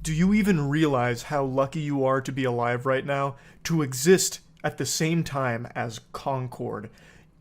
Do you even realize how lucky you are to be alive right now? To exist at the same time as Concord.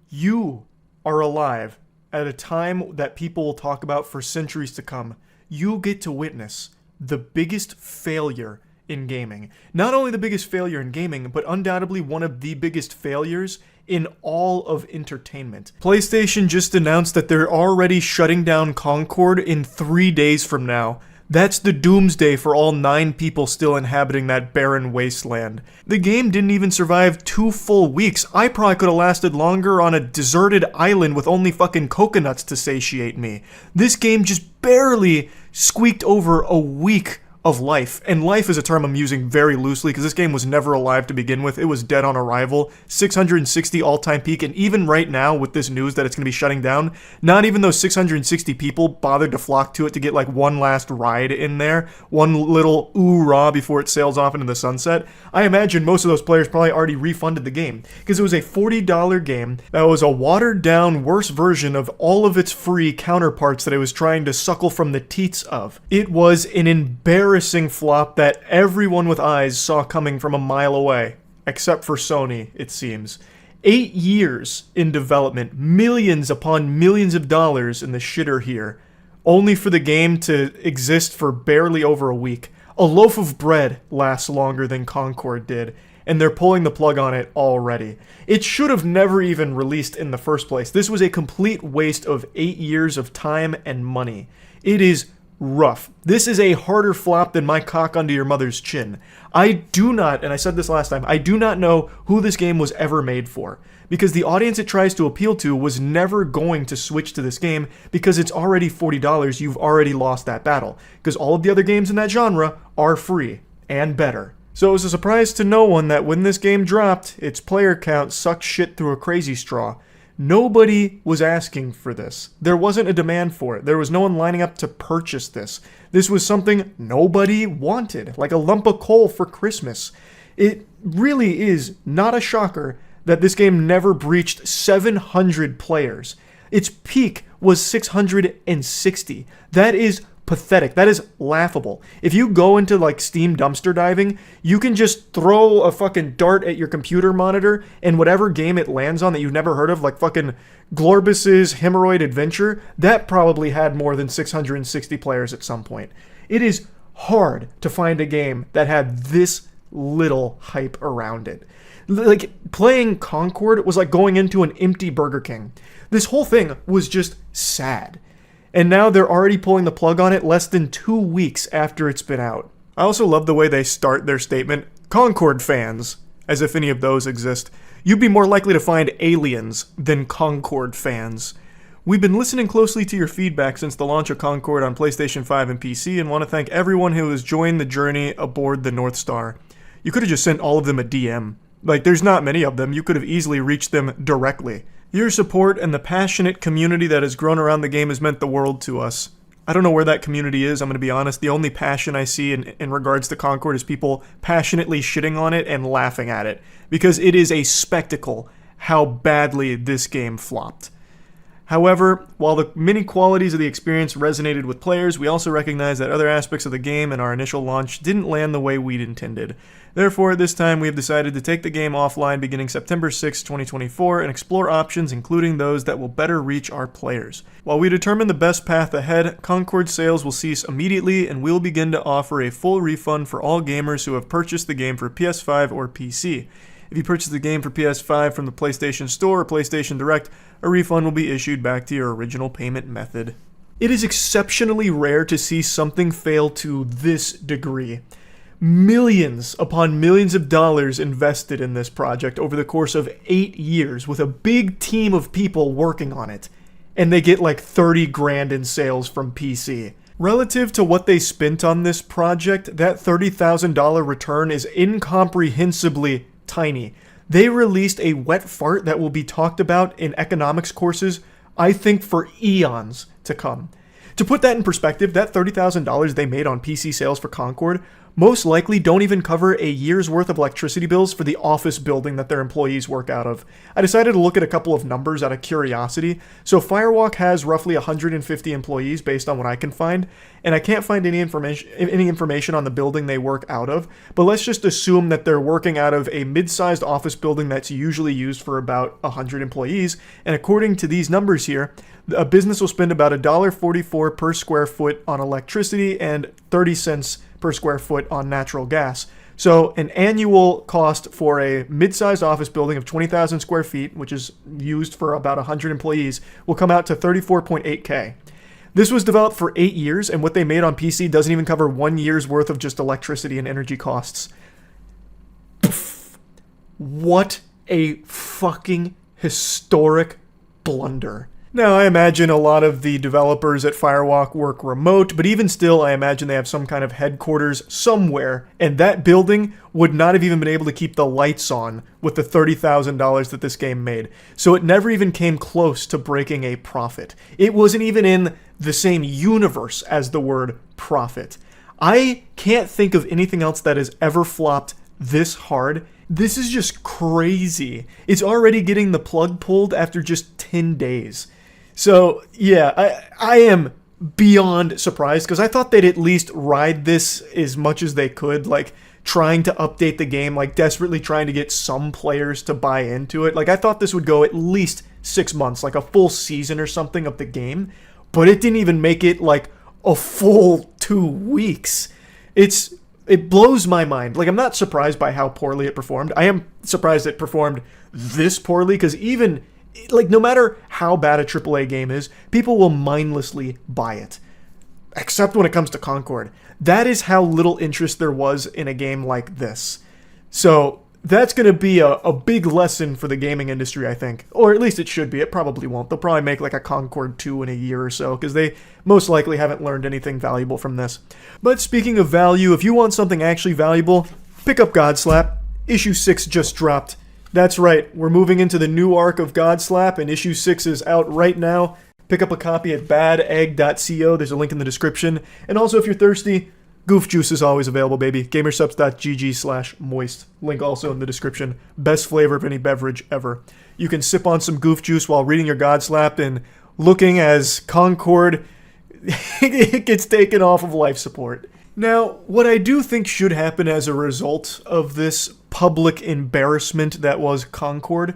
You are alive at a time that people will talk about for centuries to come. You get to witness the biggest failure in gaming. Not only the biggest failure in gaming, but undoubtedly one of the biggest failures in all of entertainment. PlayStation just announced that they're already shutting down Concord in 3 days from now. That's the doomsday for all 9 people still inhabiting that barren wasteland. The game didn't even survive 2 full weeks. I probably could have lasted longer on a deserted island with only fucking coconuts to satiate me. This game just barely squeaked over a week of life. And life is a term I'm using very loosely because this game was never alive to begin with. It was dead on arrival. 660 all-time peak, and even right now with this news that it's going to be shutting down, not even those 660 people bothered to flock to it to get like one last ride in there, one little ooh-rah before it sails off into the sunset. I imagine most of those players probably already refunded the game because it was a $40 game that was a watered-down, worse version of all of its free counterparts that it was trying to suckle from the teats of. It was an embarrassing flop that everyone with eyes saw coming from a mile away, except for Sony, it seems. 8 years in development, millions upon millions of dollars in the shitter here, only for the game to exist for barely over a week. A loaf of bread lasts longer than Concord did, and they're pulling the plug on it already. It should have never even released in the first place. This was a complete waste of 8 years of time and money. It is rough. This is a harder flop than my cock under your mother's chin. I do not, and I said this last time, I do not know who this game was ever made for. Because the audience it tries to appeal to was never going to switch to this game because it's already $40, you've already lost that battle. Because all of the other games in that genre are free, and better. So it was a surprise to no one that when this game dropped, its player count sucked shit through a crazy straw. Nobody was asking for this. There wasn't a demand for it. There was no one lining up to purchase this. This was something nobody wanted, like a lump of coal for Christmas. It really is not a shocker that this game never breached 700 players. Its peak was 660. That is pathetic. That is laughable. If you go into like Steam dumpster diving, you can just throw a fucking dart at your computer monitor and whatever game it lands on that you've never heard of, like fucking Glorbus's Hemorrhoid Adventure, that probably had more than 660 players at some point. It is hard to find a game that had this little hype around it. Like, playing Concord was like going into an empty Burger King. This whole thing was just sad. And now they're already pulling the plug on it less than 2 weeks after it's been out. I also love the way they start their statement, Concord fans, as if any of those exist. You'd be more likely to find aliens than Concord fans. We've been listening closely to your feedback since the launch of Concord on PlayStation 5 and PC and want to thank everyone who has joined the journey aboard the North Star. You could have just sent all of them a DM. Like, there's not many of them. You could have easily reached them directly. Your support and the passionate community that has grown around the game has meant the world to us. I don't know where that community is, I'm going to be honest. The only passion I see in regards to Concord is people passionately shitting on it and laughing at it. Because it is a spectacle how badly this game flopped. However, while the many qualities of the experience resonated with players, we also recognize that other aspects of the game and our initial launch didn't land the way we'd intended. Therefore, at this time, we have decided to take the game offline beginning September 6, 2024, and explore options including those that will better reach our players. While we determine the best path ahead, Concord sales will cease immediately, and we'll begin to offer a full refund for all gamers who have purchased the game for PS5 or PC. If you purchase the game for PS5 from the PlayStation Store or PlayStation Direct, a refund will be issued back to your original payment method. It is exceptionally rare to see something fail to this degree. Millions upon millions of dollars invested in this project over the course of 8 years with a big team of people working on it, and they get like 30 grand in sales from PC. Relative to what they spent on this project, that $30,000 return is incomprehensibly tiny. They released a wet fart that will be talked about in economics courses, I think, for eons to come. To put that in perspective, that $30,000 they made on PC sales for Concord most likely don't even cover a year's worth of electricity bills for the office building that their employees work out of. I decided to look at a couple of numbers out of curiosity. So Firewalk has roughly 150 employees based on what I can find, and I can't find any information on the building they work out of, but let's just assume that they're working out of a mid-sized office building that's usually used for about 100 employees, and according to these numbers here, a business will spend about $1.44 per square foot on electricity and 30 cents per square foot on natural gas. So an annual cost for a mid-sized office building of 20,000 square feet, which is used for about 100 employees, will come out to $34.8K. This was developed for 8 years, and what they made on PC doesn't even cover 1 year's worth of just electricity and energy costs. Pff, what a fucking historic blunder. Now, I imagine a lot of the developers at Firewalk work remote, but even still, I imagine they have some kind of headquarters somewhere, and that building would not have even been able to keep the lights on with the $30,000 that this game made. So it never even came close to breaking a profit. It wasn't even in the same universe as the word profit. I can't think of anything else that has ever flopped this hard. This is just crazy. It's already getting the plug pulled after just 10 days. So, yeah, I am beyond surprised, because I thought they'd at least ride this as much as they could, like trying to update the game, like desperately trying to get some players to buy into it. Like, I thought this would go at least 6 months, like a full season or something of the game, but it didn't even make it like a full 2 weeks. It blows my mind. Like, I'm not surprised by how poorly it performed. I am surprised it performed this poorly, because even, like, no matter how bad a AAA game is, people will mindlessly buy it. Except when it comes to Concord. That is how little interest there was in a game like this. So, that's going to be a big lesson for the gaming industry, I think. Or at least it should be. It probably won't. They'll probably make like a Concord 2 in a year or so, because they most likely haven't learned anything valuable from this. But speaking of value, if you want something actually valuable, pick up Godslap. Issue 6 just dropped. That's right, we're moving into the new arc of Godslap, and issue 6 is out right now. Pick up a copy at badegg.co, there's a link in the description. And also, if you're thirsty, Goof Juice is always available, baby. Gamersubs.gg/moist. Link also in the description. Best flavor of any beverage ever. You can sip on some Goof Juice while reading your Godslap and looking as Concord gets taken off of life support. Now, what I do think should happen as a result of this public embarrassment that was Concord,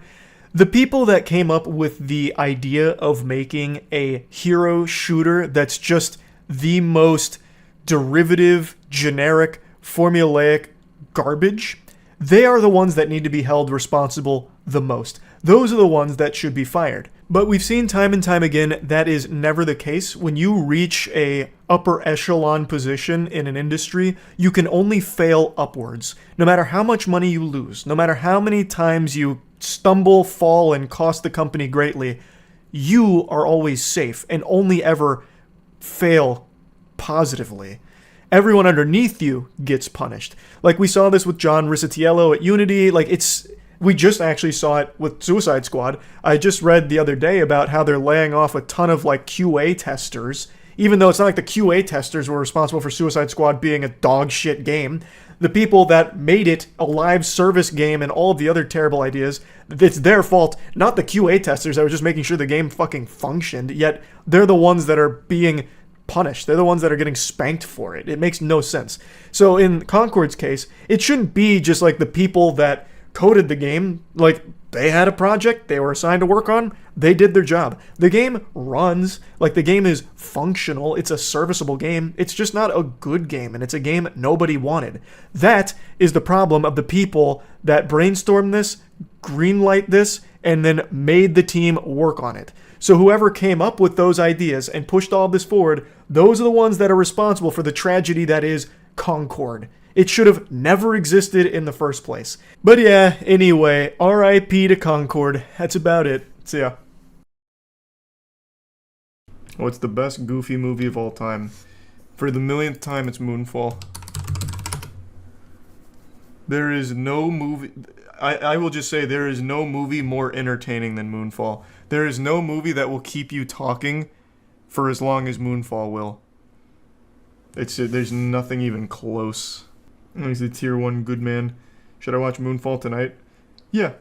the people that came up with the idea of making a hero shooter that's just the most derivative, generic, formulaic garbage, they are the ones that need to be held responsible the most. Those are the ones that should be fired. But we've seen time and time again that is never the case. When you reach a upper echelon position in an industry, you can only fail upwards. No matter how much money you lose, no matter how many times you stumble, fall, and cost the company greatly, you are always safe and only ever fail positively. Everyone underneath you gets punished. Like, we saw this with John Risitiello at Unity. We just actually saw it with Suicide Squad. I just read the other day about how they're laying off a ton of like QA testers, even though it's not like the QA testers were responsible for Suicide Squad being a dog shit game. The people that made it a live service game and all of the other terrible ideas, it's their fault, not the QA testers that were just making sure the game fucking functioned, yet they're the ones that are being punished. They're the ones that are getting spanked for it. It makes no sense. So in Concord's case, it shouldn't be just like the people that coded the game, like they had a project they were assigned to work on, they did their job. The game runs, like the game is functional, it's a serviceable game, it's just not a good game, and it's a game nobody wanted. That is the problem of the people that brainstormed this, greenlight this, and then made the team work on it. So whoever came up with those ideas and pushed all this forward, those are the ones that are responsible for the tragedy that is Concord. It should have never existed in the first place. But yeah, anyway, RIP to Concord. That's about it. See ya. What's the best Goofy movie of all time? For the millionth time, it's Moonfall. There is no movie... I will just say there is no movie more entertaining than Moonfall. There is no movie that will keep you talking for as long as Moonfall will. There's nothing even close. He's the tier 1 good man. Should I watch Moonfall tonight? Yeah.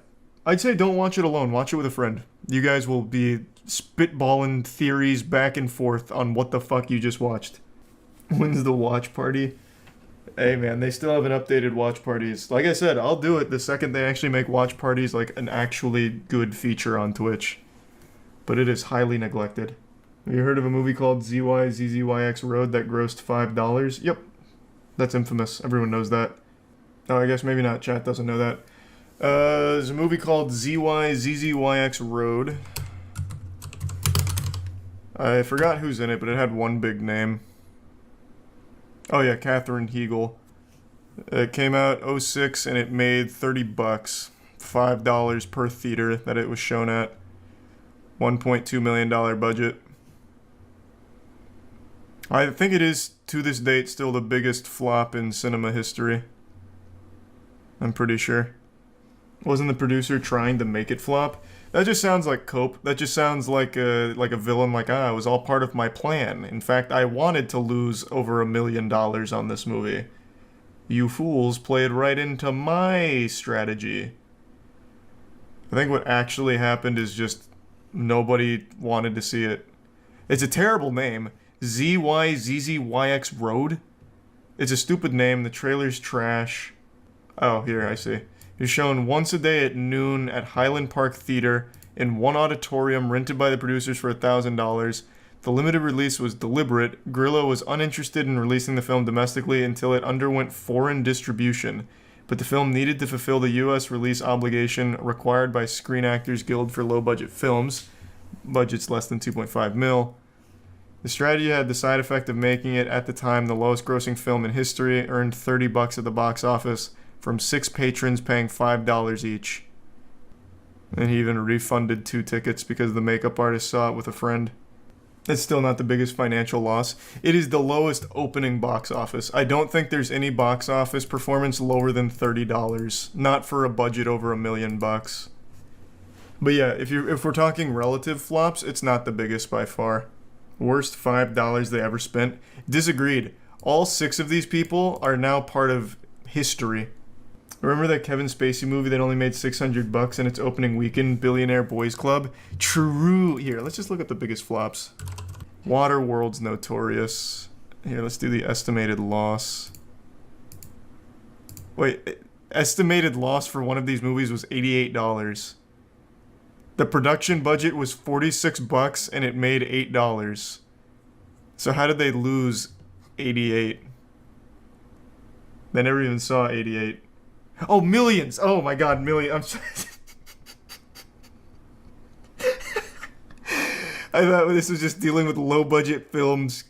I'd say don't watch it alone. Watch it with a friend. You guys will be spitballing theories back and forth on what the fuck you just watched. When's the watch party? Hey man, they still haven't updated watch parties. Like I said, I'll do it the second they actually make watch parties like an actually good feature on Twitch. But it is highly neglected. Have you heard of a movie called ZYZZYX Road that grossed $5? Yep. That's infamous. Everyone knows that. Oh, I guess maybe not. Chat doesn't know that. There's a movie called ZYZZYX Road. I forgot who's in it, but it had one big name. Oh yeah, Katherine Heigl. It came out 06 and it made $30. $5 per theater that it was shown at. $1.2 million budget. I think it is, to this date, still the biggest flop in cinema history. I'm pretty sure. Wasn't the producer trying to make it flop? That just sounds like cope. That just sounds like a villain, like, it was all part of my plan. In fact, I wanted to lose over $1 million on this movie. You fools played right into my strategy. I think what actually happened is just nobody wanted to see it. It's a terrible name. ZYZZYX Road? It's a stupid name. The trailer's trash. Oh, here, I see. It's shown once a day at noon at Highland Park Theater in one auditorium rented by the producers for $1,000. The limited release was deliberate. Grillo was uninterested in releasing the film domestically until it underwent foreign distribution, but the film needed to fulfill the U.S. release obligation required by Screen Actors Guild for low-budget films. Budget's less than 2.5 mil. The strategy had the side effect of making it, at the time, the lowest-grossing film in history, earned $30 at the box office, from 6 patrons paying $5 each. And he even refunded 2 tickets because the makeup artist saw it with a friend. It's still not the biggest financial loss. It is the lowest opening box office. I don't think there's any box office performance lower than $30. Not for a budget over $1 million. But yeah, if we're talking relative flops, it's not the biggest by far. Worst $5 they ever spent. Disagreed. All 6 of these people are now part of history. Remember that Kevin Spacey movie that only made $600 in its opening weekend, Billionaire Boys Club? True. Here, let's just look at the biggest flops. Waterworld's notorious. Here, let's do the estimated loss. Wait, estimated loss for one of these movies was $88. The production budget was $46 and it made $8. So how did they lose 88? They never even saw 88. Oh, millions! Oh my god, millions. I thought this was just dealing with low-budget films.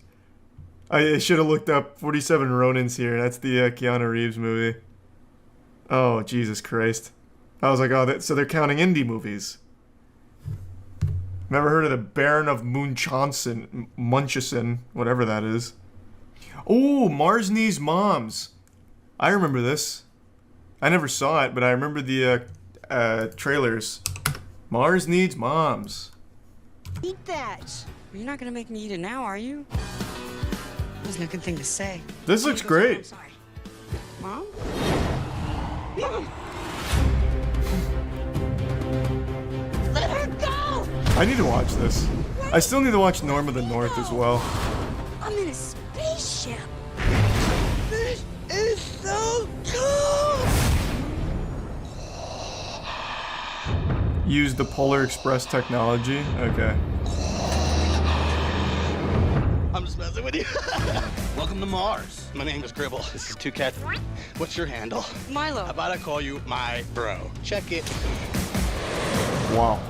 I should have looked up 47 Ronins here. That's the Keanu Reeves movie. Oh, Jesus Christ. I was like, oh, so they're counting indie movies. Never heard of the Baron of Munchausen, whatever that is. Oh, Mars Needs Moms. I remember this. I never saw it, but I remember the trailers. Mars Needs Moms. Eat that. You're not gonna make me eat it now, are you? That's a good thing to say. This looks great. I'm sorry. Mom? Let her go! I need to watch this. I still need to watch Norm of the North as well. I'm in a spaceship. This is so cool! Use the Polar Express technology? Okay. I'm just messing with you. Welcome to Mars. My name is Gribble. This is Two Cats. What's your handle? Milo. How about I call you my bro? Check it. Wow.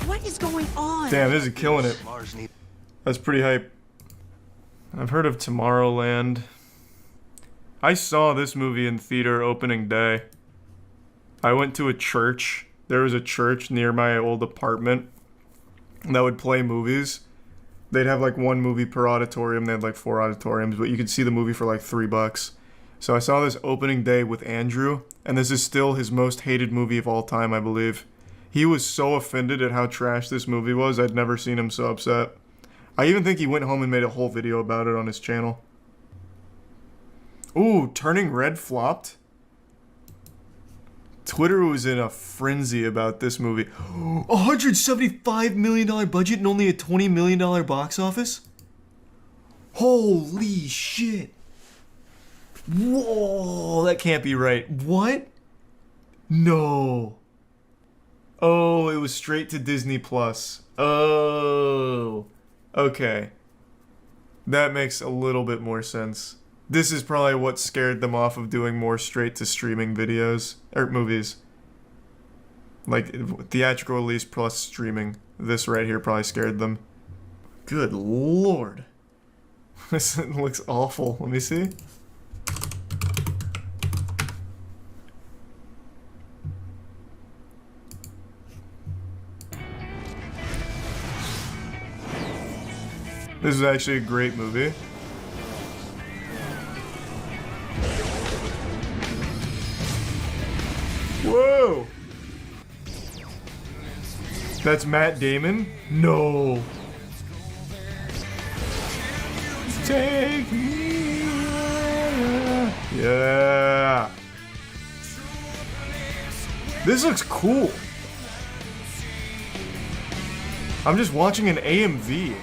What is going on? Damn, this is killing it. That's pretty hype. I've heard of Tomorrowland. I saw this movie in theater opening day. I went to a church. There was a church near my old apartment that would play movies. They'd have like 1 movie per auditorium. They had like 4 auditoriums, but you could see the movie for like $3. So I saw this opening day with Andrew, and this is still his most hated movie of all time, I believe. He was so offended at how trash this movie was, I'd never seen him so upset. I even think he went home and made a whole video about it on his channel. Ooh, Turning Red flopped? Twitter was in a frenzy about this movie. $175 million budget and only a $20 million box office? Holy shit. Whoa, that can't be right. What? No. Oh, it was straight to Disney Plus. Oh. Okay. That makes a little bit more sense. This is probably what scared them off of doing more straight to streaming videos or movies. Like theatrical release plus streaming. This right here probably scared them. Good lord. This looks awful. Let me see. This is actually a great movie. Whoa! That's Matt Damon? No. Take me. Yeah. This looks cool. I'm just watching an AMV.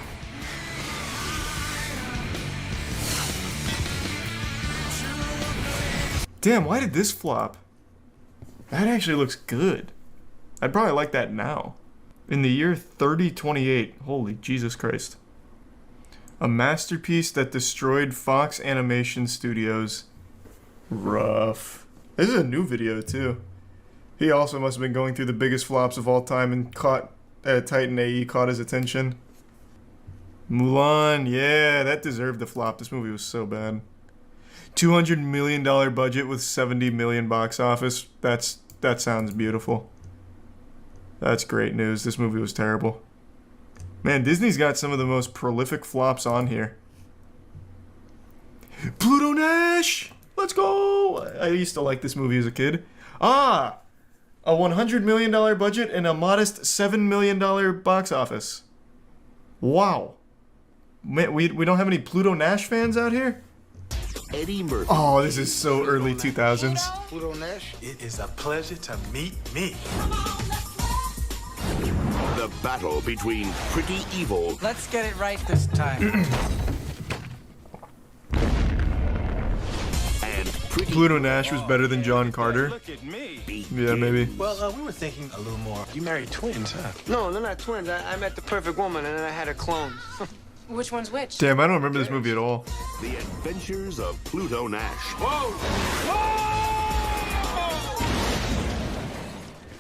Damn, why did this flop? That actually looks good. I'd probably like that now. In the year 3028. Holy Jesus Christ. A masterpiece that destroyed Fox Animation Studios. Rough. This is a new video too. He also must have been going through the biggest flops of all time and caught Titan AE caught his attention. Mulan, yeah, that deserved a flop. This movie was so bad. $200 million budget with $70 million box office. That sounds beautiful. That's great news. This movie was terrible. Man, Disney's got some of the most prolific flops on here. Pluto Nash! Let's go! I used to like this movie as a kid. Ah! A $100 million budget and a modest $7 million box office. Wow. Man, we don't have any Pluto Nash fans out here? Eddie Murphy. Oh, this is so early 2000s. Pluto Nash. It is a pleasure to meet me. The battle between Pretty Evil Let's get it right this time. and Pretty Pluto Nash was better than John Carter. Look at me. Yeah, maybe. Well, we were thinking a little more. You married twins, huh? No, they're not twins. I met the perfect woman and then I had a clone. Which one's which? Damn, I don't remember this movie at all. The Adventures of Pluto Nash.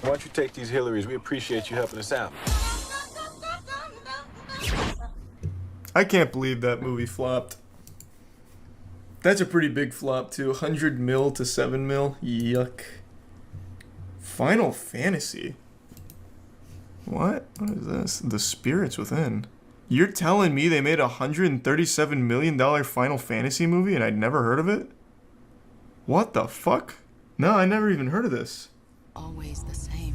Why don't you take these Hillarys? We appreciate you helping us out. I can't believe that movie flopped. That's a pretty big flop too. 100 mil to 7 mil. Yuck. Final Fantasy. What? What is this? The Spirits Within. You're telling me they made a $137 million Final Fantasy movie and I'd never heard of it? What the fuck? No, I never even heard of this. Always the same.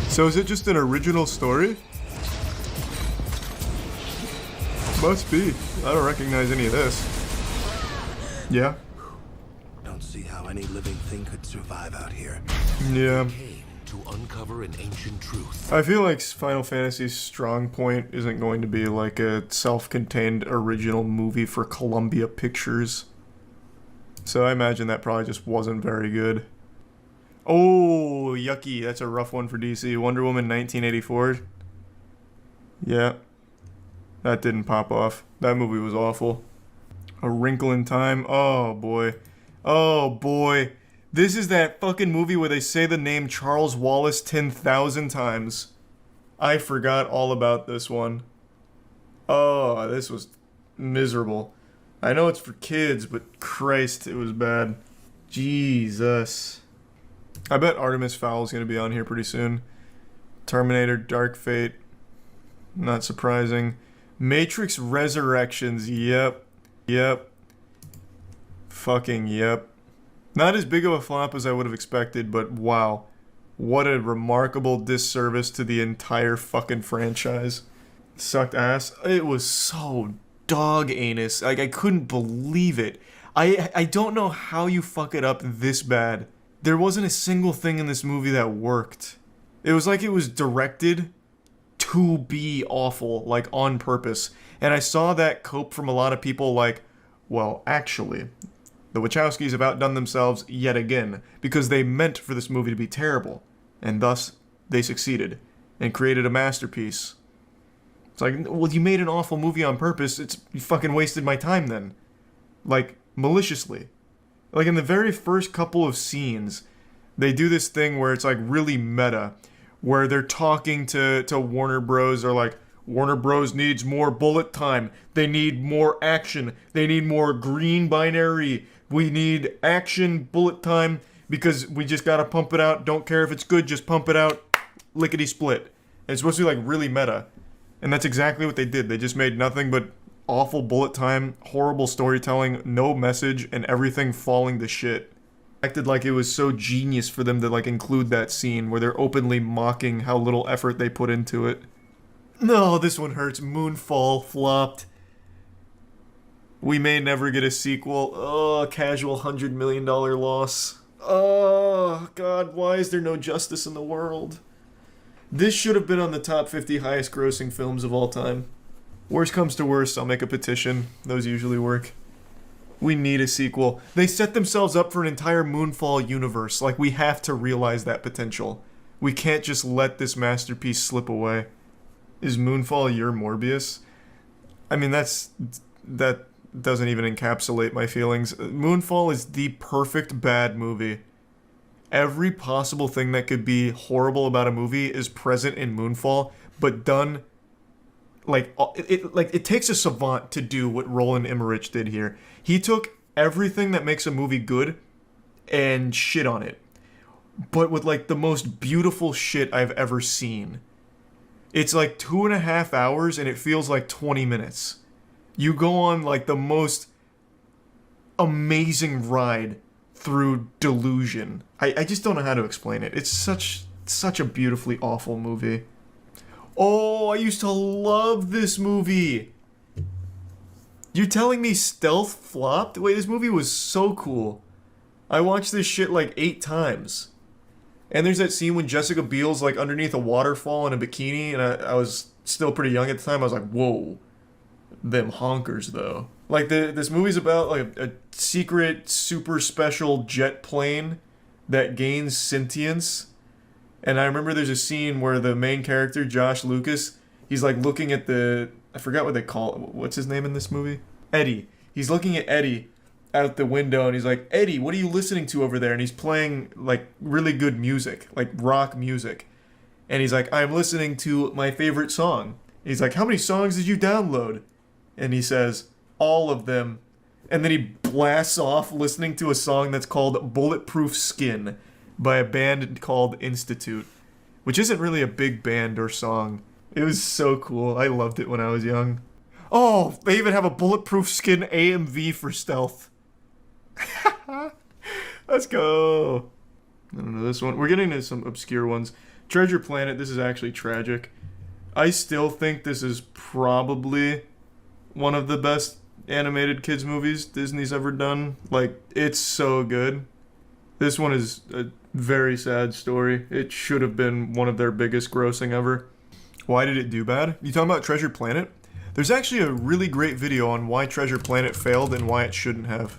So is it just an original story? Must be. I don't recognize any of this. Yeah? Don't see how any living thing could survive out here. Yeah. To uncover an ancient truth. I feel like Final Fantasy's strong point isn't going to be like a self-contained original movie for Columbia Pictures. So I imagine that probably just wasn't very good. Oh, yucky. That's a rough one for DC. Wonder Woman 1984. Yeah. That didn't pop off. That movie was awful. A Wrinkle in Time. Oh, boy. Oh, boy. This is that fucking movie where they say the name Charles Wallace 10,000 times. I forgot all about this one. Oh, this was miserable. I know it's for kids, but Christ, it was bad. Jesus. I bet Artemis Fowl is going to be on here pretty soon. Terminator Dark Fate. Not surprising. Matrix Resurrections. Yep. Yep. Fucking yep. Not as big of a flop as I would have expected, but wow. What a remarkable disservice to the entire fucking franchise. Sucked ass. It was so dog anus. Like, I couldn't believe it. I don't know how you fuck it up this bad. There wasn't a single thing in this movie that worked. It was like it was directed to be awful, like on purpose. And I saw that cope from a lot of people like, well, actually, the Wachowskis have outdone themselves yet again because they meant for this movie to be terrible. And thus, they succeeded and created a masterpiece. It's like, well, you made an awful movie on purpose. You fucking wasted my time then. Like, maliciously. Like, in the very first couple of scenes, they do this thing where it's, like, really meta. Where they're talking to Warner Bros. Or, like, Warner Bros. Needs more bullet time. They need more action. They need more green binary. We need action, bullet time, because we just gotta pump it out. Don't care if it's good, just pump it out. Lickety split. And it's supposed to be, like, really meta. And that's exactly what they did. They just made nothing but awful bullet time, horrible storytelling, no message, and everything falling to shit. Acted like it was so genius for them to like include that scene where they're openly mocking how little effort they put into it. No, this one hurts. Moonfall flopped. We may never get a sequel. Oh, casual $100 million loss. Oh, God, why is there no justice in the world? This should have been on the top 50 highest grossing films of all time. Worst comes to worst, I'll make a petition. Those usually work. We need a sequel. They set themselves up for an entire Moonfall universe. Like, we have to realize that potential. We can't just let this masterpiece slip away. Is Moonfall your Morbius? I mean, that doesn't even encapsulate my feelings. Moonfall is the perfect bad movie. Every possible thing that could be horrible about a movie is present in Moonfall, but done like it takes a savant to do what Roland Emmerich did here. He took everything that makes a movie good and shit on it, but with like the most beautiful shit I've ever seen. It's like 2.5 hours and it feels like 20 minutes. You go on like the most amazing ride through delusion. I just don't know how to explain it. It's such a beautifully awful movie. Oh, I used to love this movie. You're telling me Stealth flopped? Wait, this movie was so cool. I watched this shit like 8 times. And there's that scene when Jessica Biel's like underneath a waterfall in a bikini, and I was still pretty young at the time. I was like, whoa, them honkers though. Like this movie's about like a secret, super special jet plane that gains sentience. And I remember there's a scene where the main character, Josh Lucas, he's like looking at I forgot what they call it. What's his name in this movie? Eddie. He's looking at Eddie out the window and he's like, Eddie, what are you listening to over there? And he's playing like really good music, like rock music. And he's like, I'm listening to my favorite song. He's like, how many songs did you download? And he says, all of them. And then he blasts off listening to a song that's called Bulletproof Skin by a band called Institute, which isn't really a big band or song. It was so cool. I loved it when I was young. Oh, they even have a Bulletproof Skin AMV for Stealth. Let's go. I don't know this one. We're getting to some obscure ones. Treasure Planet, this is actually tragic. I still think this is probably one of the best animated kids movies Disney's ever done. Like, it's so good. This one is a very sad story. It should have been one of their biggest grossing ever. Why did it do bad? You talking about Treasure Planet? There's actually a really great video on why Treasure Planet failed and why it shouldn't have.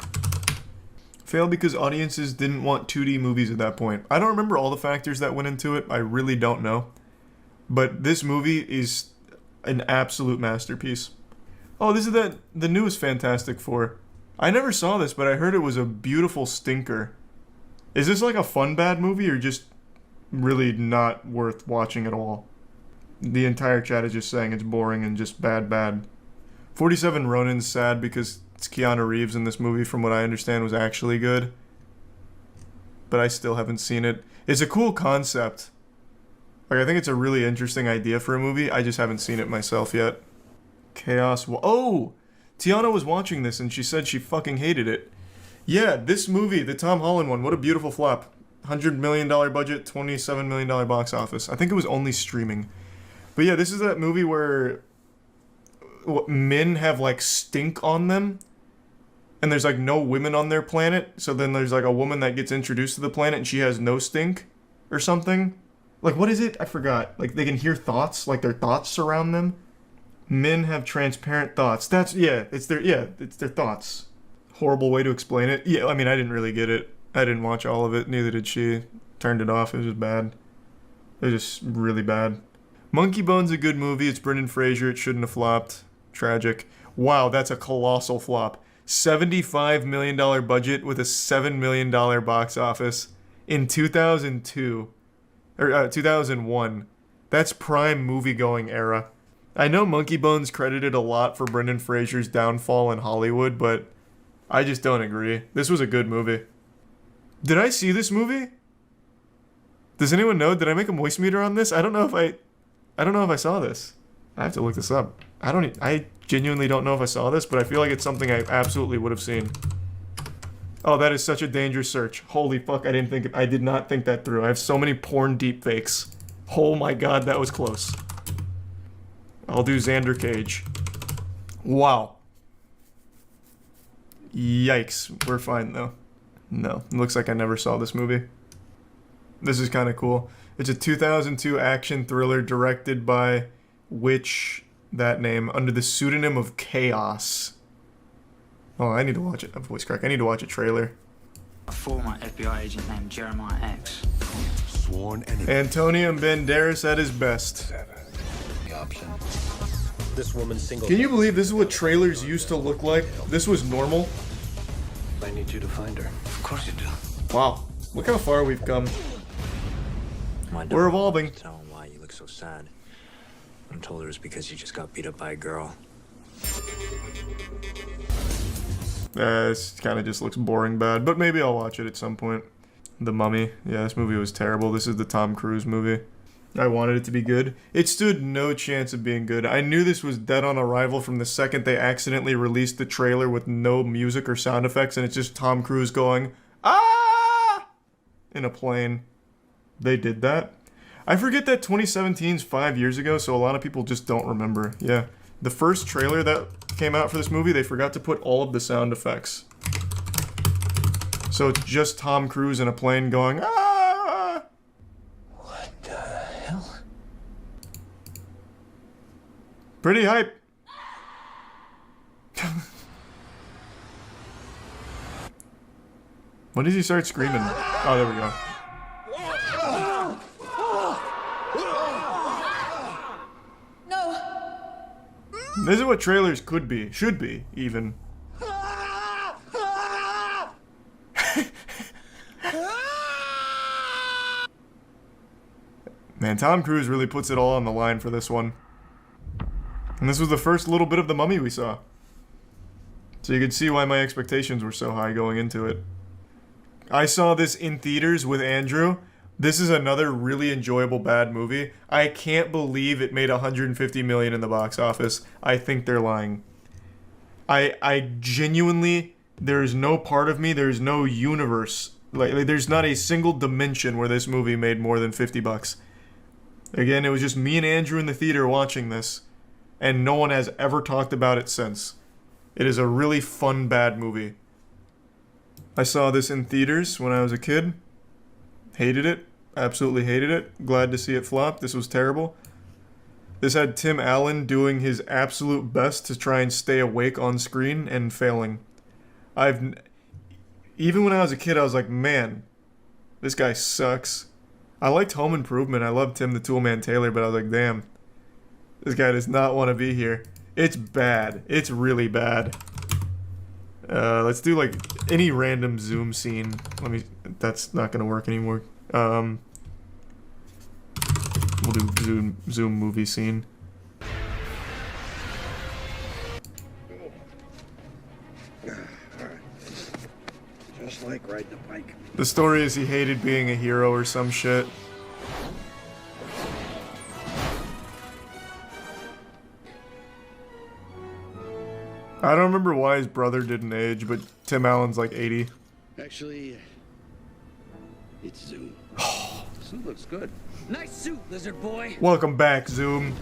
Failed because audiences didn't want 2D movies at that point. I don't remember all the factors that went into it. I really don't know. But this movie is an absolute masterpiece. Oh, this is the newest Fantastic Four. I never saw this, but I heard it was a beautiful stinker. Is this like a fun bad movie or just really not worth watching at all? The entire chat is just saying it's boring and just bad. 47 Ronin's sad because it's Keanu Reeves in this movie, from what I understand, was actually good. But I still haven't seen it. It's a cool concept. Like, I think it's a really interesting idea for a movie. I just haven't seen it myself yet. Chaos. Oh! Tiana was watching this and she said she fucking hated it. Yeah, this movie, the Tom Holland one, what a beautiful flop. $100 million budget, $27 million box office. I think it was only streaming. But yeah, this is that movie where men have like stink on them. And there's like no women on their planet. So then there's like a woman that gets introduced to the planet and she has no stink or something. Like, what is it? I forgot. Like, they can hear thoughts, like their thoughts surround them. Men have transparent thoughts. It's their thoughts. Horrible way to explain it. Yeah, I mean, I didn't really get it. I didn't watch all of it. Neither did she. Turned it off. It was just bad. It was just really bad. Monkey Bone's a good movie. It's Brendan Fraser. It shouldn't have flopped. Tragic. Wow, that's a colossal flop. $75 million budget with a $7 million box office in 2002. Or 2001. That's prime movie-going era. I know Monkey Bone's credited a lot for Brendan Fraser's downfall in Hollywood, but I just don't agree. This was a good movie. Did I see this movie? Does anyone know? Did I make a moist meter on this? I don't know if I saw this. I have to look this up. I genuinely don't know if I saw this, but I feel like it's something I absolutely would have seen. Oh, that is such a dangerous search. Holy fuck, I did not think that through. I have so many porn deepfakes. Oh my god, that was close. I'll do Xander Cage. Wow. Yikes. We're fine, though. No. It looks like I never saw this movie. This is kind of cool. It's a 2002 action thriller directed by that name, under the pseudonym of Chaos. Oh, I need to watch it. Voice crack. I need to watch a trailer. A former FBI agent named Jeremiah X. Sworn enemy. Antonio Banderas at his best. The option. This woman's single. Can you believe this is what trailers used to look like? This was normal. I need you to find her. Of course you do. Wow. Look how far we've come. My We're evolving. Tell him why you look so sad. I told her it's because you just got beat up by a girl. This kind of just looks boring bad, but maybe I'll watch it at some point. The Mummy. Yeah, this movie was terrible. This is the Tom Cruise movie. I wanted it to be good. It stood no chance of being good. I knew this was dead on arrival from the second they accidentally released the trailer with no music or sound effects, and it's just Tom Cruise going, "Ah!" in a plane. They did that. I forget that 2017's 5 years ago, so a lot of people just don't remember. Yeah. The first trailer that came out for this movie, they forgot to put all of the sound effects. So it's just Tom Cruise in a plane going, "Ah!" What the hell? Pretty hype. When does he start screaming? Oh, there we go. This is what trailers could be. Should be, even. Man, Tom Cruise really puts it all on the line for this one. And this was the first little bit of The Mummy we saw. So you could see why my expectations were so high going into it. I saw this in theaters with Andrew. This is another really enjoyable bad movie. I can't believe it made $150 million in the box office. I think they're lying. I genuinely, there's no part of me, there's no universe. Like there's not a single dimension where this movie made more than $50. Again, it was just me and Andrew in the theater watching this, and no one has ever talked about it since. It is a really fun bad movie. I saw this in theaters when I was a kid. Hated it. Absolutely hated it. Glad to see it flop. This was terrible. This had Tim Allen doing his absolute best to try and stay awake on screen and failing. Even when I was a kid, I was like, man, this guy sucks. I liked Home Improvement. I loved Tim the Toolman Taylor, but I was like, damn, this guy does not want to be here. It's bad. It's really bad. Let's do like any random zoom scene. That's not gonna work anymore. We'll do zoom movie scene. Just like riding a bike. The story is he hated being a hero or some shit. I don't remember why his brother didn't age, but Tim Allen's like 80. Actually, it's Zoom. Suit looks good. Nice suit, lizard boy. Welcome back, Zoom.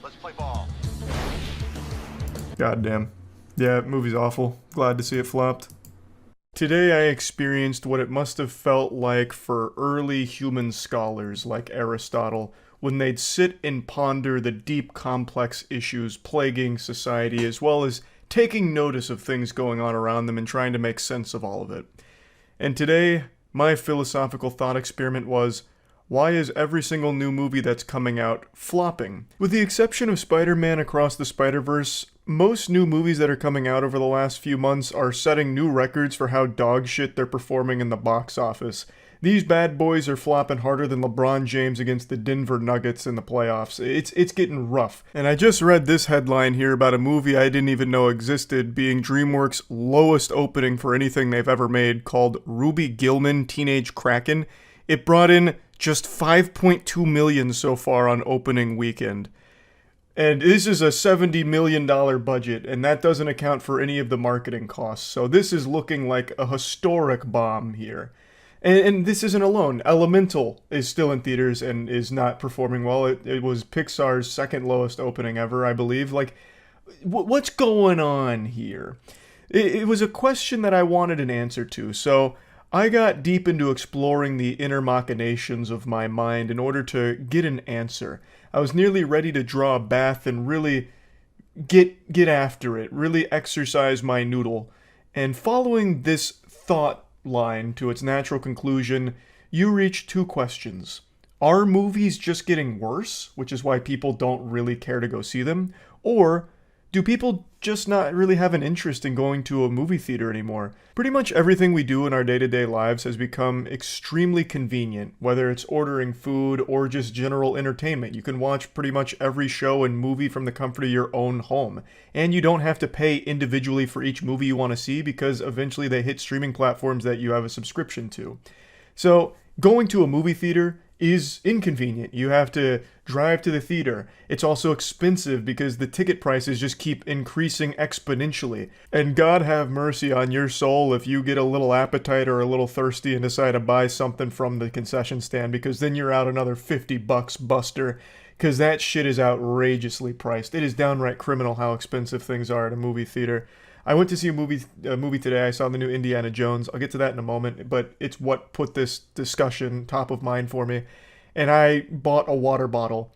Let's play ball. Goddamn. Yeah, movie's awful. Glad to see it flopped. Today I experienced what it must have felt like for early human scholars like Aristotle when they'd sit and ponder the deep, complex issues plaguing society, as well as taking notice of things going on around them and trying to make sense of all of it. And today, my philosophical thought experiment was, why is every single new movie that's coming out flopping? With the exception of Spider-Man Across the Spider-Verse, most new movies that are coming out over the last few months are setting new records for how dog shit they're performing in the box office. These bad boys are flopping harder than LeBron James against the Denver Nuggets in the playoffs. It's getting rough. And I just read this headline here about a movie I didn't even know existed being DreamWorks' lowest opening for anything they've ever made, called Ruby Gillman Teenage Kraken. It brought in just $5.2 million so far on opening weekend. And this is a $70 million budget, and that doesn't account for any of the marketing costs. So this is looking like a historic bomb here. And this isn't alone. Elemental is still in theaters and is not performing well. It was Pixar's second lowest opening ever, I believe. Like, what's going on here? It was a question that I wanted an answer to, so I got deep into exploring the inner machinations of my mind in order to get an answer. I was nearly ready to draw a bath and really get after it, really exercise my noodle. And following this thought line to its natural conclusion, you reach two questions. Are movies just getting worse, which is why people don't really care to go see them? Or do people just not really have an interest in going to a movie theater anymore? Pretty much everything we do in our day-to-day lives has become extremely convenient, whether it's ordering food or just general entertainment. You can watch pretty much every show and movie from the comfort of your own home. And you don't have to pay individually for each movie you want to see because eventually they hit streaming platforms that you have a subscription to. So going to a movie theater is inconvenient. You have to drive to the theater. It's also expensive because the ticket prices just keep increasing exponentially. And God have mercy on your soul if you get a little appetite or a little thirsty and decide to buy something from the concession stand, because then you're out another $50 buster, because that shit is outrageously priced. It is downright criminal how expensive things are at a movie theater. I went to see a movie today. I saw the new Indiana Jones. I'll get to that in a moment, but it's what put this discussion top of mind for me. And I bought a water bottle.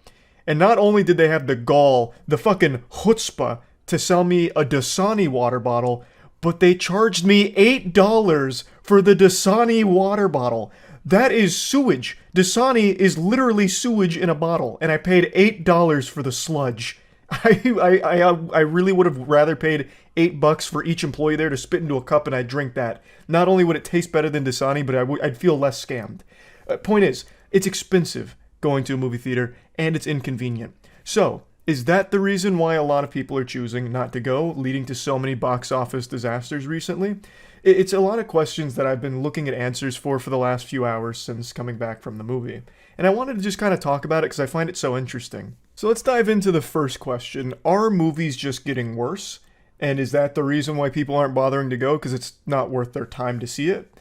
And not only did they have the gall, the fucking chutzpah, to sell me a Dasani water bottle, but they charged me $8 for the Dasani water bottle. That is sewage. Dasani is literally sewage in a bottle, and I paid $8 for the sludge. I really would have rather paid $8 for each employee there to spit into a cup and I'd drink that. Not only would it taste better than Dasani, but I'd feel less scammed. Point is, it's expensive going to a movie theater and it's inconvenient. So, is that the reason why a lot of people are choosing not to go, leading to so many box office disasters recently? It's a lot of questions that I've been looking at answers for the last few hours since coming back from the movie. And I wanted to just kind of talk about it because I find it so interesting. So let's dive into the first question. Are movies just getting worse? And is that the reason why people aren't bothering to go? Because it's not worth their time to see it?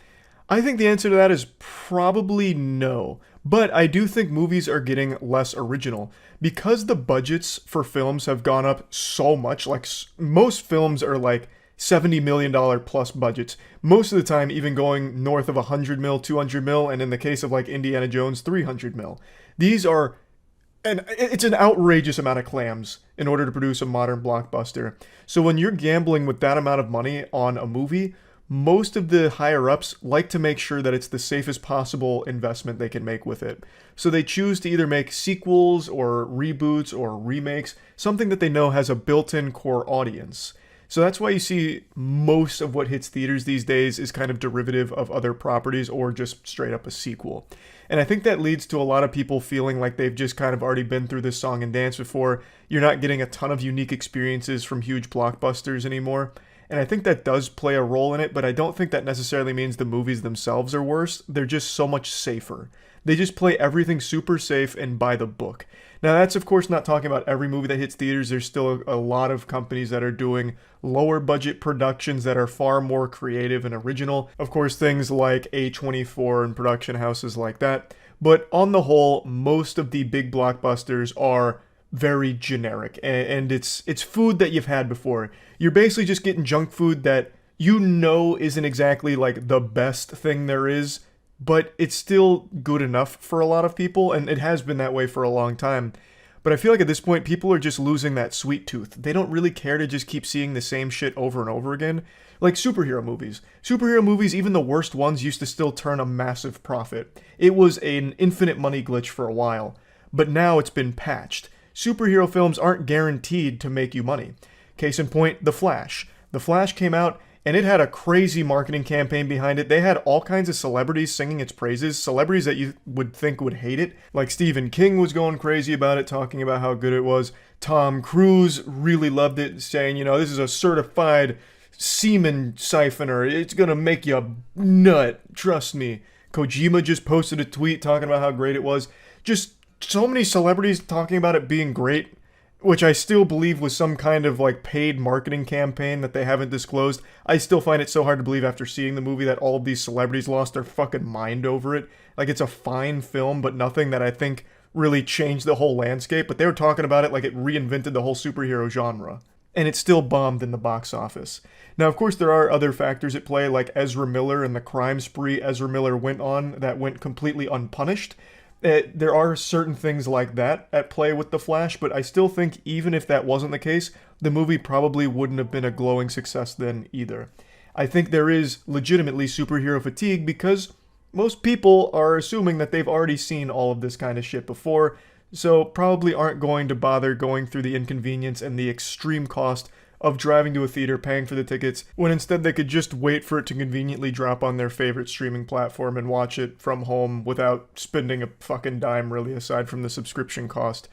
I think the answer to that is probably no. But I do think movies are getting less original. Because the budgets for films have gone up so much, like most films are like $70 million plus budgets. Most of the time even going north of 100 mil, 200 mil, and in the case of like Indiana Jones, 300 mil. These are, and it's an outrageous amount of clams in order to produce a modern blockbuster. So when you're gambling with that amount of money on a movie, most of the higher-ups like to make sure that it's the safest possible investment they can make with it. So they choose to either make sequels or reboots or remakes, something that they know has a built-in core audience. So that's why you see most of what hits theaters these days is kind of derivative of other properties or just straight up a sequel. And I think that leads to a lot of people feeling like they've just kind of already been through this song and dance before. You're not getting a ton of unique experiences from huge blockbusters anymore. And I think that does play a role in it, but I don't think that necessarily means the movies themselves are worse. They're just so much safer. They just play everything super safe and by the book. Now, that's of course not talking about every movie that hits theaters. There's still a lot of companies that are doing lower budget productions that are far more creative and original. Of course, things like A24 and production houses like that. But on the whole, most of the big blockbusters are very generic, and it's food that you've had before. You're basically just getting junk food that you know isn't exactly like the best thing there is, but it's still good enough for a lot of people, and it has been that way for a long time. But I feel like at this point, people are just losing that sweet tooth. They don't really care to just keep seeing the same shit over and over again. Like superhero movies. Superhero movies, even the worst ones, used to still turn a massive profit. It was an infinite money glitch for a while, but now it's been patched. Superhero films aren't guaranteed to make you money. Case in point, The Flash. The Flash came out, and it had a crazy marketing campaign behind it. They had all kinds of celebrities singing its praises, celebrities that you would think would hate it. Like Stephen King was going crazy about it, talking about how good it was. Tom Cruise really loved it, saying, you know, this is a certified semen siphoner. It's gonna make you nut, trust me. Kojima just posted a tweet talking about how great it was. Just so many celebrities talking about it being great, which I still believe was some kind of like paid marketing campaign that they haven't disclosed. I still find it so hard to believe after seeing the movie that all of these celebrities lost their fucking mind over it. Like, it's a fine film, but nothing that I think really changed the whole landscape. But they were talking about it like it reinvented the whole superhero genre. And it still bombed in the box office. Now, of course, there are other factors at play, like Ezra Miller and the crime spree Ezra Miller went on that went completely unpunished. There are certain things like that at play with The Flash, but I still think even if that wasn't the case, the movie probably wouldn't have been a glowing success then either. I think there is legitimately superhero fatigue because most people are assuming that they've already seen all of this kind of shit before, so probably aren't going to bother going through the inconvenience and the extreme cost of driving to a theater, paying for the tickets, when instead they could just wait for it to conveniently drop on their favorite streaming platform and watch it from home without spending a fucking dime, really, aside from the subscription cost.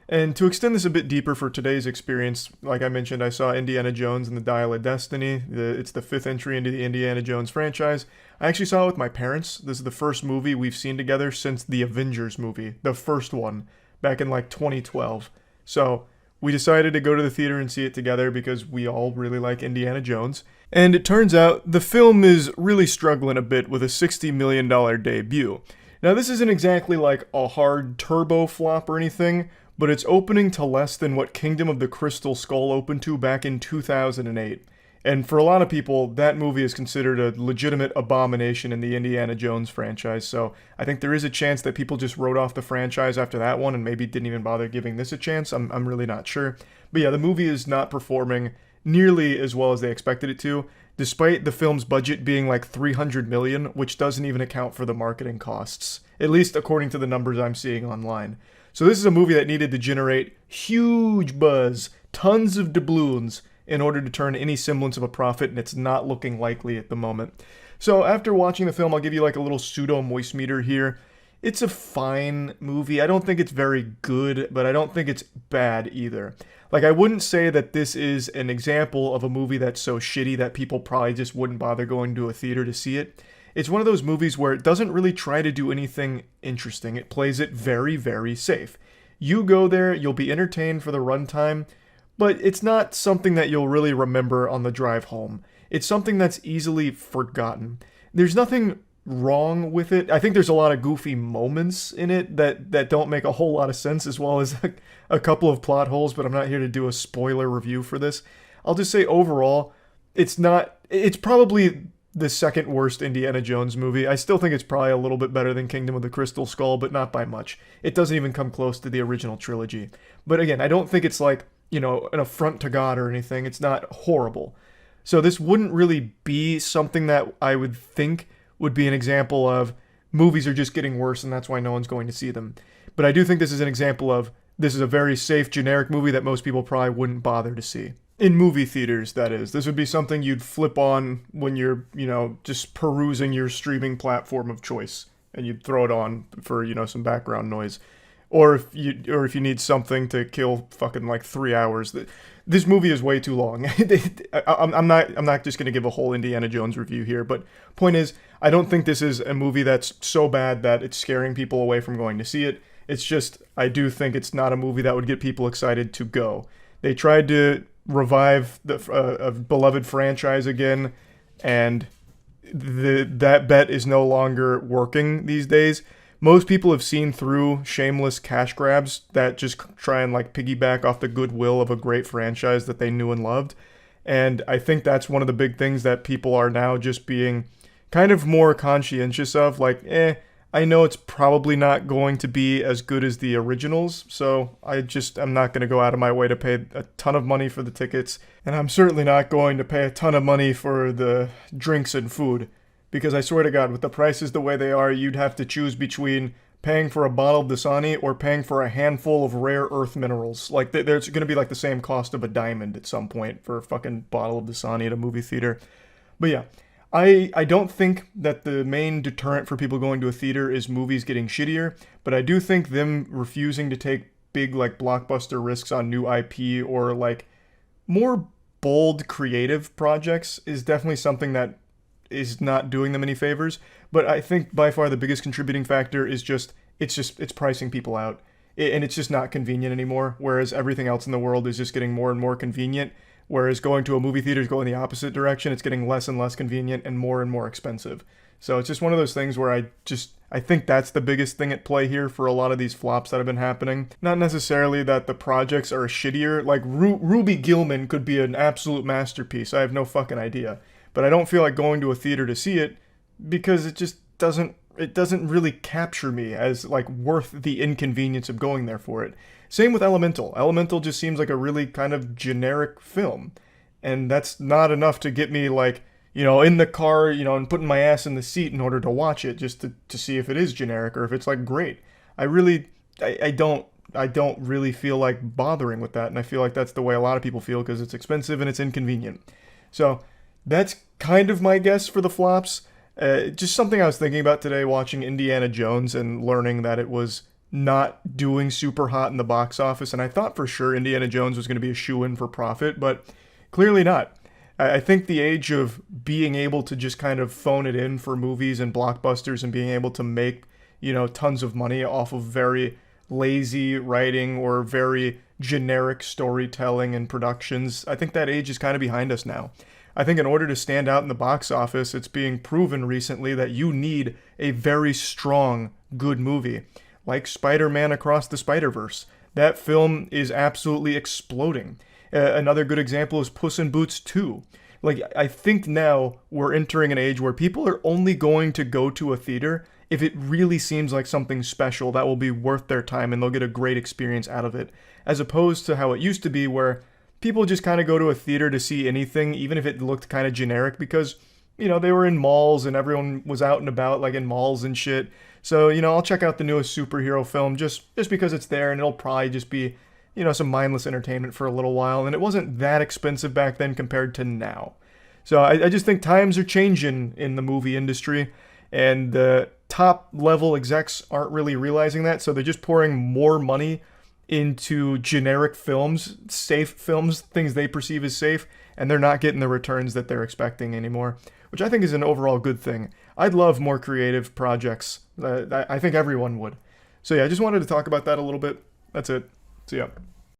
And to extend this a bit deeper for today's experience, like I mentioned, I saw Indiana Jones and the Dial of Destiny. It's the 5th entry into the Indiana Jones franchise. I actually saw it with my parents. This is the first movie we've seen together since the Avengers movie, the first one, back in like 2012. So we decided to go to the theater and see it together because we all really like Indiana Jones. And it turns out the film is really struggling a bit with a $60 million debut. Now, this isn't exactly like a hard turbo flop or anything, but it's opening to less than what Kingdom of the Crystal Skull opened to back in 2008. And for a lot of people, that movie is considered a legitimate abomination in the Indiana Jones franchise, so I think there is a chance that people just wrote off the franchise after that one and maybe didn't even bother giving this a chance. I'm really not sure. But yeah, the movie is not performing nearly as well as they expected it to, despite the film's budget being like $300 million, which doesn't even account for the marketing costs, at least according to the numbers I'm seeing online. So this is a movie that needed to generate huge buzz, tons of doubloons, in order to turn any semblance of a profit, and it's not looking likely at the moment. So after watching the film, I'll give you like a little pseudo moist meter here. It's a fine movie. I don't think it's very good, but I don't think it's bad either. Like, I wouldn't say that this is an example of a movie that's so shitty that people probably just wouldn't bother going to a theater to see it. It's one of those movies where it doesn't really try to do anything interesting. It plays it very, very safe. You go there, you'll be entertained for the runtime, but it's not something that you'll really remember on the drive home. It's something that's easily forgotten. There's nothing wrong with it. I think there's a lot of goofy moments in it that don't make a whole lot of sense, as well as a couple of plot holes, but I'm not here to do a spoiler review for this. I'll just say overall, it's probably the second worst Indiana Jones movie. I still think it's probably a little bit better than Kingdom of the Crystal Skull, but not by much. It doesn't even come close to the original trilogy. But again, I don't think it's like, you know, an affront to God or anything. It's not horrible. So this wouldn't really be something that I would think would be an example of movies are just getting worse and that's why no one's going to see them. But I do think this is an example of this is a very safe, generic movie that most people probably wouldn't bother to see. In movie theaters, that is. This would be something you'd flip on when you're, you know, just perusing your streaming platform of choice. And you'd throw it on for, you know, some background noise. Or if you need something to kill fucking like 3 hours. this movie is way too long. I'm not just gonna give a whole Indiana Jones review here, but point is, I don't think this is a movie that's so bad that it's scaring people away from going to see it. It's just, I do think it's not a movie that would get people excited to go. They tried to revive a beloved franchise again, and that bet is no longer working these days. Most people have seen through shameless cash grabs that just try and like piggyback off the goodwill of a great franchise that they knew and loved. And I think that's one of the big things that people are now just being kind of more conscientious of. Like, I know it's probably not going to be as good as the originals, so I'm not going to go out of my way to pay a ton of money for the tickets. And I'm certainly not going to pay a ton of money for the drinks and food. Because I swear to God, with the prices the way they are, you'd have to choose between paying for a bottle of Dasani or paying for a handful of rare earth minerals. Like, there's going to be like the same cost of a diamond at some point for a fucking bottle of Dasani at a movie theater. But yeah, I don't think that the main deterrent for people going to a theater is movies getting shittier, but I do think them refusing to take big, like, blockbuster risks on new IP or, like, more bold creative projects is definitely something that is not doing them any favors. But I think by far the biggest contributing factor is it's pricing people out. And it's just not convenient anymore, whereas everything else in the world is just getting more and more convenient. Whereas going to a movie theater is going the opposite direction. It's getting less and less convenient and more expensive. So it's just one of those things where I think that's the biggest thing at play here for a lot of these flops that have been happening. Not necessarily that the projects are shittier. Like Ruby Gilman could be an absolute masterpiece. I have no fucking idea. But I don't feel like going to a theater to see it because it just doesn't really capture me as like worth the inconvenience of going there for it. Same with Elemental. Elemental just seems like a really kind of generic film. And that's not enough to get me like, in the car, and putting my ass in the seat in order to watch it just to see if it is generic or if it's like great. I don't really feel like bothering with that. And I feel like that's the way a lot of people feel because it's expensive and it's inconvenient. So that's kind of my guess for the flops. Just something I was thinking about today watching Indiana Jones and learning that it was not doing super hot in the box office. And I thought for sure Indiana Jones was going to be a shoo-in for profit, but clearly not. I think the age of being able to just kind of phone it in for movies and blockbusters and being able to make, tons of money off of very lazy writing or very generic storytelling and productions, I think that age is kind of behind us now. I think in order to stand out in the box office, it's being proven recently that you need a very strong, good movie. Like Spider-Man Across the Spider-Verse. That film is absolutely exploding. Another good example is Puss in Boots 2. Like, I think now we're entering an age where people are only going to go to a theater if it really seems like something special that will be worth their time and they'll get a great experience out of it. As opposed to how it used to be where people just kind of go to a theater to see anything, even if it looked kind of generic, because, they were in malls and everyone was out and about, like in malls and shit. So, I'll check out the newest superhero film just because it's there and it'll probably just be, some mindless entertainment for a little while. And it wasn't that expensive back then compared to now. So I just think times are changing in the movie industry and the top level execs aren't really realizing that. So they're just pouring more money into generic films, safe films, things they perceive as safe, and they're not getting the returns that they're expecting anymore, which I think is an overall good thing. I'd love more creative projects. I think everyone would. So yeah, I just wanted to talk about that a little bit. That's it. So yeah.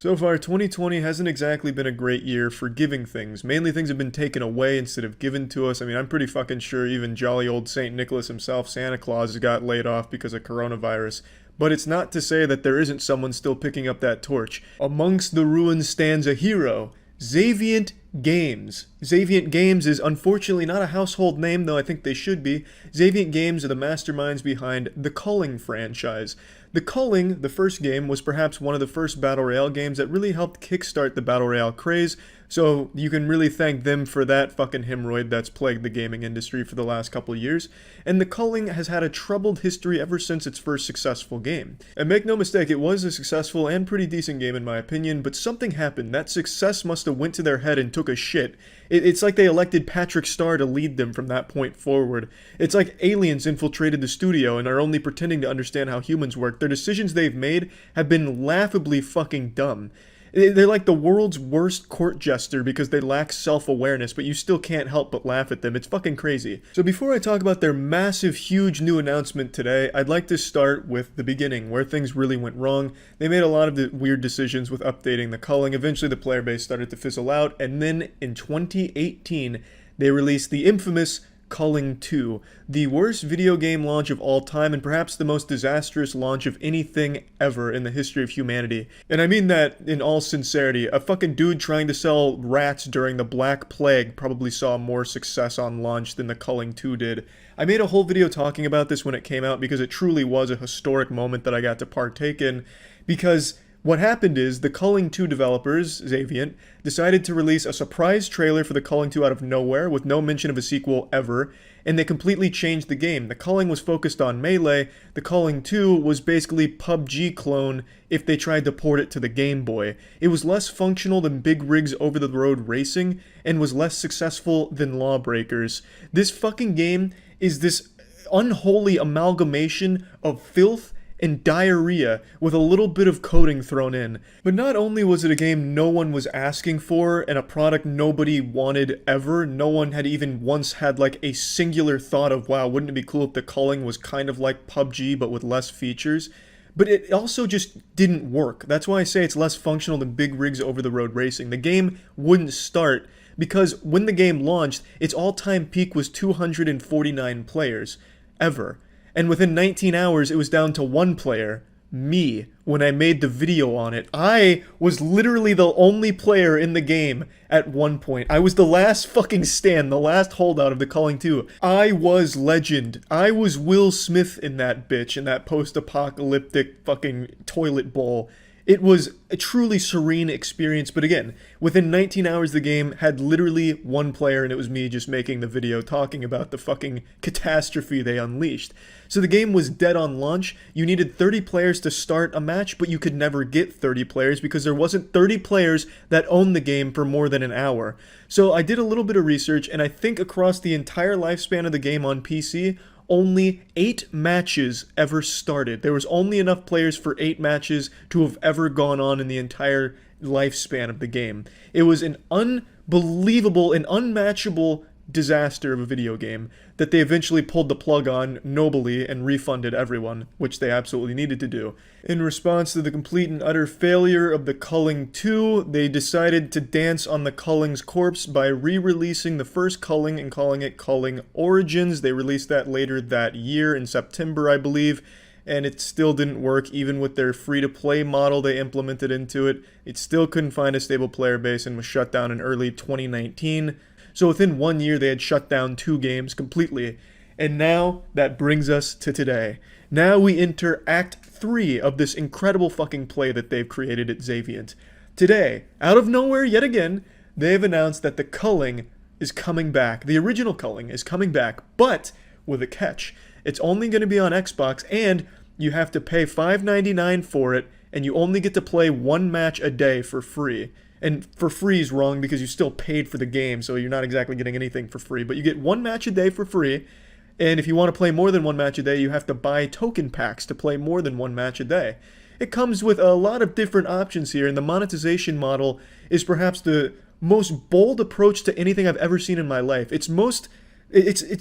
So far, 2020 hasn't exactly been a great year for giving things. Mainly things have been taken away instead of given to us. I mean, I'm pretty fucking sure even jolly old St. Nicholas himself, Santa Claus, got laid off because of coronavirus. But it's not to say that there isn't someone still picking up that torch. Amongst the ruins stands a hero, Xavient Games. Xavient Games is unfortunately not a household name, though I think they should be. Xavient Games are the masterminds behind the Culling franchise. The Culling, the first game, was perhaps one of the first Battle Royale games that really helped kickstart the Battle Royale craze, so you can really thank them for that fucking hemorrhoid that's plagued the gaming industry for the last couple of years. And the Culling has had a troubled history ever since its first successful game. And make no mistake, it was a successful and pretty decent game in my opinion, but something happened. That success must have went to their head and took a shit. It's like they elected Patrick Star to lead them from that point forward. It's like aliens infiltrated the studio and are only pretending to understand how humans work. Their decisions they've made have been laughably fucking dumb. They're like the world's worst court jester because they lack self-awareness, but you still can't help but laugh at them. It's fucking crazy. So before I talk about their massive, huge new announcement today, I'd like to start with the beginning, where things really went wrong. They made a lot of the weird decisions with updating the culling. Eventually the player base started to fizzle out, and then in 2018, they released the infamous Culling 2, the worst video game launch of all time and perhaps the most disastrous launch of anything ever in the history of humanity. And I mean that in all sincerity. A fucking dude trying to sell rats during the Black Plague probably saw more success on launch than the Culling 2 did. I made a whole video talking about this when it came out because it truly was a historic moment that I got to partake in, because what happened is the Culling 2 developers, Xaviant, decided to release a surprise trailer for the Culling 2 out of nowhere with no mention of a sequel ever, and they completely changed the game. The Culling was focused on melee, the Culling 2 was basically PUBG clone if they tried to port it to the Game Boy. It was less functional than Big Rig's over-the-road racing, and was less successful than Lawbreakers. This fucking game is this unholy amalgamation of filth and diarrhea with a little bit of coding thrown in. But not only was it a game no one was asking for and a product nobody wanted ever, no one had even once had like a singular thought of, wow, wouldn't it be cool if the culling was kind of like PUBG but with less features? But it also just didn't work. That's why I say it's less functional than Big Rig's over-the-road racing. The game wouldn't start because when the game launched, its all-time peak was 249 players, ever. And within 19 hours, it was down to one player, me, when I made the video on it. I was literally the only player in the game at one point. I was the last fucking stand, the last holdout of the Culling 2. I was legend. I was Will Smith in that bitch, in that post-apocalyptic fucking toilet bowl. It was a truly serene experience, but again, within 19 hours the game had literally one player, and it was me just making the video talking about the fucking catastrophe they unleashed. So the game was dead on launch. You needed 30 players to start a match, but you could never get 30 players because there wasn't 30 players that owned the game for more than an hour. So I did a little bit of research, and I think across the entire lifespan of the game on PC, only 8 matches ever started. There was only enough players for 8 matches to have ever gone on in the entire lifespan of the game. It was an unbelievable and unmatchable disaster of a video game that they eventually pulled the plug on nobly and refunded everyone, which they absolutely needed to do. In response to the complete and utter failure of the Culling 2, they decided to dance on the Culling's corpse by re-releasing the first Culling and calling it Culling Origins. They released that later that year in September, I believe, and it still didn't work. Even with their free-to-play model they implemented into it, it still couldn't find a stable player base and was shut down in early 2019. So within 1 year, they had shut down 2 games completely. And now, that brings us to today. Now we enter Act 3 of this incredible fucking play that they've created at Xaviant. Today, out of nowhere yet again, they've announced that the Culling is coming back. The original Culling is coming back, but with a catch. It's only going to be on Xbox, and you have to pay $5.99 for it, and you only get to play 1 match a day for free. And for free is wrong because you still paid for the game, so you're not exactly getting anything for free. But you get 1 match a day for free, and if you want to play more than 1 match a day, you have to buy token packs to play more than 1 match a day. It comes with a lot of different options here, and the monetization model is perhaps the most bold approach to anything I've ever seen in my life. It's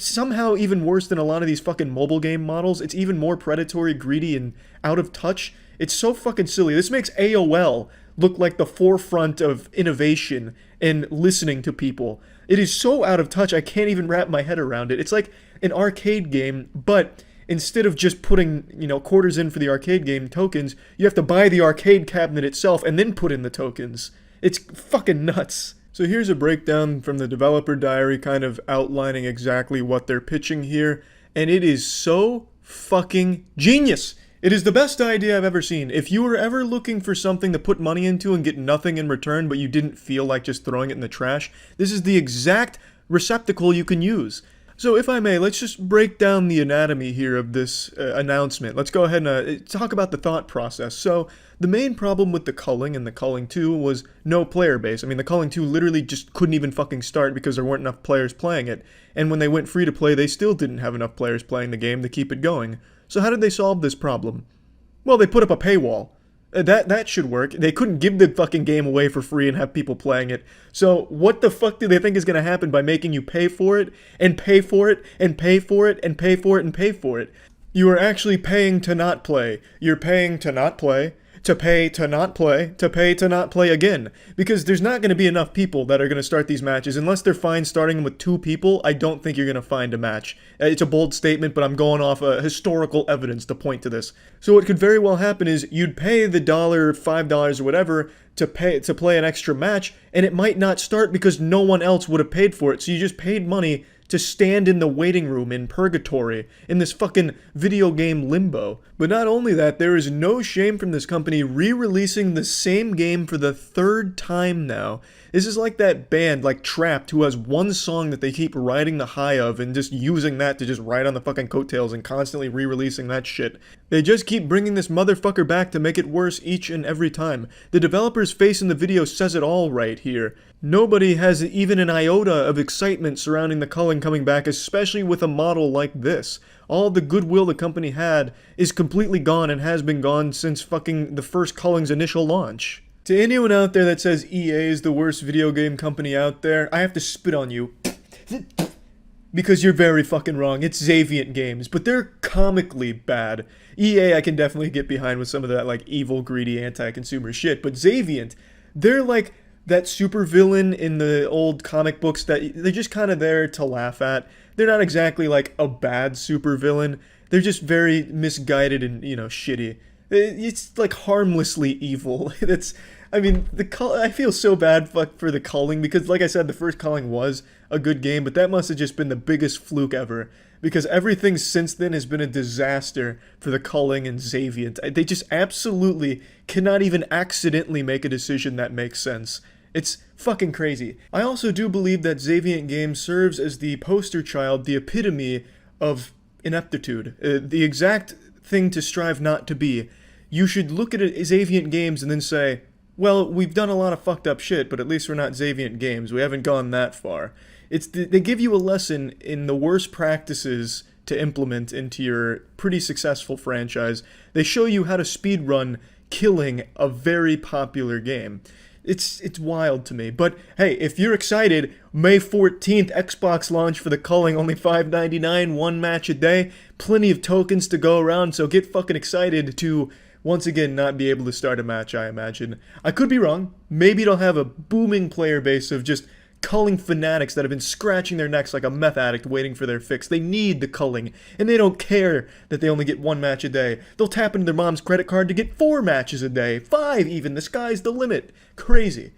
somehow even worse than a lot of these fucking mobile game models. It's even more predatory, greedy, and out of touch. It's so fucking silly. This makes AOL look like the forefront of innovation and listening to people. It is so out of touch, I can't even wrap my head around it. It's like an arcade game, but instead of just putting, quarters in for the arcade game tokens, you have to buy the arcade cabinet itself and then put in the tokens. It's fucking nuts. So here's a breakdown from the developer diary kind of outlining exactly what they're pitching here, and it is so fucking genius. It is the best idea I've ever seen. If you were ever looking for something to put money into and get nothing in return, but you didn't feel like just throwing it in the trash, this is the exact receptacle you can use. So if I may, let's just break down the anatomy here of this announcement. Let's go ahead and talk about the thought process. So the main problem with the Culling and the Culling 2 was no player base. I mean, the Culling 2 literally just couldn't even fucking start because there weren't enough players playing it. And when they went free to play, they still didn't have enough players playing the game to keep it going. So how did they solve this problem? Well, they put up a paywall. That should work. They couldn't give the fucking game away for free and have people playing it. So what the fuck do they think is going to happen by making you pay for it, and pay for it, and pay for it, and pay for it, and pay for it? You are actually paying to not play. You're paying to not play, to pay to not play, to pay to not play again. Because there's not going to be enough people that are going to start these matches. Unless they're fine starting with 2 people, I don't think you're going to find a match. It's a bold statement, but I'm going off historical evidence to point to this. So what could very well happen is you'd pay the $1, $5 or whatever to play an extra match, and it might not start because no one else would have paid for it. So you just paid money to stand in the waiting room in purgatory, in this fucking video game limbo. But not only that, there is no shame from this company re-releasing the same game for the 3rd time now. This is like that band, like Trapped, who has one song that they keep riding the high of and just using that to just ride on the fucking coattails and constantly re-releasing that shit. They just keep bringing this motherfucker back to make it worse each and every time. The developer's face in the video says it all right here. Nobody has even an iota of excitement surrounding the Culling coming back, especially with a model like this. All the goodwill the company had is completely gone and has been gone since fucking the first Culling's initial launch. To anyone out there that says EA is the worst video game company out there, I have to spit on you. Because you're very fucking wrong. It's Xavient Games, but they're comically bad. EA I can definitely get behind with some of that like evil, greedy, anti-consumer shit, but Xavient, they're like that supervillain in the old comic books that they're just kind of there to laugh at. They're not exactly like a bad supervillain. They're just very misguided and, shitty. It's like harmlessly evil. I feel so bad for the Culling because, like I said, the first Culling was a good game, but that must have just been the biggest fluke ever because everything since then has been a disaster for the Culling and Xavient. They just absolutely cannot even accidentally make a decision that makes sense. It's fucking crazy. I also do believe that Xavient Games serves as the poster child, the epitome of ineptitude, the exact thing to strive not to be. You should look at Xavient Games and then say, well, we've done a lot of fucked up shit, but at least we're not Xavient Games. We haven't gone that far. They give you a lesson in the worst practices to implement into your pretty successful franchise. They show you how to speedrun killing a very popular game. It's wild to me. But hey, if you're excited, May 14th, Xbox launch for the Culling, only $5.99, 1 match a day. Plenty of tokens to go around, so get fucking excited to once again not be able to start a match, I imagine. I could be wrong. Maybe it'll have a booming player base of just Culling fanatics that have been scratching their necks like a meth addict waiting for their fix. They need the Culling, and they don't care that they only get 1 match a day. They'll tap into their mom's credit card to get 4 matches a day, 5 even. The sky's the limit. Crazy.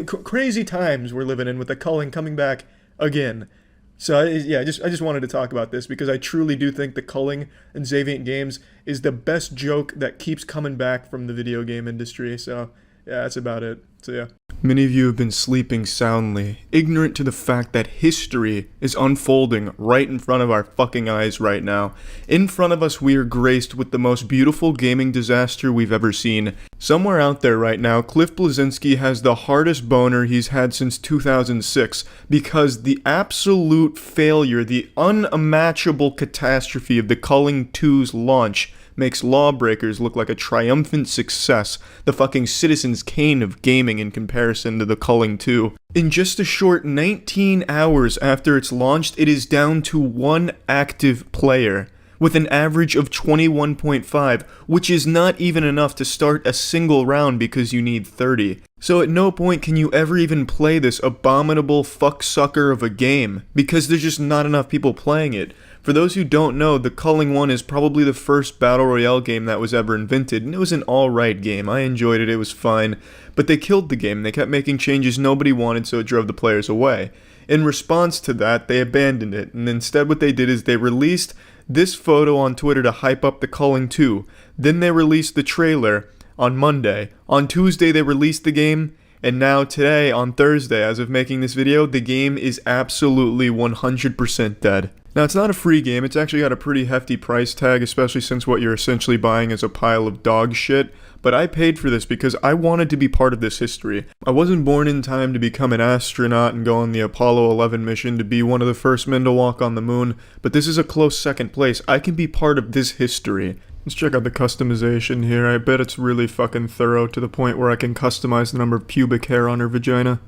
Crazy times we're living in with the Culling coming back again. So yeah, I just wanted to talk about this because I truly do think the Culling and Xavient Games is the best joke that keeps coming back from the video game industry. So yeah, that's about it. So yeah. Many of you have been sleeping soundly, ignorant to the fact that history is unfolding right in front of our fucking eyes right now. In front of us, we are graced with the most beautiful gaming disaster we've ever seen. Somewhere out there right now, Cliff Bleszinski has the hardest boner he's had since 2006 because the absolute failure, the unmatchable catastrophe of the Culling 2's launch makes Lawbreakers look like a triumphant success, the fucking Citizen's Kane of gaming in comparison to the Culling 2. In just a short 19 hours after it's launched, it is down to 1 active player, with an average of 21.5, which is not even enough to start a single round because you need 30. So at no point can you ever even play this abominable fucksucker of a game, because there's just not enough people playing it. For those who don't know, the Culling 1 is probably the first Battle Royale game that was ever invented, and it was an alright game. I enjoyed it, it was fine, but they killed the game. They kept making changes nobody wanted, so it drove the players away. In response to that, they abandoned it, and instead what they did is they released this photo on Twitter to hype up the Culling 2. Then they released the trailer on Monday. On Tuesday they released the game, and now today, on Thursday, as of making this video, the game is absolutely 100% dead. Now, it's not a free game, it's actually got a pretty hefty price tag, especially since what you're essentially buying is a pile of dog shit, but I paid for this because I wanted to be part of this history. I wasn't born in time to become an astronaut and go on the Apollo 11 mission to be one of the first men to walk on the moon, but this is a close second place. I can be part of this history. Let's check out the customization here. I bet it's really fucking thorough to the point where I can customize the number of pubic hair on her vagina.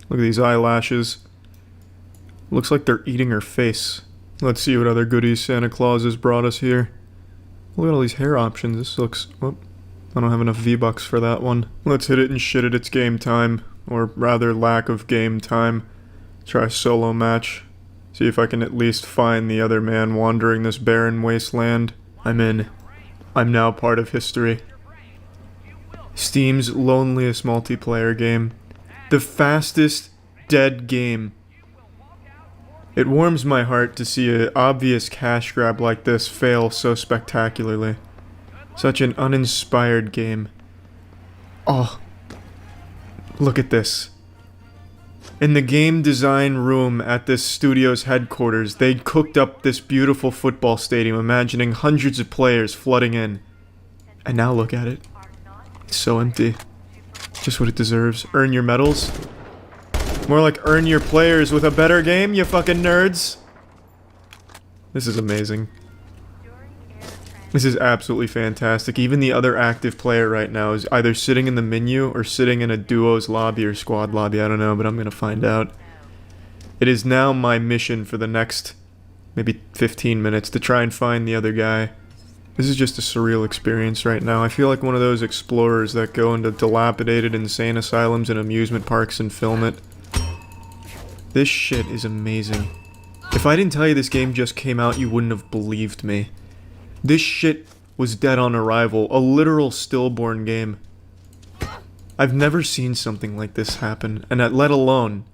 Look at these eyelashes. Looks like they're eating her face. Let's see what other goodies Santa Claus has brought us here. Look at all these hair options. This looks... Oh, I don't have enough V-Bucks for that one. Let's hit it and shit it. It's game time. Or rather, lack of game time. Try a solo match. See if I can at least find the other man wandering this barren wasteland. I'm in. I'm now part of history. Steam's loneliest multiplayer game. The fastest dead game. It warms my heart to see an obvious cash grab like this fail so spectacularly. Such an uninspired game. Oh. Look at this. In the game design room at this studio's headquarters, they'd cooked up this beautiful football stadium, imagining hundreds of players flooding in. And now look at it. It's so empty. Just what it deserves. Earn your medals? More like earn your players with a better game, you fucking nerds! This is amazing. This is absolutely fantastic. Even the other active player right now is either sitting in the menu or sitting in a duos lobby or squad lobby. I don't know, but I'm gonna find out. It is now my mission for the next maybe 15 minutes to try and find the other guy. This is just a surreal experience right now. I feel like one of those explorers that go into dilapidated insane asylums and amusement parks and film it. This shit is amazing. If I didn't tell you this game just came out, you wouldn't have believed me. This shit was dead on arrival, a literal stillborn game. I've never seen something like this happen, and let alone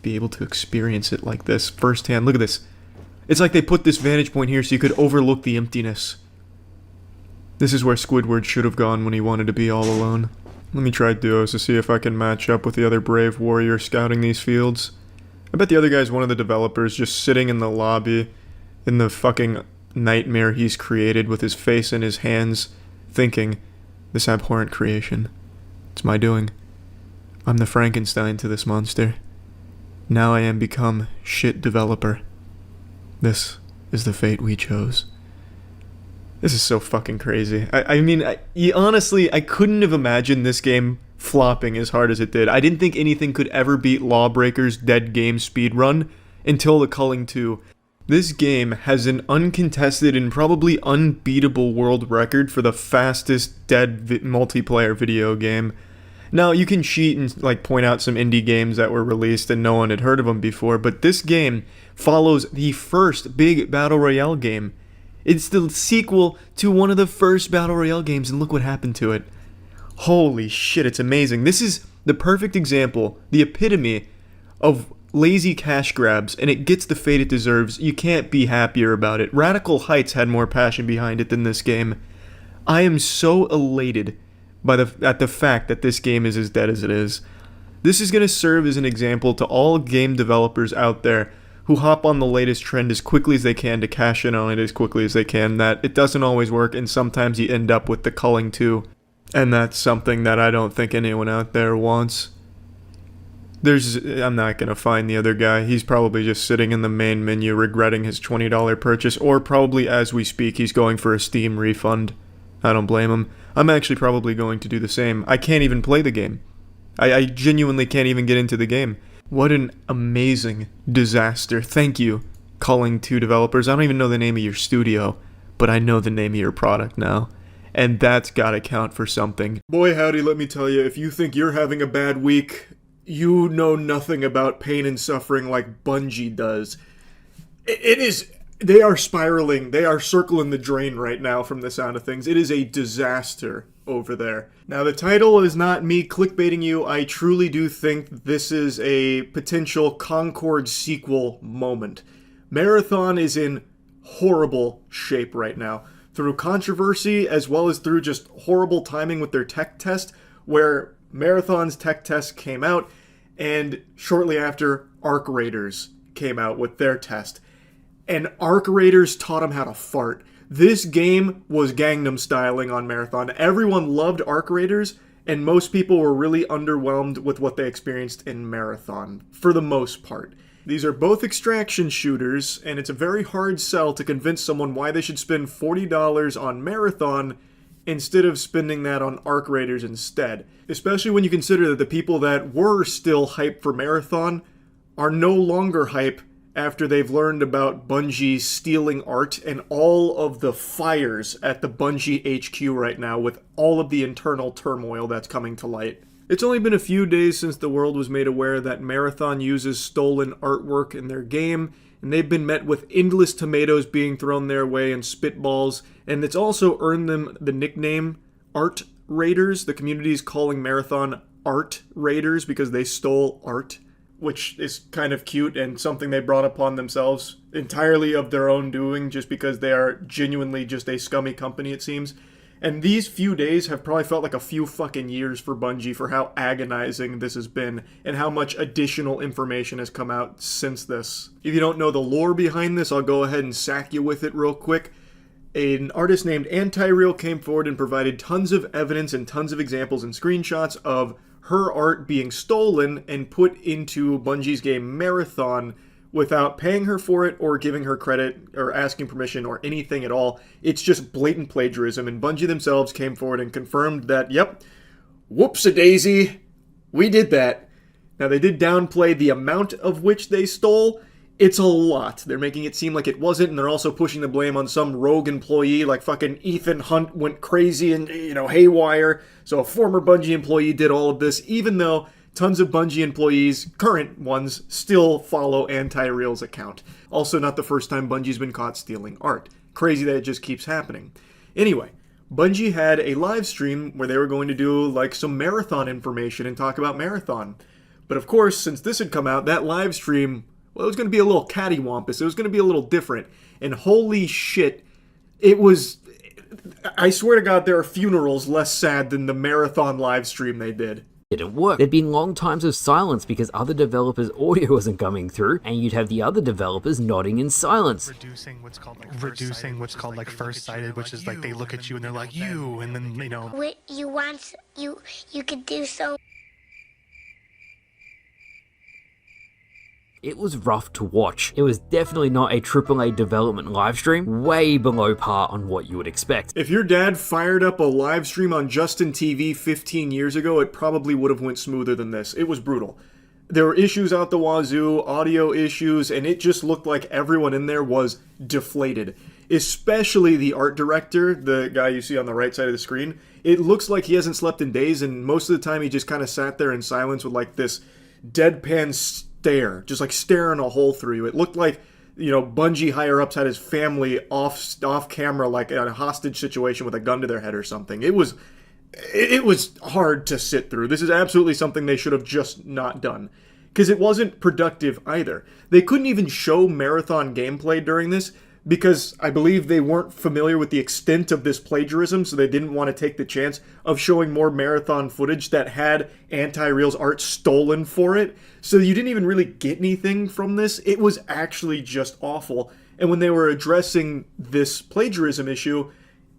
be able to experience it like this firsthand. Look at this. It's like they put this vantage point here so you could overlook the emptiness. This is where Squidward should have gone when he wanted to be all alone. Let me try duos to see if I can match up with the other brave warrior scouting these fields. I bet the other guy's one of the developers just sitting in the lobby in the fucking nightmare he's created with his face in his hands, thinking, this abhorrent creation. It's my doing. I'm the Frankenstein to this monster. Now I am become shit developer. This is the fate we chose. This is so fucking crazy. I mean, honestly, I couldn't have imagined this game flopping as hard as it did. I didn't think anything could ever beat Lawbreaker's dead game speedrun until the Culling 2. This game has an uncontested and probably unbeatable world record for the fastest dead multiplayer video game. Now, you can cheat and like point out some indie games that were released and no one had heard of them before, but this game follows the first big Battle Royale game. It's the sequel to one of the first Battle Royale games, and look what happened to it. Holy shit, it's amazing. This is the perfect example, the epitome of lazy cash grabs, and it gets the fate it deserves. You can't be happier about it. Radical Heights had more passion behind it than this game. I am so elated at the fact that this game is as dead as it is. This is going to serve as an example to all game developers out there who hop on the latest trend as quickly as they can to cash in on it as quickly as they can, that it doesn't always work, and sometimes you end up with the Culling 2. And that's something that I don't think anyone out there wants. I'm not going to find the other guy. He's probably just sitting in the main menu regretting his $20 purchase, or probably as we speak he's going for a Steam refund. I don't blame him. I'm actually probably going to do the same. I can't even play the game. I genuinely can't even get into the game. What an amazing disaster. Thank you, Culling 2 developers. I don't even know the name of your studio, but I know the name of your product now. And that's gotta count for something. Boy howdy, let me tell you, if you think you're having a bad week, you know nothing about pain and suffering like Bungie does. It is... They are spiraling. They are circling the drain right now from the sound of things. It is a disaster over there. Now, the title is not me clickbaiting you. I truly do think this is a potential Concord sequel moment. Marathon is in horrible shape right now. Through controversy, as well as through just horrible timing with their tech test, where Marathon's tech test came out, and shortly after, Arc Raiders came out with their test. And Arc Raiders taught them how to fart. This game was Gangnam styling on Marathon. Everyone loved Arc Raiders, and most people were really underwhelmed with what they experienced in Marathon, for the most part. These are both extraction shooters, and it's a very hard sell to convince someone why they should spend $40 on Marathon instead of spending that on Arc Raiders instead. Especially when you consider that the people that were still hyped for Marathon are no longer hype after they've learned about Bungie stealing art and all of the fires at the Bungie HQ right now with all of the internal turmoil that's coming to light. It's only been a few days since the world was made aware that Marathon uses stolen artwork in their game, and they've been met with endless tomatoes being thrown their way and spitballs, and it's also earned them the nickname Art Raiders. The community is calling Marathon Art Raiders because they stole art, which is kind of cute and something they brought upon themselves entirely of their own doing just because they are genuinely just a scummy company, it seems. And these few days have probably felt like a few fucking years for Bungie for how agonizing this has been and how much additional information has come out since this. If you don't know the lore behind this, I'll go ahead and sack you with it real quick. An artist named Anti-Real came forward and provided tons of evidence and tons of examples and screenshots of her art being stolen and put into Bungie's game Marathon without paying her for it or giving her credit or asking permission or anything at all. It's just blatant plagiarism, and Bungie themselves came forward and confirmed that, yep, whoops-a-daisy, we did that. Now, they did downplay the amount of which they stole. It's a lot. They're making it seem like it wasn't, and they're also pushing the blame on some rogue employee like fucking Ethan Hunt went crazy and, haywire. So a former Bungie employee did all of this, even though tons of Bungie employees, current ones, still follow Anti-Real's account. Also not the first time Bungie's been caught stealing art. Crazy that it just keeps happening. Anyway, Bungie had a live stream where they were going to do like some Marathon information and talk about Marathon. But of course, since this had come out, that live stream, well, it was going to be a little cattywampus. It was going to be a little different. And holy shit, it was... I swear to God, there are funerals less sad than the Marathon live stream they did. Didn't work. There'd been long times of silence because other developers' audio wasn't coming through, and you'd have the other developers nodding in silence. Reducing what's called like first sighted, which is like they look at you and they're like you, and then What you want, you could do so. It was rough to watch. It was definitely not a AAA development livestream, way below par on what you would expect. If your dad fired up a live stream on Justin TV 15 years ago, it probably would have went smoother than this. It was brutal. There were issues out the wazoo, audio issues, and it just looked like everyone in there was deflated. Especially the art director, the guy you see on the right side of the screen. It looks like he hasn't slept in days, and most of the time he just kind of sat there in silence with like this deadpan stare, just like staring a hole through you. It looked like, Bungie higher-ups had his family off camera, like in a hostage situation with a gun to their head or something. It was hard to sit through. This is absolutely something they should have just not done, because it wasn't productive either. They couldn't even show Marathon gameplay during this, because I believe they weren't familiar with the extent of this plagiarism, so they didn't want to take the chance of showing more Marathon footage that had Anti-Real's art stolen for it. So you didn't even really get anything from this. It was actually just awful. And when they were addressing this plagiarism issue,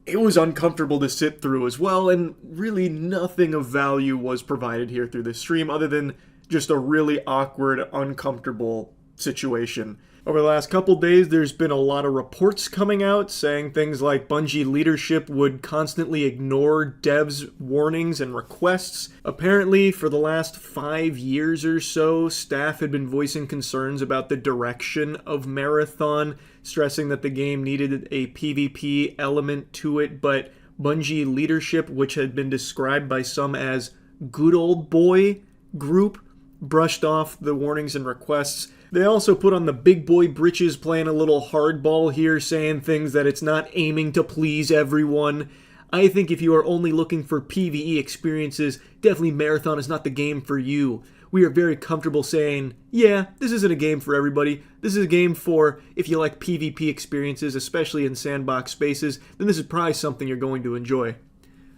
it was uncomfortable to sit through as well, and really nothing of value was provided here through this stream other than just a really awkward, uncomfortable situation. Over the last couple days, there's been a lot of reports coming out saying things like Bungie leadership would constantly ignore devs' warnings and requests. Apparently, for the last 5 years or so, staff had been voicing concerns about the direction of Marathon, stressing that the game needed a PvP element to it, but Bungie leadership, which had been described by some as good old boy group, brushed off the warnings and requests. They also put on the big boy britches, playing a little hardball here, saying things that it's not aiming to please everyone. I think if you are only looking for PvE experiences, definitely Marathon is not the game for you. We are very comfortable saying, yeah, this isn't a game for everybody. This is a game for if you like PvP experiences, especially in sandbox spaces, then this is probably something you're going to enjoy.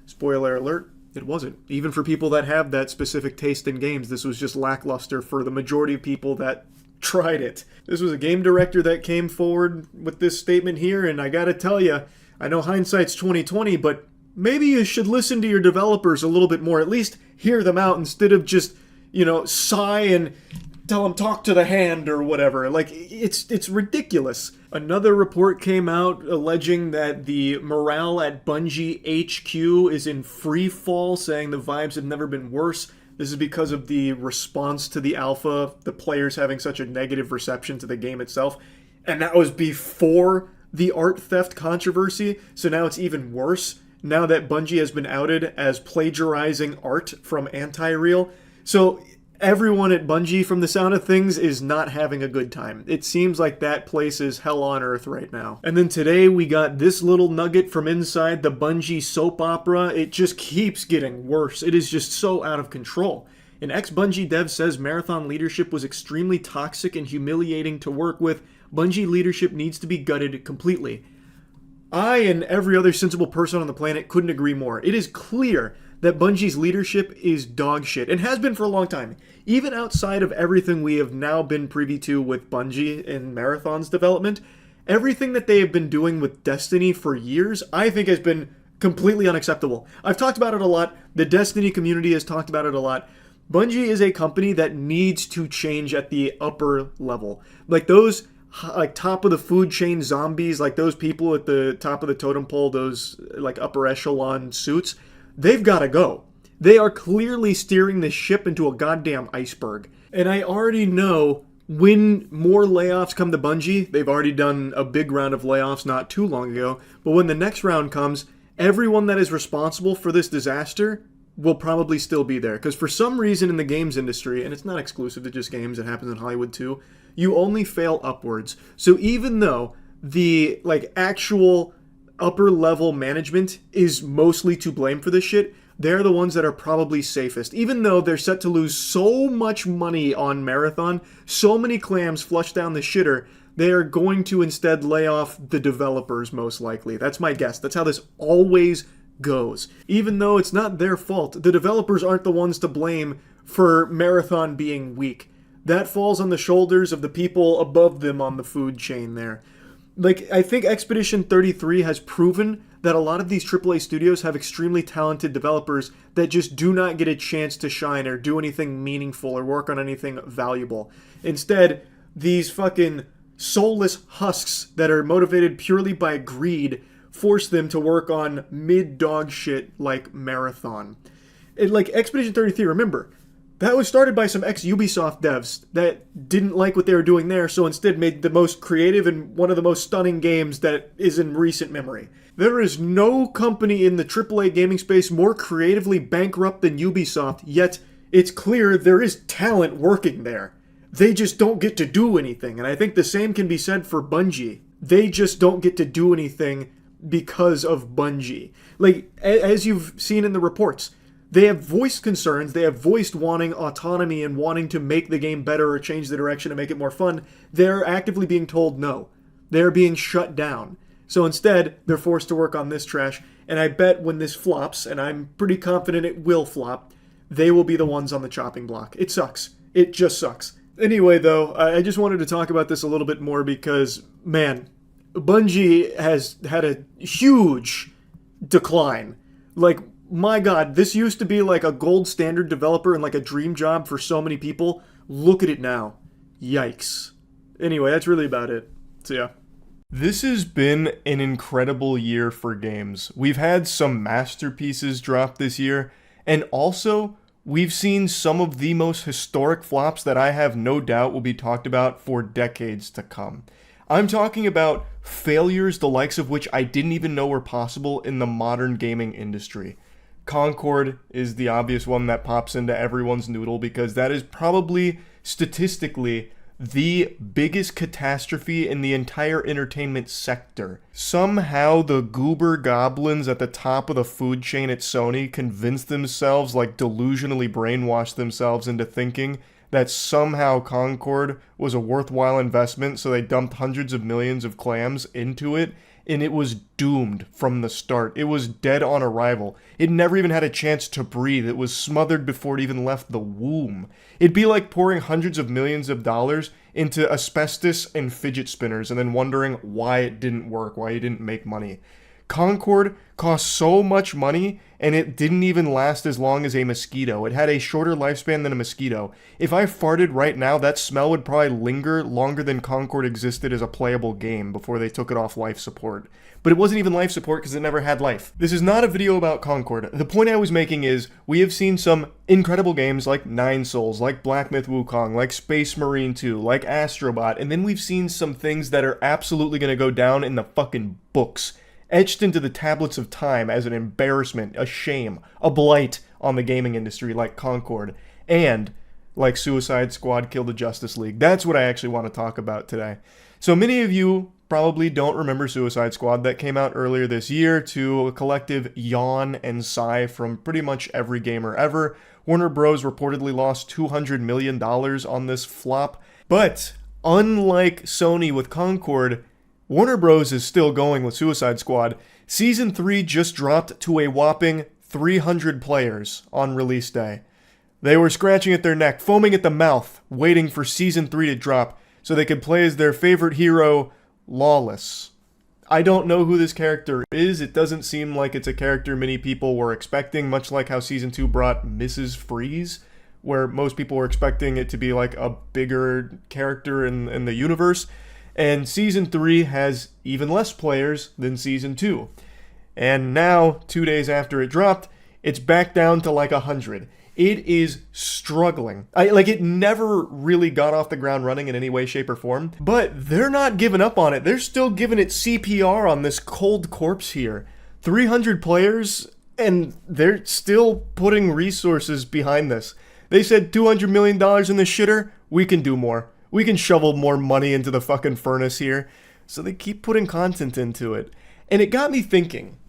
Spoiler alert. It wasn't. Even for people that have that specific taste in games, this was just lackluster for the majority of people that tried it. This was a game director that came forward with this statement here, and I gotta tell you, I know hindsight's 20/20, but maybe you should listen to your developers a little bit more. At least hear them out instead of just, sigh and tell him talk to the hand or whatever. Like, it's ridiculous. Another report came out alleging that the morale at Bungie HQ is in free fall, saying the vibes have never been worse. This is because of the response to the alpha, the players having such a negative reception to the game itself. And that was before the art theft controversy, so now it's even worse, now that Bungie has been outed as plagiarizing art from Anti-Real. So everyone at Bungie, from the sound of things, is not having a good time. It seems like that place is hell on earth right now. And then today we got this little nugget from inside the Bungie soap opera. It just keeps getting worse. It is just so out of control. An ex-Bungie dev says Marathon leadership was extremely toxic and humiliating to work with. Bungie leadership needs to be gutted completely. I and every other sensible person on the planet couldn't agree more. It is clear that Bungie's leadership is dog shit, and has been for a long time. Even outside of everything we have now been privy to with Bungie in Marathon's development, everything that they have been doing with Destiny for years, I think has been completely unacceptable. I've talked about it a lot. The Destiny community has talked about it a lot. Bungie is a company that needs to change at the upper level. Like those top of the food chain zombies, like those people at the top of the totem pole, those like upper echelon suits, they've got to go. They are clearly steering this ship into a goddamn iceberg. And I already know when more layoffs come to Bungie, they've already done a big round of layoffs not too long ago, but when the next round comes, everyone that is responsible for this disaster will probably still be there. Because for some reason in the games industry, and it's not exclusive to just games, it happens in Hollywood too, you only fail upwards. So even though the actual upper level management is mostly to blame for this shit, they're the ones that are probably safest. Even though they're set to lose so much money on Marathon, so many clams flush down the shitter, they are going to instead lay off the developers most likely. That's my guess. That's how this always goes. Even though it's not their fault, the developers aren't the ones to blame for Marathon being weak. That falls on the shoulders of the people above them on the food chain there. I think Expedition 33 has proven that a lot of these AAA studios have extremely talented developers that just do not get a chance to shine or do anything meaningful or work on anything valuable. Instead, these fucking soulless husks that are motivated purely by greed force them to work on mid-dog shit like Marathon. Expedition 33, remember, that was started by some ex-Ubisoft devs that didn't like what they were doing there, so instead made the most creative and one of the most stunning games that is in recent memory. There is no company in the AAA gaming space more creatively bankrupt than Ubisoft, yet it's clear there is talent working there. They just don't get to do anything, and I think the same can be said for Bungie. They just don't get to do anything because of Bungie. As you've seen in the reports, they have voiced concerns, they have voiced wanting autonomy and wanting to make the game better or change the direction and make it more fun. They're actively being told no. They're being shut down. So instead, they're forced to work on this trash, and I bet when this flops, and I'm pretty confident it will flop, they will be the ones on the chopping block. It sucks. It just sucks. Anyway, though, I just wanted to talk about this a little bit more because, man, Bungie has had a huge decline. My God, this used to be a gold standard developer and a dream job for so many people. Look at it now. Yikes. Anyway, that's really about it. So yeah. This has been an incredible year for games. We've had some masterpieces drop this year, and also we've seen some of the most historic flops that I have no doubt will be talked about for decades to come. I'm talking about failures the likes of which I didn't even know were possible in the modern gaming industry. Concord is the obvious one that pops into everyone's noodle because that is probably statistically the biggest catastrophe in the entire entertainment sector. Somehow the goober goblins at the top of the food chain at Sony convinced themselves, delusionally brainwashed themselves into thinking that somehow Concord was a worthwhile investment, so they dumped hundreds of millions of clams into it, and it was doomed from the start. It was dead on arrival. It never even had a chance to breathe. It was smothered before it even left the womb. It'd be like pouring hundreds of millions of dollars into asbestos and fidget spinners and then wondering why it didn't work, why it didn't make money. Concord cost so much money, and it didn't even last as long as a mosquito. It had a shorter lifespan than a mosquito. If I farted right now, that smell would probably linger longer than Concord existed as a playable game before they took it off life support. But it wasn't even life support because it never had life. This is not a video about Concord. The point I was making is, we have seen some incredible games like Nine Souls, like Black Myth Wukong, like Space Marine 2, like Astrobot, and then we've seen some things that are absolutely going to go down in the fucking books, etched into the tablets of time as an embarrassment, a shame, a blight on the gaming industry, like Concord, and like Suicide Squad Kill the Justice League. That's what I actually want to talk about today. So many of you probably don't remember Suicide Squad. That came out earlier this year to a collective yawn and sigh from pretty much every gamer ever. Warner Bros. Reportedly lost $200 million on this flop. But unlike Sony with Concord, Warner Bros. Is still going with Suicide Squad. Season 3 just dropped to a whopping 300 players on release day. They were scratching at their neck, foaming at the mouth, waiting for Season 3 to drop so they could play as their favorite hero, Lawless. I don't know who this character is. It doesn't seem like it's a character many people were expecting, much like how Season 2 brought Mrs. Freeze, where most people were expecting it to be like a bigger character in the universe. And Season 3 has even less players than Season 2. And now, 2 days after it dropped, it's back down to like 100. It is struggling. It never really got off the ground running in any way, shape, or form. But they're not giving up on it. They're still giving it CPR on this cold corpse here. 300 players, and they're still putting resources behind this. They said $200 million in the shitter, we can do more. We can shovel more money into the fucking furnace here. So they keep putting content into it. And it got me thinking,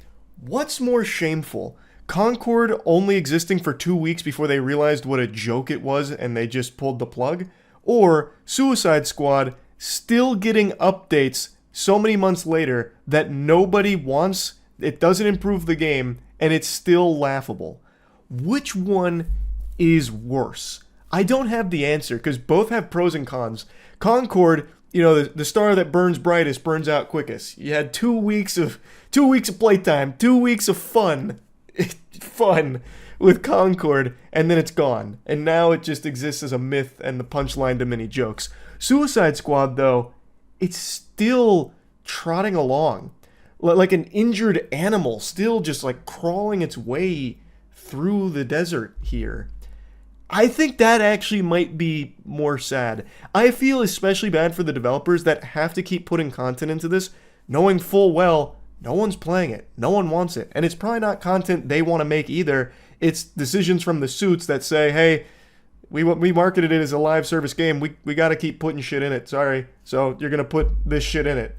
what's more shameful? Concord only existing for 2 weeks before they realized what a joke it was and they just pulled the plug? Or Suicide Squad still getting updates so many months later that nobody wants, it doesn't improve the game, and it's still laughable? Which one is worse? I don't have the answer because both have pros and cons. Concord, you know, the star that burns brightest burns out quickest. You had 2 weeks of playtime, 2 weeks of fun with Concord, and then it's gone. And now it just exists as a myth and the punchline to many jokes. Suicide Squad, though, it's still trotting along like an injured animal, still just like crawling its way through the desert here. I think that actually might be more sad. I feel especially bad for the developers that have to keep putting content into this, knowing full well no one's playing it, no one wants it, and it's probably not content they want to make either. It's decisions from the suits that say, hey, we marketed it as a live service game, we got to keep putting shit in it, sorry, so you're going to put this shit in it.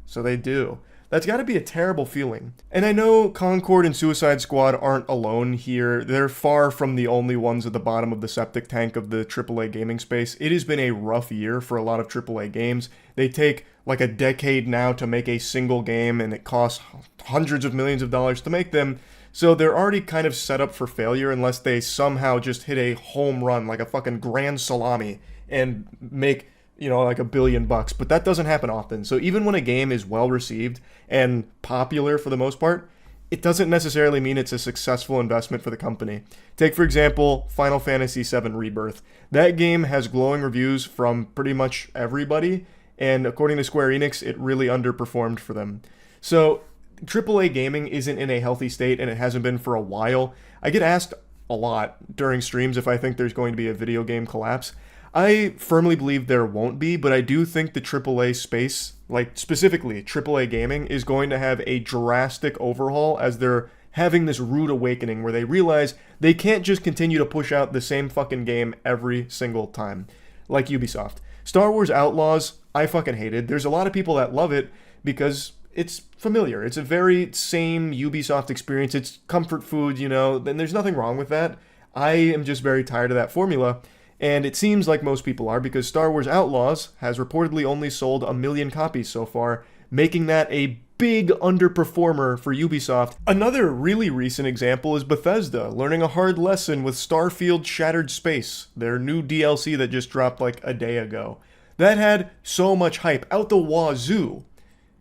So they do. That's got to be a terrible feeling. And I know Concord and Suicide Squad aren't alone here. They're far from the only ones at the bottom of the septic tank of the AAA gaming space. It has been a rough year for a lot of AAA games. They take like a decade now to make a single game, and it costs hundreds of millions of dollars to make them. So they're already kind of set up for failure unless they somehow just hit a home run, like a fucking grand salami, and make, you know, like $1 billion. But that doesn't happen often. So even when a game is well received and popular for the most part, it doesn't necessarily mean it's a successful investment for the company. Take, for example, Final Fantasy VII Rebirth. That game has glowing reviews from pretty much everybody, and according to Square Enix, it really underperformed for them. So AAA gaming isn't in a healthy state, and it hasn't been for a while. I get asked a lot during streams if I think there's going to be a video game collapse. I firmly believe there won't be, but I do think the AAA space, like specifically AAA gaming, is going to have a drastic overhaul as they're having this rude awakening where they realize they can't just continue to push out the same fucking game every single time, like Ubisoft. Star Wars Outlaws, I fucking hated. There's a lot of people that love it because it's familiar. It's a very same Ubisoft experience. It's comfort food, you know, and there's nothing wrong with that. I am just very tired of that formula. And it seems like most people are, because Star Wars Outlaws has reportedly only sold 1 million copies so far, making that a big underperformer for Ubisoft. Another really recent example is Bethesda, learning a hard lesson with Starfield Shattered Space, their new DLC that just dropped like a day ago. That had so much hype, out the wazoo.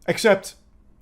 Except,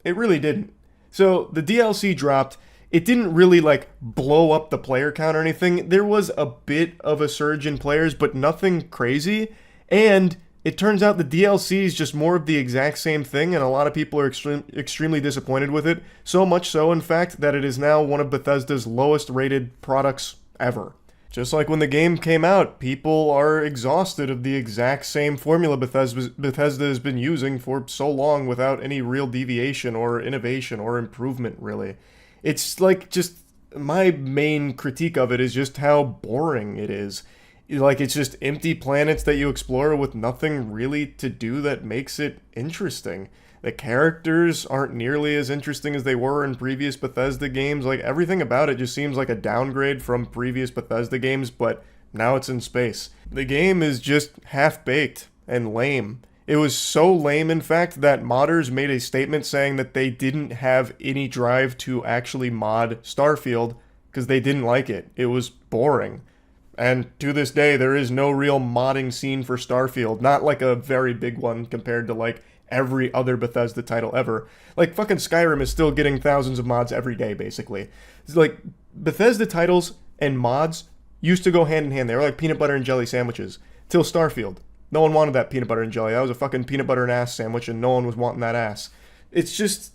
it really didn't. So the DLC dropped. It didn't really like blow up the player count or anything. There was a bit of a surge in players, but nothing crazy. And it turns out the DLC is just more of the exact same thing, and a lot of people are extremely disappointed with it. So much so, in fact, that it is now one of Bethesda's lowest rated products ever. Just like when the game came out, people are exhausted of the exact same formula Bethesda has been using for so long without any real deviation or innovation or improvement, really. It's like just my main critique of it is just how boring it is. Like, it's just empty planets that you explore with nothing really to do that makes it interesting. The characters aren't nearly as interesting as they were in previous Bethesda games. Like, everything about it just seems like a downgrade from previous Bethesda games, but now it's in space. The game is just half-baked and lame. It was so lame, in fact, that modders made a statement saying that they didn't have any drive to actually mod Starfield because they didn't like it. It was boring. And to this day, there is no real modding scene for Starfield. Not like a very big one compared to like every other Bethesda title ever. Like fucking Skyrim is still getting thousands of mods every day, basically. It's like Bethesda titles and mods used to go hand in hand. They were like peanut butter and jelly sandwiches. Till Starfield. No one wanted that peanut butter and jelly. That was a fucking peanut butter and ass sandwich, and no one was wanting that ass. It's just,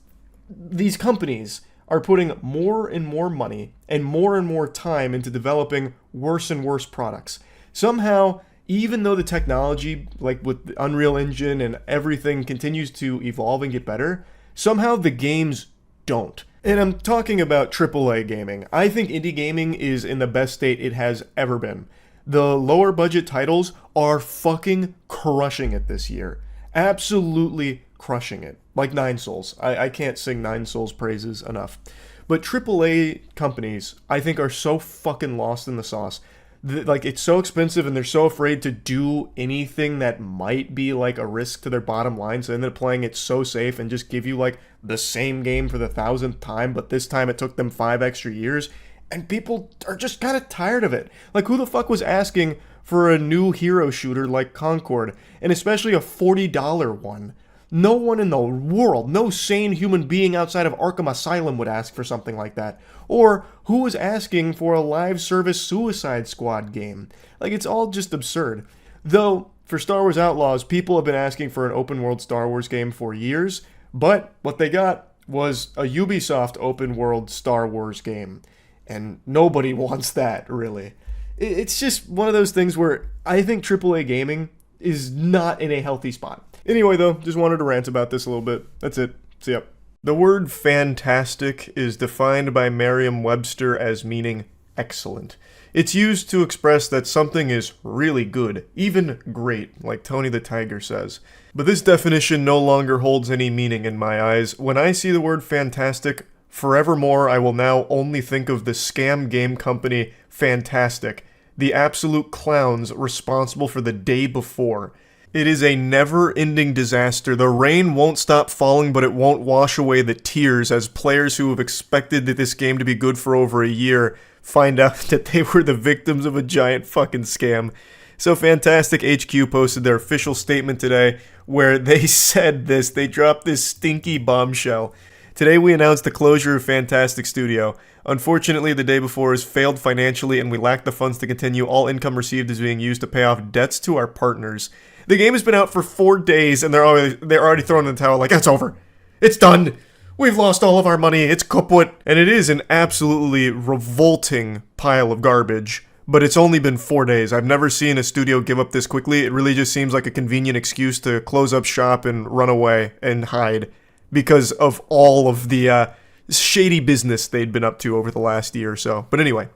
these companies are putting more and more money and more time into developing worse and worse products. Somehow, even though the technology, like with the Unreal Engine and everything, continues to evolve and get better, somehow the games don't. And I'm talking about AAA gaming. I think indie gaming is in the best state it has ever been. The lower budget titles are fucking crushing it this year. Absolutely crushing it. Like Nine Souls. I can't sing Nine Souls praises enough. But AAA companies, I think, are so fucking lost in the sauce. Like, it's so expensive and they're so afraid to do anything that might be like a risk to their bottom line, so they end up playing it so safe and just give you like the same game for the 1,000th time, but this time it took them 5 extra years. And people are just kind of tired of it. Like, who the fuck was asking for a new hero shooter like Concord, and especially a $40 one? No one in the world, no sane human being outside of Arkham Asylum would ask for something like that. Or who was asking for a live service Suicide Squad game? Like, it's all just absurd. Though, for Star Wars Outlaws, people have been asking for an open world Star Wars game for years, but what they got was a Ubisoft open world Star Wars game. And nobody wants that, really. It's just one of those things where I think AAA gaming is not in a healthy spot. Anyway, though, just wanted to rant about this a little bit. That's it. See ya. The word fantastic is defined by Merriam-Webster as meaning excellent. It's used to express that something is really good, even great, like Tony the Tiger says. But this definition no longer holds any meaning in my eyes. When I see the word fantastic, forevermore, I will now only think of the scam game company Fantastic, the absolute clowns responsible for the day before. It is a never-ending disaster. The rain won't stop falling, but it won't wash away the tears as players who have expected that this game to be good for over a year find out that they were the victims of a giant fucking scam. So Fantastic HQ posted their official statement today where they said this. They dropped this stinky bombshell. Today we announced the closure of Fantastic Studio. Unfortunately, the day before has failed financially and we lack the funds to continue. All income received is being used to pay off debts to our partners. The game has been out for 4 days and they're already throwing in the towel like, it's over. It's done. We've lost all of our money. It's kaput. And it is an absolutely revolting pile of garbage. But it's only been 4 days. I've never seen a studio give up this quickly. It really just seems like a convenient excuse to close up shop and run away and hide because of all of the shady business they'd been up to over the last year or so. But anyway,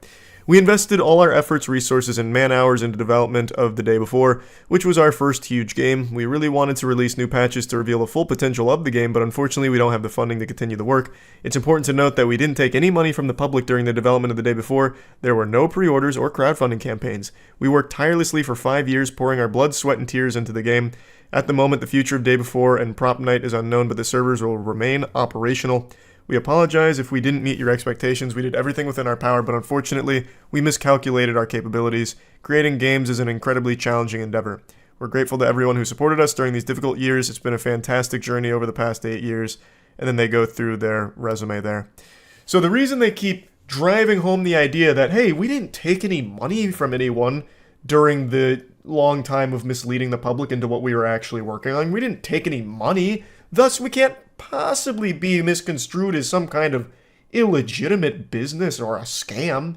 we invested all our efforts, resources, and man-hours into development of the day before, which was our first huge game. We really wanted to release new patches to reveal the full potential of the game, but unfortunately we don't have the funding to continue the work. It's important to note that we didn't take any money from the public during the development of the day before. There were no pre-orders or crowdfunding campaigns. We worked tirelessly for 5 years, pouring our blood, sweat, and tears into the game. At the moment, the future of Day Before and Prop Night is unknown, but the servers will remain operational. We apologize if we didn't meet your expectations. We did everything within our power, but unfortunately, we miscalculated our capabilities. Creating games is an incredibly challenging endeavor. We're grateful to everyone who supported us during these difficult years. It's been a fantastic journey over the past 8 years. and then they go through their resume there. So the reason they keep driving home the idea that, hey, we didn't take any money from anyone during the long time of misleading the public into what we were actually working on. We didn't take any money, thus we can't possibly be misconstrued as some kind of illegitimate business or a scam.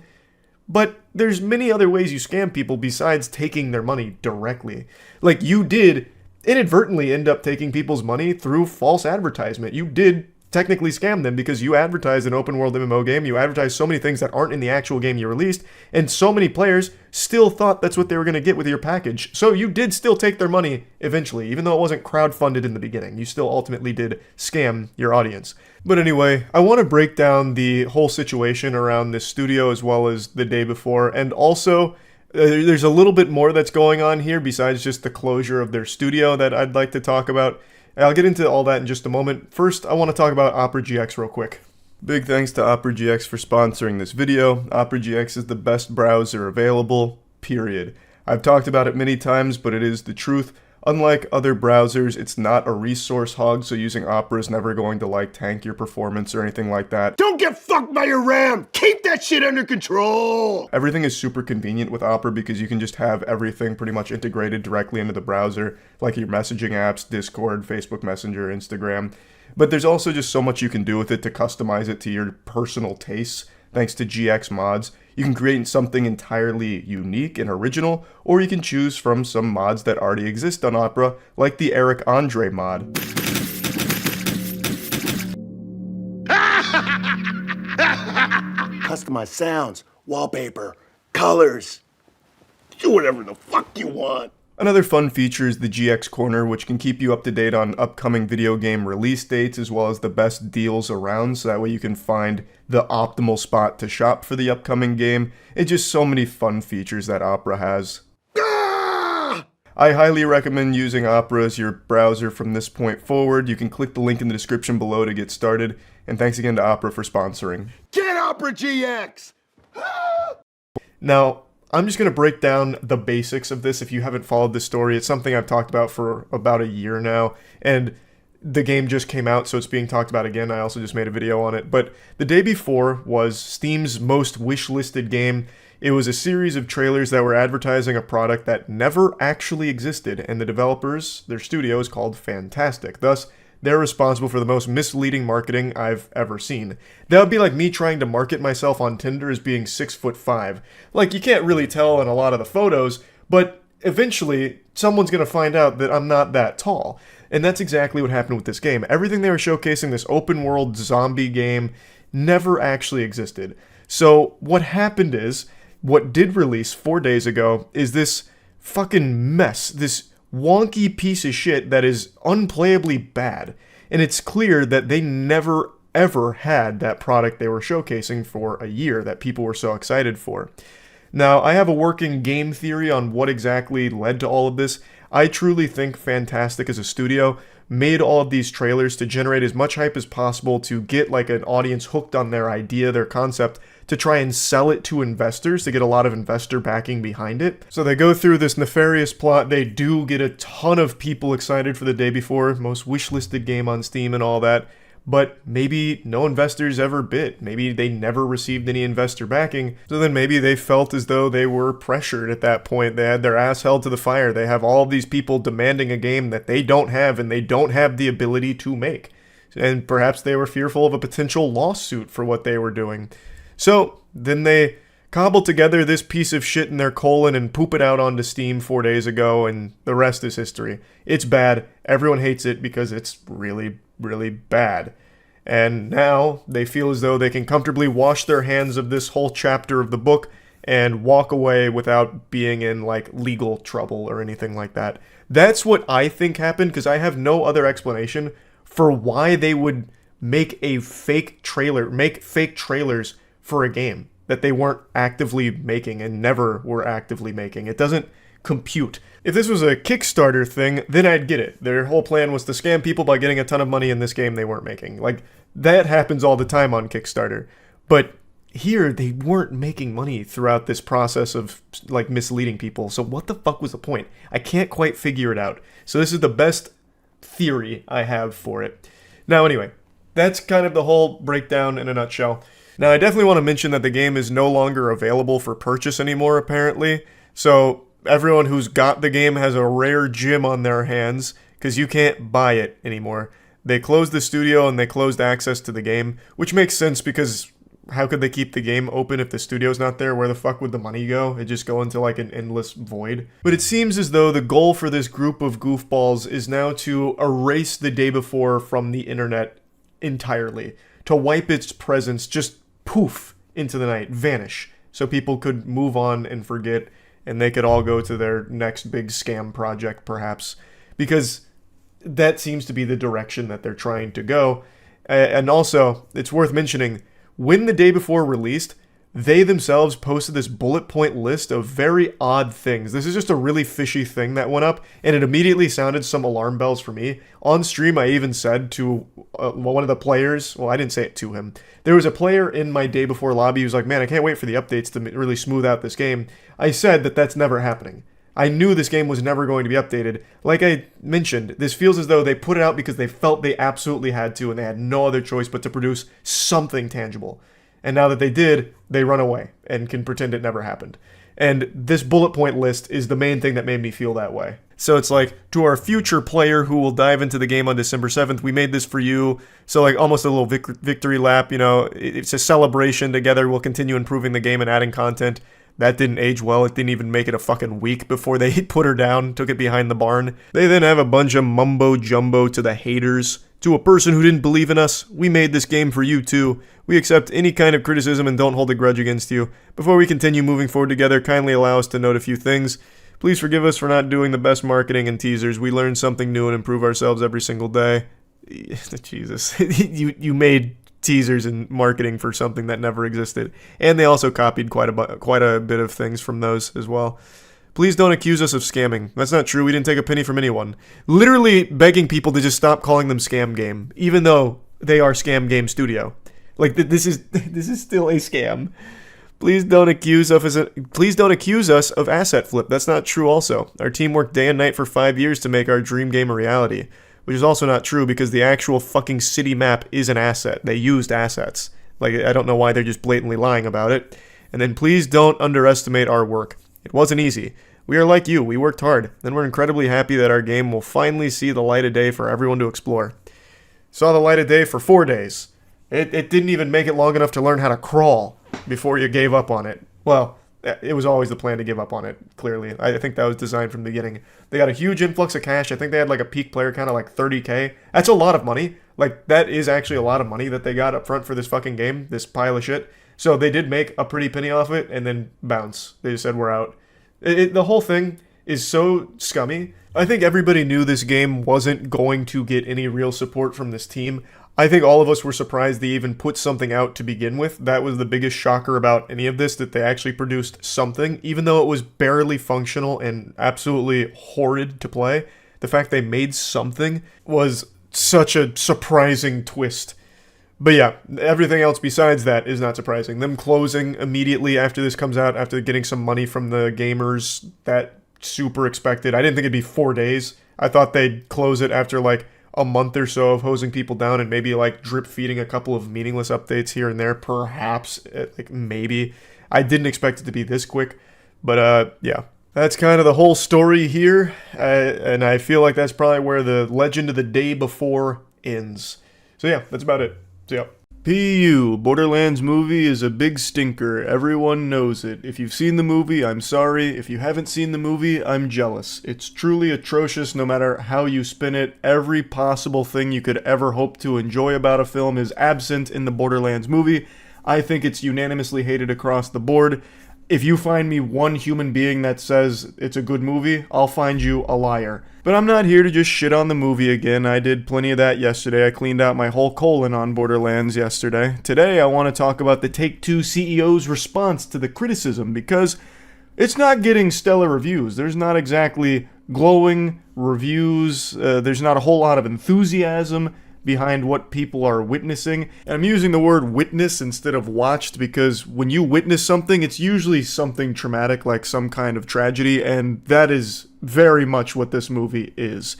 But there's many other ways you scam people besides taking their money directly. Like, you did inadvertently end up taking people's money through false advertisement. You did technically scam them because you advertised an open world MMO game, you advertised so many things that aren't in the actual game you released, and so many players still thought that's what they were going to get with your package. So you did still take their money eventually, even though it wasn't crowdfunded in the beginning. You still ultimately did scam your audience. But anyway, I want to break down the whole situation around this studio as well as the day before, and also there's a little bit more that's going on here besides just the closure of their studio that I'd like to talk about. I'll get into all that in just a moment. First, I want to talk about Opera GX real quick. Big thanks to Opera GX for sponsoring this video. Opera GX is the best browser available, period. I've talked about it many times, but it is the truth. Unlike other browsers, it's not a resource hog, so using Opera is never going to tank your performance or anything like that. Don't get fucked by your RAM! Keep that shit under control! Everything is super convenient with Opera because you can just have everything pretty much integrated directly into the browser, like your messaging apps, Discord, Facebook Messenger, Instagram. But there's also just so much you can do with it to customize it to your personal tastes, thanks to GX mods. You can create something entirely unique and original, or you can choose from some mods that already exist on Opera, like the Eric Andre mod. Customize sounds, wallpaper, colors. Do whatever the fuck you want. Another fun feature is the GX Corner, which can keep you up to date on upcoming video game release dates as well as the best deals around, so that way you can find the optimal spot to shop for the upcoming game. It's just so many fun features that Opera has. I highly recommend using Opera as your browser from this point forward. You can click the link in the description below to get started, and thanks again to Opera for sponsoring. Get Opera GX! Now, I'm just going to break down the basics of this if you haven't followed this story. It's something I've talked about for about a year now, and the game just came out, so it's being talked about again. I also just made a video on it. But the day before was Steam's most wish-listed game. It was a series of trailers that were advertising a product that never actually existed, and the developers, their studio, is called Fantastic. Thus, they're responsible for the most misleading marketing I've ever seen. That would be like me trying to market myself on Tinder as being 6'5". Like, you can't really tell in a lot of the photos, but eventually someone's going to find out that I'm not that tall. And that's exactly what happened with this game. Everything they were showcasing, this open world zombie game, never actually existed. So what happened is, what did release 4 days ago is this fucking mess, this wonky piece of shit that is unplayably bad. And it's clear that they never ever had that product they were showcasing for a year that people were so excited for. Now, I have a working game theory on what exactly led to all of this. I truly think Fantastic as a studio made all of these trailers to generate as much hype as possible to get an audience hooked on their idea, their concept, to try and sell it to investors, to get a lot of investor backing behind it. So they go through this nefarious plot. They do get a ton of people excited for the day before, most wish-listed game on Steam and all that, but maybe no investors ever bid. Maybe they never received any investor backing, so then maybe they felt as though they were pressured at that point. They had their ass held to the fire. They have all of these people demanding a game that they don't have and they don't have the ability to make. And perhaps they were fearful of a potential lawsuit for what they were doing. So then they cobbled together this piece of shit in their colon and poop it out onto Steam 4 days ago, and the rest is history. It's bad. Everyone hates it because it's really, really bad. And now they feel as though they can comfortably wash their hands of this whole chapter of the book and walk away without being in legal trouble or anything like that. That's what I think happened, because I have no other explanation for why they would make fake trailers for a game that they weren't actively making and never were actively making. It doesn't compute. If this was a Kickstarter thing, then I'd get it. Their whole plan was to scam people by getting a ton of money in this game they weren't making. That happens all the time on Kickstarter. But here, they weren't making money throughout this process of misleading people. So what the fuck was the point? I can't quite figure it out. So this is the best theory I have for it. Now anyway, that's kind of the whole breakdown in a nutshell. Now, I definitely want to mention that the game is no longer available for purchase anymore, apparently. So everyone who's got the game has a rare gem on their hands, because you can't buy it anymore. They closed the studio and they closed access to the game, which makes sense because how could they keep the game open if the studio's not there? Where the fuck would the money go? It'd just go into like an endless void. But it seems as though the goal for this group of goofballs is now to erase the day before from the internet entirely. To wipe its presence, just poof into the night, vanish. So people could move on and forget, and they could all go to their next big scam project perhaps. Because that seems to be the direction that they're trying to go. And also, it's worth mentioning, when the day before released, they themselves posted this bullet point list of very odd things. This is just a really fishy thing that went up, and it immediately sounded some alarm bells for me. On stream, I even said to one of the players, well, I didn't say it to him. There was a player in my day before lobby who was like, man, I can't wait for the updates to really smooth out this game. I said that that's never happening. I knew this game was never going to be updated. Like I mentioned, this feels as though they put it out because they felt they absolutely had to and they had no other choice but to produce something tangible. And now that they did, they run away and can pretend it never happened. And this bullet point list is the main thing that made me feel that way. So it's like, to our future player who will dive into the game on December 7th, we made this for you. So like almost a little victory lap, you know, it's a celebration together. We'll continue improving the game and adding content. That didn't age well. It didn't even make it a fucking week before they put her down, took it behind the barn. They then have a bunch of mumbo jumbo to the haters. To a person who didn't believe in us, we made this game for you too. We accept any kind of criticism and don't hold a grudge against you. Before we continue moving forward together, kindly allow us to note a few things. Please forgive us for not doing the best marketing and teasers. We learn something new and improve ourselves every single day. Jesus. you made teasers and marketing for something that never existed. And they also copied quite a bit of things from those as well. Please don't accuse us of scamming. That's not true. We didn't take a penny from anyone. Literally begging people to just stop calling them Scam Game, even though they are Scam Game Studio. Like this is still a scam. Please don't accuse us of asset flip. That's not true also. Our team worked day and night for 5 years to make our dream game a reality. Which is also not true because the actual fucking city map is an asset. They used assets. Like, I don't know why they're just blatantly lying about it. And then please don't underestimate our work. It wasn't easy. We are like you. We worked hard. And we're incredibly happy that our game will finally see the light of day for everyone to explore. Saw the light of day for 4 days. It didn't even make it long enough to learn how to crawl before you gave up on it. Well, it was always the plan to give up on it, clearly. I think that was designed from the beginning. They got a huge influx of cash. I think they had like a peak player count of like 30K. That's a lot of money. Like, that is actually a lot of money that they got up front for this fucking game, this pile of shit. So they did make a pretty penny off it and then bounce. They just said, we're out. The whole thing is so scummy. I think everybody knew this game wasn't going to get any real support from this team. I think all of us were surprised they even put something out to begin with. That was the biggest shocker about any of this, that they actually produced something, even though it was barely functional and absolutely horrid to play. The fact they made something was such a surprising twist. But yeah, everything else besides that is not surprising. Them closing immediately after this comes out, after getting some money from the gamers, that super expected. I didn't think it'd be 4 days. I thought they'd close it after like a month or so of hosing people down and maybe like drip feeding a couple of meaningless updates here and there, perhaps, like maybe. I didn't expect it to be this quick, but yeah. That's kind of the whole story here, and I feel like that's probably where the legend of the day before ends. So yeah, that's about it. So yeah. PU, Borderlands movie is a big stinker. Everyone knows it. If you've seen the movie, I'm sorry. If you haven't seen the movie, I'm jealous. It's truly atrocious no matter how you spin it. Every possible thing you could ever hope to enjoy about a film is absent in the Borderlands movie. I think it's unanimously hated across the board. If you find me one human being that says it's a good movie, I'll find you a liar. But I'm not here to just shit on the movie again. I did plenty of that yesterday. I cleaned out my whole colon on Borderlands yesterday. Today I want to talk about the Take-Two CEO's response to the criticism, because it's not getting stellar reviews. There's not exactly glowing reviews. There's not a whole lot of enthusiasm behind what people are witnessing. And I'm using the word witness instead of watched because when you witness something, it's usually something traumatic, like some kind of tragedy, and that is very much what this movie is.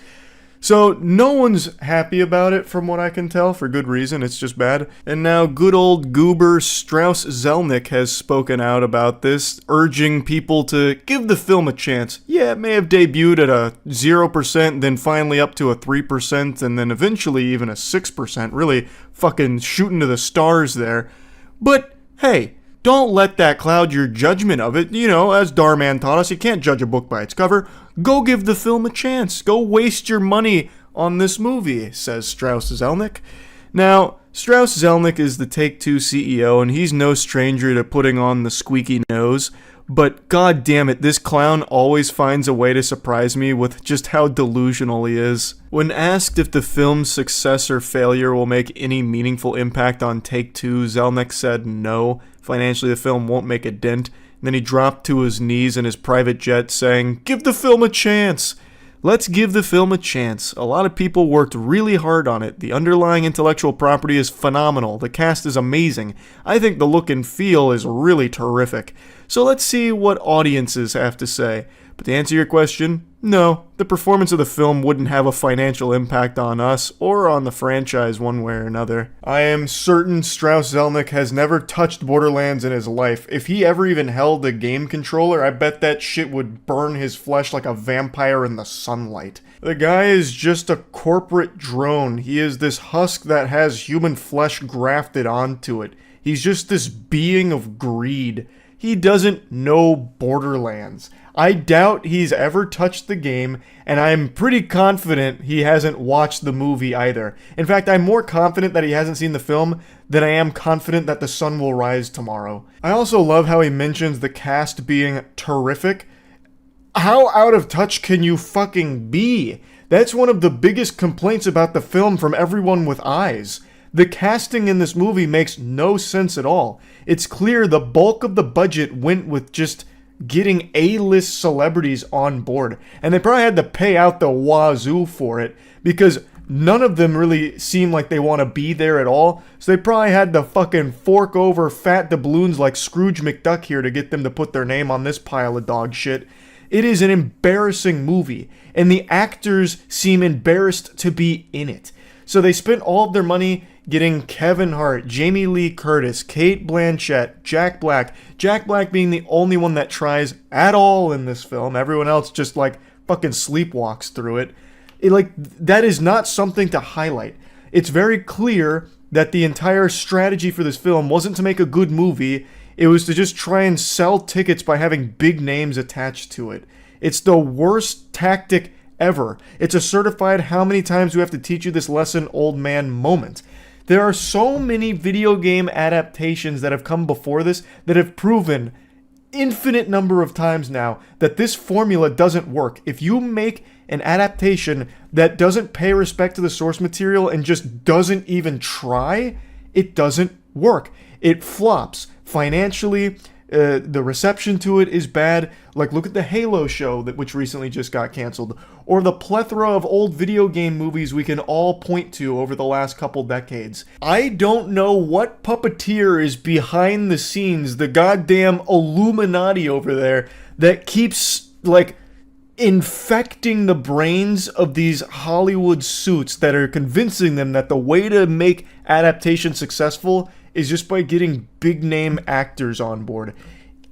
So no one's happy about it from what I can tell, for good reason, it's just bad. And now good old goober Strauss Zelnick has spoken out about this, urging people to give the film a chance. Yeah, it may have debuted at a 0%, then finally up to a 3%, and then eventually even a 6%, really fucking shooting to the stars there. But hey, don't let that cloud your judgment of it. You know, as Darman taught us, you can't judge a book by its cover. Go give the film a chance. Go waste your money on this movie, says Strauss Zelnick. Now, Strauss Zelnick is the Take-Two CEO, and he's no stranger to putting on the squeaky nose. But god damn it, this clown always finds a way to surprise me with just how delusional he is. When asked if the film's success or failure will make any meaningful impact on Take-Two, Zelnick said no. Financially, the film won't make a dent. And then he dropped to his knees in his private jet saying, "Give the film a chance." Let's give the film a chance. A lot of people worked really hard on it. The underlying intellectual property is phenomenal. The cast is amazing. I think the look and feel is really terrific. So let's see what audiences have to say. But to answer your question, no, the performance of the film wouldn't have a financial impact on us or on the franchise one way or another. I am certain Strauss Zelnick has never touched Borderlands in his life. If he ever even held a game controller, I bet that shit would burn his flesh like a vampire in the sunlight. The guy is just a corporate drone. He is this husk that has human flesh grafted onto it. He's just this being of greed. He doesn't know Borderlands. I doubt he's ever touched the game, and I'm pretty confident he hasn't watched the movie either. In fact, I'm more confident that he hasn't seen the film than I am confident that the sun will rise tomorrow. I also love how he mentions the cast being terrific. How out of touch can you fucking be? That's one of the biggest complaints about the film from everyone with eyes. The casting in this movie makes no sense at all. It's clear the bulk of the budget went with just getting A-list celebrities on board. And they probably had to pay out the wazoo for it because none of them really seem like they want to be there at all. So they probably had to fucking fork over fat doubloons like Scrooge McDuck here to get them to put their name on this pile of dog shit. It is an embarrassing movie, and the actors seem embarrassed to be in it. So they spent all of their money getting Kevin Hart, Jamie Lee Curtis, Cate Blanchett, Jack Black. Jack Black being the only one that tries at all in this film. Everyone else just like fucking sleepwalks through it. That is not something to highlight. It's very clear that the entire strategy for this film wasn't to make a good movie. It was to just try and sell tickets by having big names attached to it. It's the worst tactic ever. It's a certified how many times we have to teach you this lesson, old man moment. There are so many video game adaptations that have come before this that have proven infinite number of times now that this formula doesn't work. If you make an adaptation that doesn't pay respect to the source material and just doesn't even try, it doesn't work. It flops financially. The reception to it is bad. Like, look at the Halo show which recently just got canceled, or the plethora of old video game movies we can all point to over the last couple decades. I don't know what puppeteer is behind the scenes, the goddamn Illuminati over there, that keeps, infecting the brains of these Hollywood suits that are convincing them that the way to make adaptation successful is just by getting big name actors on board.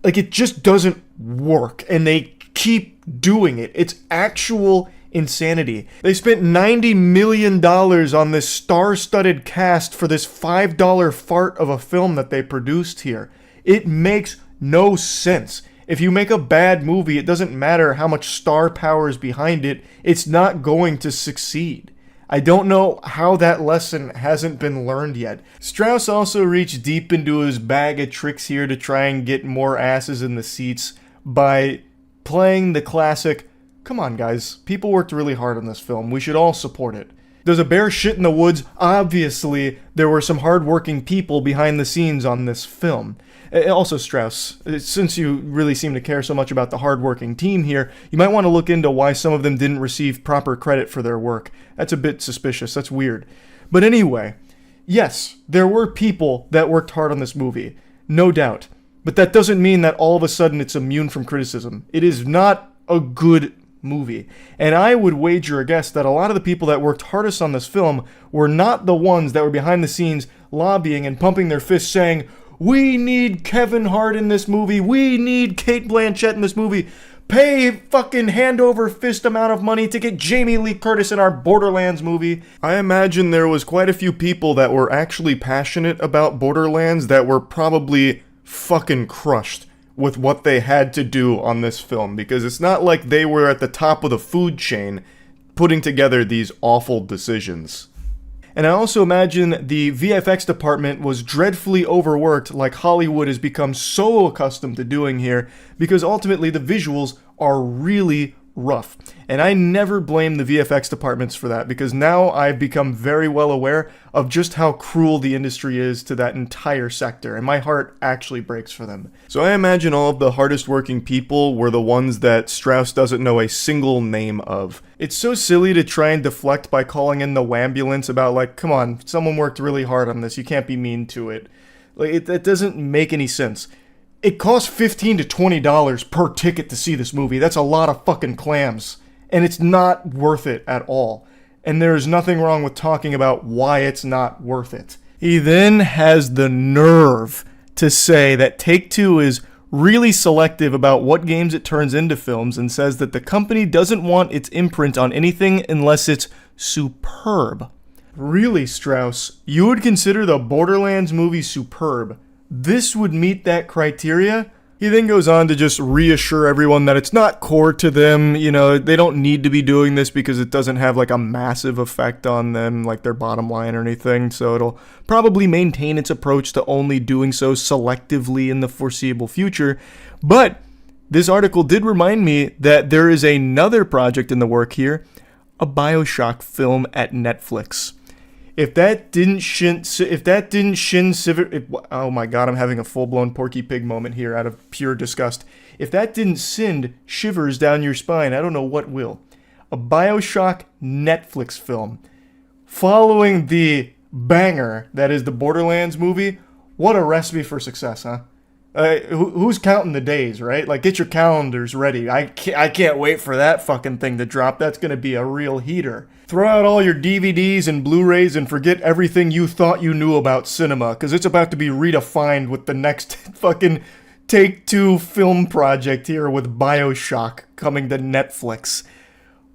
It just doesn't work, and they keep doing it. It's actual insanity. They spent $90 million on this star-studded cast for this $5 fart of a film that they produced here. It makes no sense. If you make a bad movie, it doesn't matter how much star power is behind it, it's not going to succeed. I don't know how that lesson hasn't been learned yet. Strauss also reached deep into his bag of tricks here to try and get more asses in the seats by playing the classic, come on guys, people worked really hard on this film, we should all support it. Does a bear shit in the woods? Obviously, there were some hardworking people behind the scenes on this film. Also, Strauss, since you really seem to care so much about the hardworking team here, you might want to look into why some of them didn't receive proper credit for their work. That's a bit suspicious, that's weird. But anyway, yes, there were people that worked hard on this movie, no doubt. But that doesn't mean that all of a sudden it's immune from criticism. It is not a good movie. And I would wager a guess that a lot of the people that worked hardest on this film were not the ones that were behind the scenes lobbying and pumping their fists saying, "We need Kevin Hart in this movie. We need Kate Blanchett in this movie. Pay fucking hand over fist amount of money to get Jamie Lee Curtis in our Borderlands movie." I imagine there was quite a few people that were actually passionate about Borderlands that were probably fucking crushed with what they had to do on this film, because it's not like they were at the top of the food chain putting together these awful decisions. And I also imagine the VFX department was dreadfully overworked, like Hollywood has become so accustomed to doing here, because ultimately the visuals are really rough. And I never blame the VFX departments for that, because now I've become very well aware of just how cruel the industry is to that entire sector, and my heart actually breaks for them. So I imagine all of the hardest working people were the ones that Strauss doesn't know a single name of. It's so silly to try and deflect by calling in the wambulance about, like, come on, someone worked really hard on this, you can't be mean to it. Like, it doesn't make any sense. It costs $15 to $20 per ticket to see this movie. That's a lot of fucking clams. And it's not worth it at all. And there's nothing wrong with talking about why it's not worth it. He then has the nerve to say that Take-Two is really selective about what games it turns into films, and says that the company doesn't want its imprint on anything unless it's superb. Really, Strauss? You would consider the Borderlands movie superb? This would meet that criteria? He then goes on to just reassure everyone that it's not core to them, you know, they don't need to be doing this because it doesn't have like a massive effect on them, like their bottom line or anything, so it'll probably maintain its approach to only doing so selectively in the foreseeable future. But this article did remind me that there is another project in the work here, a BioShock film at Netflix. If that didn't oh my god, I'm having a full-blown Porky Pig moment here out of pure disgust. If that didn't send shivers down your spine, I don't know what will. A BioShock Netflix film. Following the banger that is the Borderlands movie, what a recipe for success, huh? Who's counting the days, right? Like, get your calendars ready. I can't wait for that fucking thing to drop. That's gonna be a real heater. Throw out all your DVDs and Blu-rays and forget everything you thought you knew about cinema, because it's about to be redefined with the next fucking Take-Two film project here with BioShock coming to Netflix.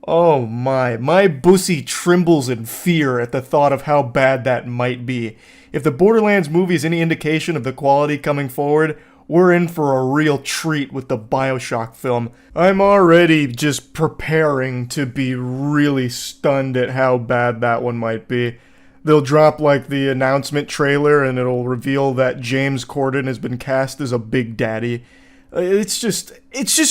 Oh my bussy trembles in fear at the thought of how bad that might be. If the Borderlands movie is any indication of the quality coming forward, we're in for a real treat with the BioShock film. I'm already just preparing to be really stunned at how bad that one might be. They'll drop like the announcement trailer and it'll reveal that James Corden has been cast as a Big Daddy. It's just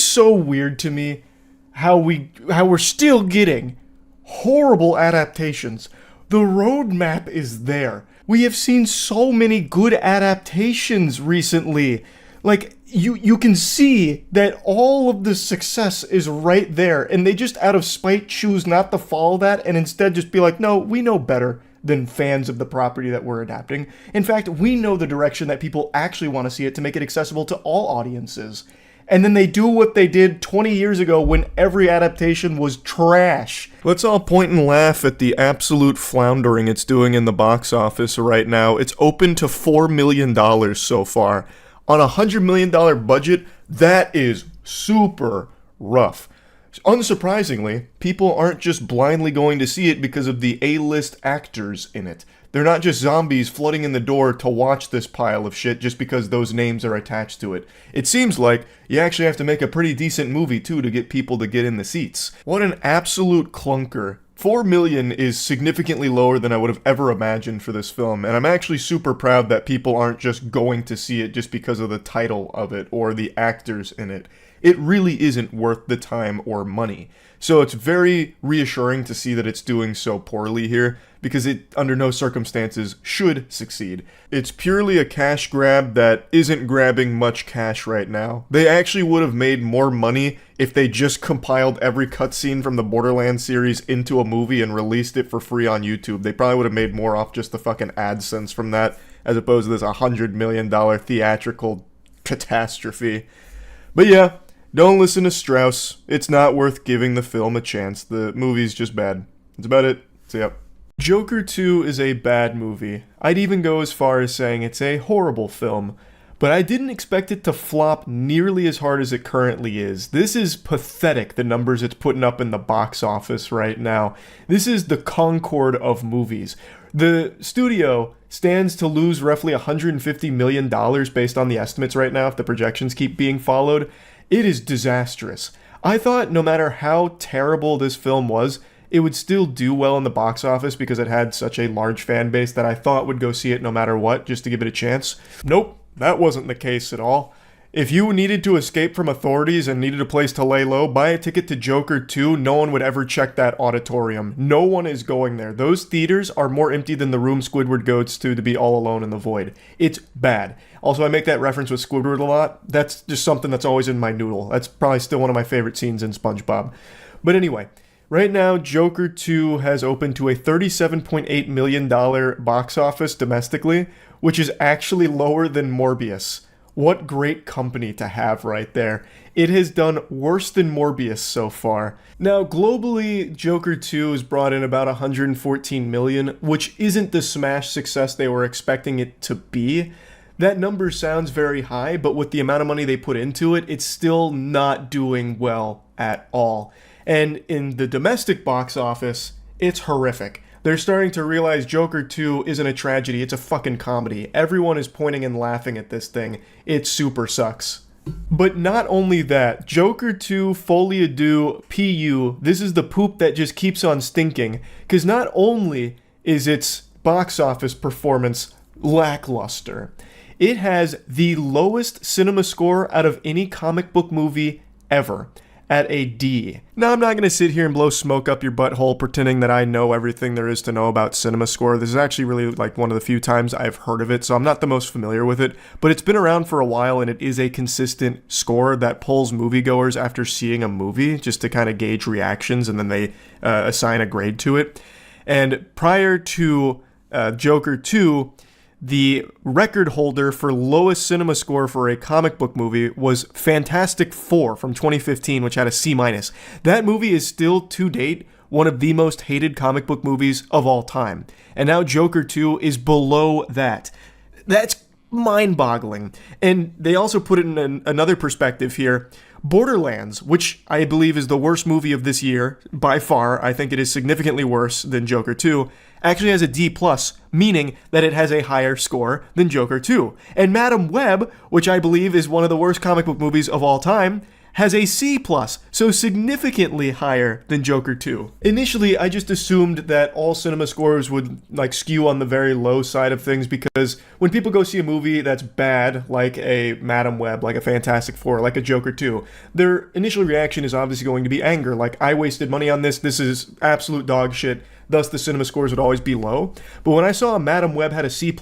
so weird to me how we're still getting horrible adaptations. The roadmap is there. We have seen so many good adaptations recently. Like, you can see that all of the success is right there, and they just out of spite choose not to follow that and instead just be like, no, we know better than fans of the property that we're adapting. In fact, we know the direction that people actually want to see it to make it accessible to all audiences. And then they do what they did 20 years ago when every adaptation was trash. Let's all point and laugh at the absolute floundering it's doing in the box office right now. It's open to $4 million so far. On a $100 million budget, that is super rough. Unsurprisingly, people aren't just blindly going to see it because of the A-list actors in it. They're not just zombies flooding in the door to watch this pile of shit just because those names are attached to it. It seems like you actually have to make a pretty decent movie too to get people to get in the seats. What an absolute clunker. $4 million is significantly lower than I would have ever imagined for this film, and I'm actually super proud that people aren't just going to see it just because of the title of it or the actors in it. It really isn't worth the time or money. So it's very reassuring to see that it's doing so poorly here, because it, under no circumstances, should succeed. It's purely a cash grab that isn't grabbing much cash right now. They actually would have made more money if they just compiled every cutscene from the Borderlands series into a movie and released it for free on YouTube. They probably would have made more off just the fucking AdSense from that, as opposed to this $100 million theatrical catastrophe. But yeah, Don't listen to Strauss. It's not worth giving the film a chance. The movie's just bad. That's about it. So, yep. Joker 2 is a bad movie. I'd even go as far as saying it's a horrible film. But I didn't expect it to flop nearly as hard as it currently is. This is pathetic, the numbers it's putting up in the box office right now. This is the Concord of movies. The studio stands to lose roughly $150 million based on the estimates right now if the projections keep being followed. It is disastrous. I thought no matter how terrible this film was, it would still do well in the box office because it had such a large fan base that I thought would go see it no matter what, just to give it a chance. Nope, that wasn't the case at all. If you needed to escape from authorities and needed a place to lay low, buy a ticket to Joker 2. No one would ever check that auditorium. No one is going there. Those theaters are more empty than the room Squidward goes to be all alone in the void. It's bad. Also, I make that reference with Squidward a lot. That's just something that's always in my noodle. That's probably still one of my favorite scenes in SpongeBob. But anyway, right now, Joker 2 has opened to a $37.8 million box office domestically, which is actually lower than Morbius. What great company to have right there. It has done worse than Morbius so far. Now, globally, Joker 2 has brought in about $114 million, which isn't the smash success they were expecting it to be. That number sounds very high, but with the amount of money they put into it, it's still not doing well at all. And in the domestic box office, it's horrific. They're starting to realize Joker 2 isn't a tragedy, it's a fucking comedy. Everyone is pointing and laughing at this thing. It super sucks. But not only that, Joker 2 Folie à Deux PU, this is the poop that just keeps on stinking, because not only is its box office performance lackluster, it has the lowest cinema score out of any comic book movie ever, at a D. Now, I'm not going to sit here and blow smoke up your butthole pretending that I know everything there is to know about cinema score. This is actually really like one of the few times I've heard of it, so I'm not the most familiar with it, but it's been around for a while and it is a consistent score that pulls moviegoers after seeing a movie just to kind of gauge reactions, and then they assign a grade to it. And prior to Joker 2, the record holder for lowest cinema score for a comic book movie was Fantastic Four from 2015, which had a C-. That movie is still, to date, one of the most hated comic book movies of all time. And now Joker 2 is below that. That's mind-boggling. And they also put it in another perspective here. Borderlands, which I believe is the worst movie of this year, by far, I think it is significantly worse than Joker 2, actually has a D+, meaning that it has a higher score than Joker 2. And Madam Web, which I believe is one of the worst comic book movies of all time, has a C+, so significantly higher than Joker 2. Initially, I just assumed that all cinema scores would skew on the very low side of things, because when people go see a movie that's bad, like a Madam Web, like a Fantastic Four, like a Joker 2, their initial reaction is obviously going to be anger, like, I wasted money on this is absolute dog shit, thus the cinema scores would always be low. But when I saw Madam Web had a C+,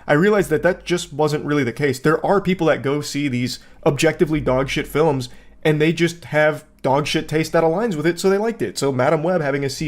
I realized that just wasn't really the case. There are people that go see these objectively dog shit films, and they just have dog shit taste that aligns with it, so they liked it. So Madam Web having a C+,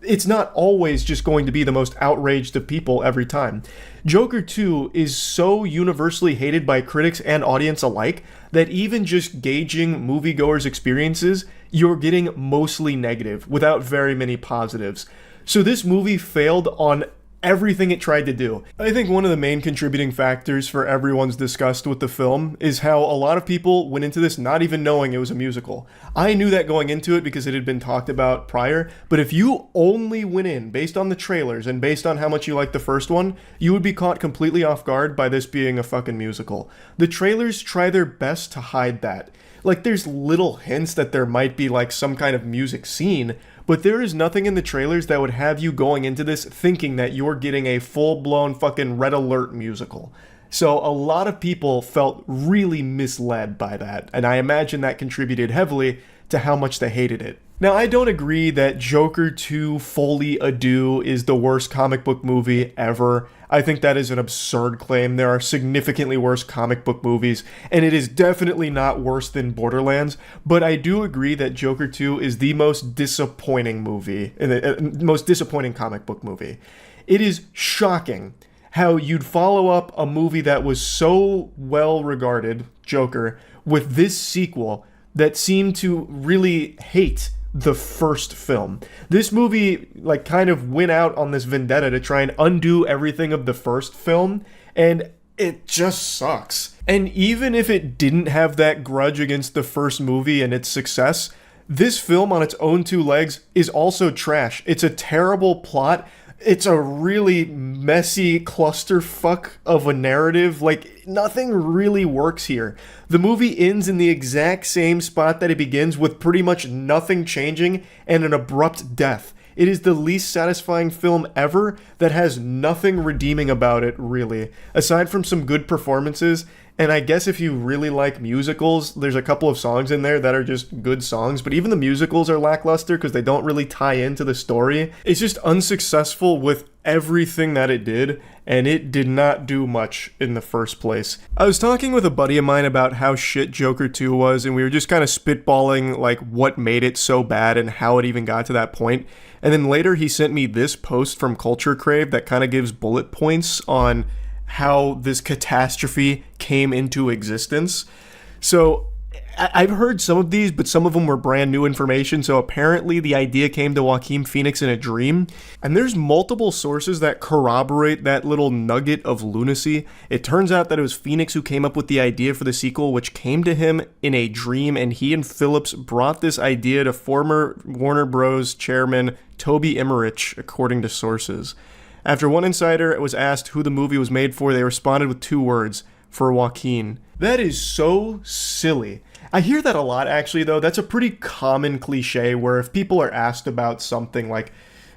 it's not always just going to be the most outraged of people every time. Joker 2 is so universally hated by critics and audience alike that even just gauging moviegoers' experiences, you're getting mostly negative without very many positives. So this movie failed on everything it tried to do. I think one of the main contributing factors for everyone's disgust with the film is how a lot of people went into this not even knowing it was a musical. I knew that going into it because it had been talked about prior, but if you only went in based on the trailers and based on how much you liked the first one, you would be caught completely off guard by this being a fucking musical. The trailers try their best to hide that. There's little hints that there might be some kind of music scene, but there is nothing in the trailers that would have you going into this thinking that you're getting a full-blown fucking Red Alert musical. So a lot of people felt really misled by that, and I imagine that contributed heavily to how much they hated it. Now, I don't agree that Joker 2 Folie à Deux is the worst comic book movie ever. I think that is an absurd claim. There are significantly worse comic book movies, and it is definitely not worse than Borderlands, but I do agree that Joker 2 is the most disappointing movie, most disappointing comic book movie. It is shocking how you'd follow up a movie that was so well regarded, Joker, with this sequel that seemed to really hate the first film. This movie like kind of went out on this vendetta to try and undo everything of the first film, and it just sucks. And even if it didn't have that grudge against the first movie and its success, this film on its own two legs is also trash. It's a terrible plot. It's a really messy clusterfuck of a narrative. Like, nothing really works here. The movie ends in the exact same spot that it begins, with pretty much nothing changing and an abrupt death. It is the least satisfying film ever that has nothing redeeming about it, really. Aside from some good performances, and I guess if you really like musicals, there's a couple of songs in there that are just good songs, but even the musicals are lackluster because they don't really tie into the story. It's just unsuccessful with everything that it did, and it did not do much in the first place. I was talking with a buddy of mine about how shit Joker 2 was, and we were just kind of spitballing like what made it so bad and how it even got to that point. And then later he sent me this post from Culture Crave that kind of gives bullet points on how this catastrophe came into existence. So I've heard some of these, but some of them were brand new information. So apparently the idea came to Joaquin Phoenix in a dream. And there's multiple sources that corroborate that little nugget of lunacy. It turns out that it was Phoenix who came up with the idea for the sequel, which came to him in a dream. And he and Phillips brought this idea to former Warner Bros. Chairman Toby Emmerich, according to sources. After one insider was asked who the movie was made for, they responded with 2 words: for Joaquin. That is so silly. I hear that a lot, actually, though. That's a pretty common cliche where if people are asked about something like,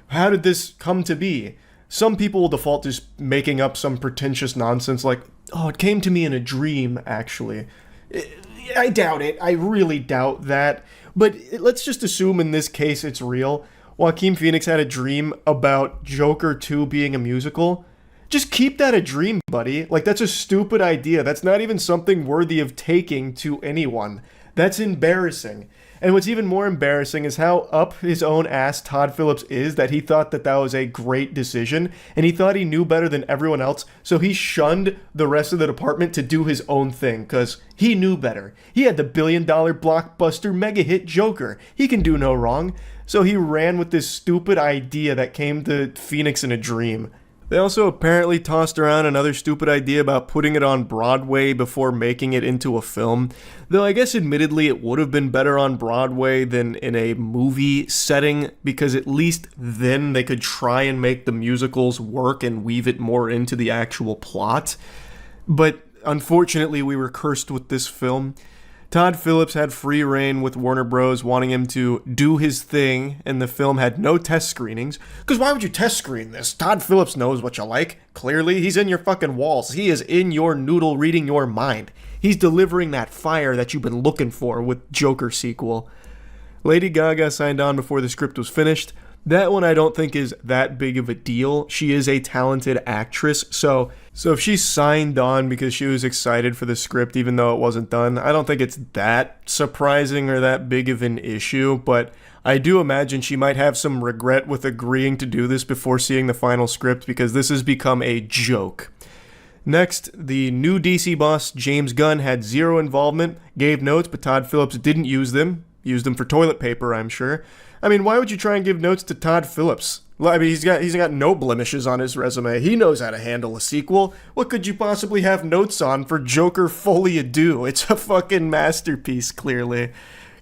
how did this come to be? Some people will default to just making up some pretentious nonsense like, oh, it came to me in a dream, actually. I doubt it. I really doubt that. But let's just assume in this case it's real. Joaquin Phoenix had a dream about Joker 2 being a musical. Just keep that a dream, buddy. Like, that's a stupid idea. That's not even something worthy of taking to anyone. That's embarrassing. And what's even more embarrassing is how up his own ass Todd Phillips is that he thought that that was a great decision, and he thought he knew better than everyone else, so he shunned the rest of the department to do his own thing, because he knew better. He had the billion-dollar blockbuster mega-hit Joker. He can do no wrong. So he ran with this stupid idea that came to Phoenix in a dream. They also apparently tossed around another stupid idea about putting it on Broadway before making it into a film. Though I guess admittedly it would have been better on Broadway than in a movie setting, because at least then they could try and make the musicals work and weave it more into the actual plot. But unfortunately we were cursed with this film. Todd Phillips had free reign with Warner Bros. Wanting him to do his thing, and the film had no test screenings. Because why would you test screen this? Todd Phillips knows what you like. Clearly, he's in your fucking walls. He is in your noodle reading your mind. He's delivering that fire that you've been looking for with Joker sequel. Lady Gaga signed on before the script was finished. That one I don't think is that big of a deal. She is a talented actress, so if she signed on because she was excited for the script even though it wasn't done, I don't think it's that surprising or that big of an issue, but I do imagine she might have some regret with agreeing to do this before seeing the final script, because this has become a joke. Next, the new DC boss, James Gunn, had zero involvement, gave notes, but Todd Phillips didn't use them. Used them for toilet paper, I'm sure. I mean, why would you try and give notes to Todd Phillips? I mean, he's got no blemishes on his resume. He knows how to handle a sequel. What could you possibly have notes on for Joker Folie à Deux? It's a fucking masterpiece, clearly.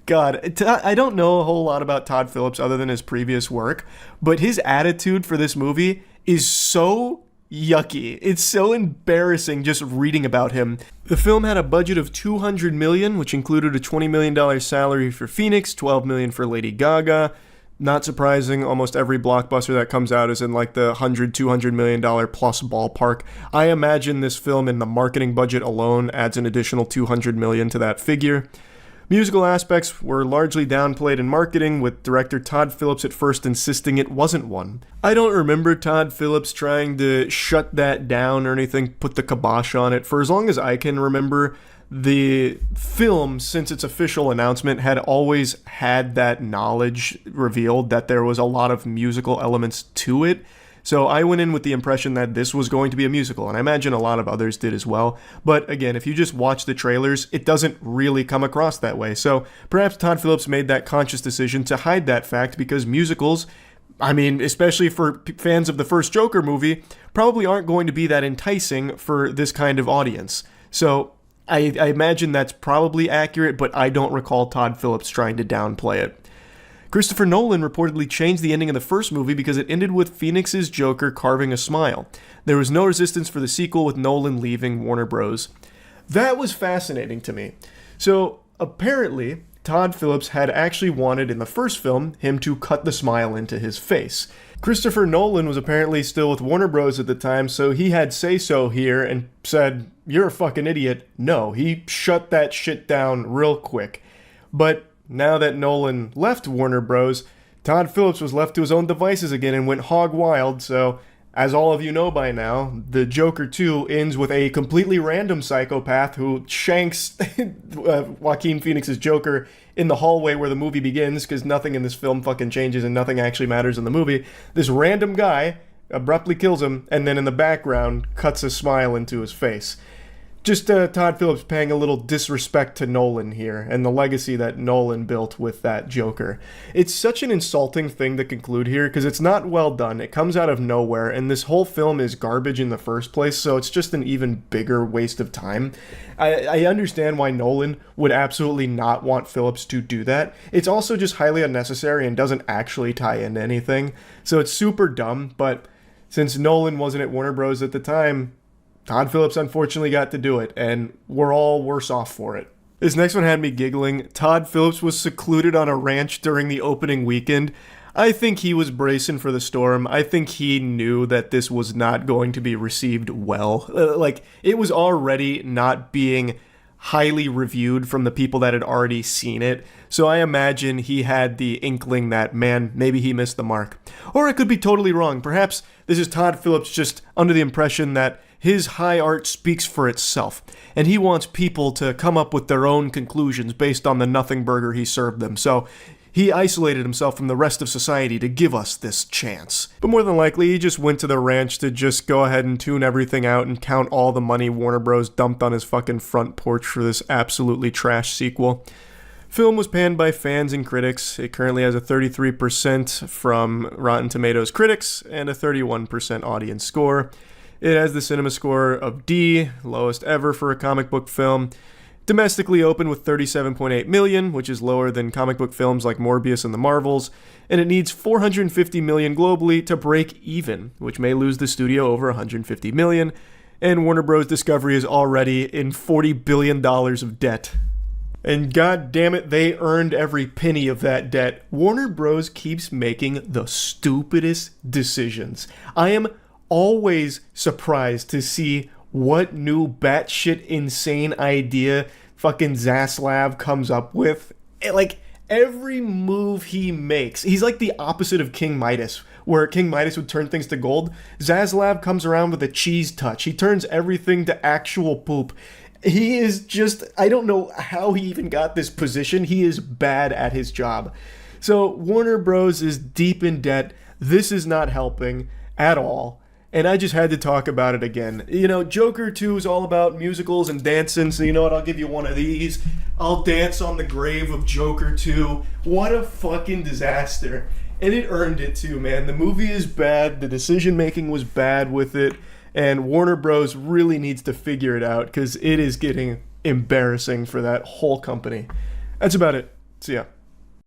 God, I don't know a whole lot about Todd Phillips other than his previous work, but his attitude for this movie is so yucky. It's so embarrassing just reading about him. The film had a budget of $200 million, which included a $20 million salary for Phoenix, $12 million for Lady Gaga. Not surprising, almost every blockbuster that comes out is in like the $100-200 million plus ballpark. I imagine this film in the marketing budget alone adds an additional $200 million to that figure. Musical aspects were largely downplayed in marketing, with director Todd Phillips at first insisting it wasn't one. I don't remember Todd Phillips trying to shut that down or anything, put the kibosh on it. For as long as I can remember, the film, since its official announcement, had always had that knowledge revealed that there was a lot of musical elements to it. So I went in with the impression that this was going to be a musical, and I imagine a lot of others did as well. But again, if you just watch the trailers, it doesn't really come across that way. So perhaps Todd Phillips made that conscious decision to hide that fact, because musicals, I mean, especially for fans of the first Joker movie, probably aren't going to be that enticing for this kind of audience. So I imagine that's probably accurate, but I don't recall Todd Phillips trying to downplay it. Christopher Nolan reportedly changed the ending of the first movie because it ended with Phoenix's Joker carving a smile. There was no resistance for the sequel, with Nolan leaving Warner Bros. That was fascinating to me. So apparently, Todd Phillips had actually wanted in the first film him to cut the smile into his face. Christopher Nolan was apparently still with Warner Bros. At the time, so he had say-so here and said, "You're a fucking idiot." No, he shut that shit down real quick. But now that Nolan left Warner Bros., Todd Phillips was left to his own devices again and went hog wild. So, as all of you know by now, the Joker 2 ends with a completely random psychopath who shanks Joaquin Phoenix's Joker in the hallway where the movie begins, because nothing in this film fucking changes and nothing actually matters in the movie. This random guy abruptly kills him, and then in the background cuts a smile into his face. Just Todd Phillips paying a little disrespect to Nolan here, and the legacy that Nolan built with that Joker. It's such an insulting thing to conclude here, because it's not well done. It comes out of nowhere, and this whole film is garbage in the first place, so it's just an even bigger waste of time. I understand why Nolan would absolutely not want Phillips to do that. It's also just highly unnecessary and doesn't actually tie into anything, so it's super dumb, but since Nolan wasn't at Warner Bros. At the time, Todd Phillips unfortunately got to do it, and we're all worse off for it. This next one had me giggling. Todd Phillips was secluded on a ranch during the opening weekend. I think he was bracing for the storm. I think he knew that this was not going to be received well. It was already not being highly reviewed from the people that had already seen it. So I imagine he had the inkling that, man, maybe he missed the mark. Or I could be totally wrong. Perhaps this is Todd Phillips just under the impression that his high art speaks for itself, and he wants people to come up with their own conclusions based on the nothing burger he served them. So he isolated himself from the rest of society to give us this chance. But more than likely, he just went to the ranch to just go ahead and tune everything out and count all the money Warner Bros. Dumped on his fucking front porch for this absolutely trash sequel. Film was panned by fans and critics. It currently has a 33% from Rotten Tomatoes critics and a 31% audience score. It has the cinema score of D, lowest ever for a comic book film. Domestically opened with $37.8 million, which is lower than comic book films like Morbius and the Marvels, and it needs $450 million globally to break even, which may lose the studio over $150 million, and Warner Bros. Discovery is already in $40 billion of debt. And god damn it, they earned every penny of that debt. Warner Bros. Keeps making the stupidest decisions. I am always surprised to see what new batshit insane idea fucking Zaslav comes up with. Every move he makes, he's like the opposite of King Midas, where King Midas would turn things to gold. Zaslav comes around with a cheese touch. He turns everything to actual poop. He is just, I don't know how he even got this position. He is bad at his job. So Warner Bros. Is deep in debt. This is not helping at all. And I just had to talk about it again. You know, Joker 2 is all about musicals and dancing, so you know what, I'll give you one of these. I'll dance on the grave of Joker 2. What a fucking disaster. And it earned it too, man. The movie is bad, the decision making was bad with it, and Warner Bros. Really needs to figure it out, because it is getting embarrassing for that whole company. That's about it. See ya.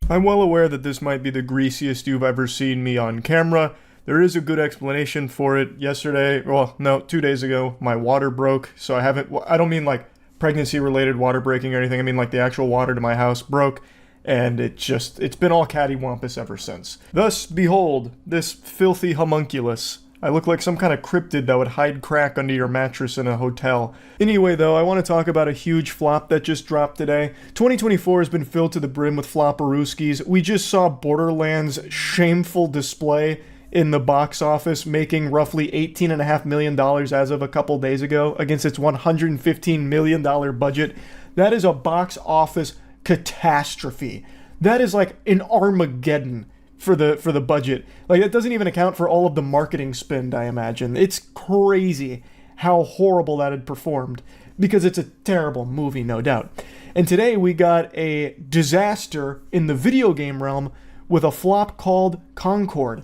I'm well aware that this might be the greasiest you've ever seen me on camera. There is a good explanation for it. 2 days ago, my water broke, so I don't mean like pregnancy-related water breaking or anything, I mean like the actual water to my house broke, and it's been all cattywampus ever since. Thus, behold, this filthy homunculus. I look like some kind of cryptid that would hide crack under your mattress in a hotel. Anyway, though, I want to talk about a huge flop that just dropped today. 2024 has been filled to the brim with flopperooskies. We just saw Borderlands' shameful display in the box office, making roughly $18.5 million as of a couple days ago against its $115 million budget. That is a box office catastrophe. That is like an Armageddon for the budget. Like, that doesn't even account for all of the marketing spend, I imagine. It's crazy how horrible that had performed, because it's a terrible movie, no doubt. And today we got a disaster in the video game realm with a flop called Concord.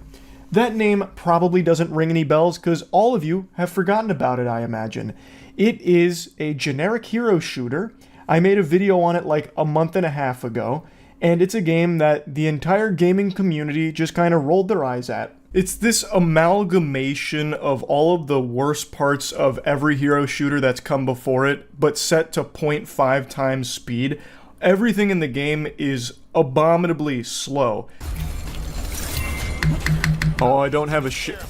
That name probably doesn't ring any bells because all of you have forgotten about it, I imagine. It is a generic hero shooter. I made a video on it like a month and a half ago, and it's a game that the entire gaming community just kind of rolled their eyes at. It's this amalgamation of all of the worst parts of every hero shooter that's come before it, but set to 0.5 times speed. Everything in the game is abominably slow. Oh, I don't have a shit.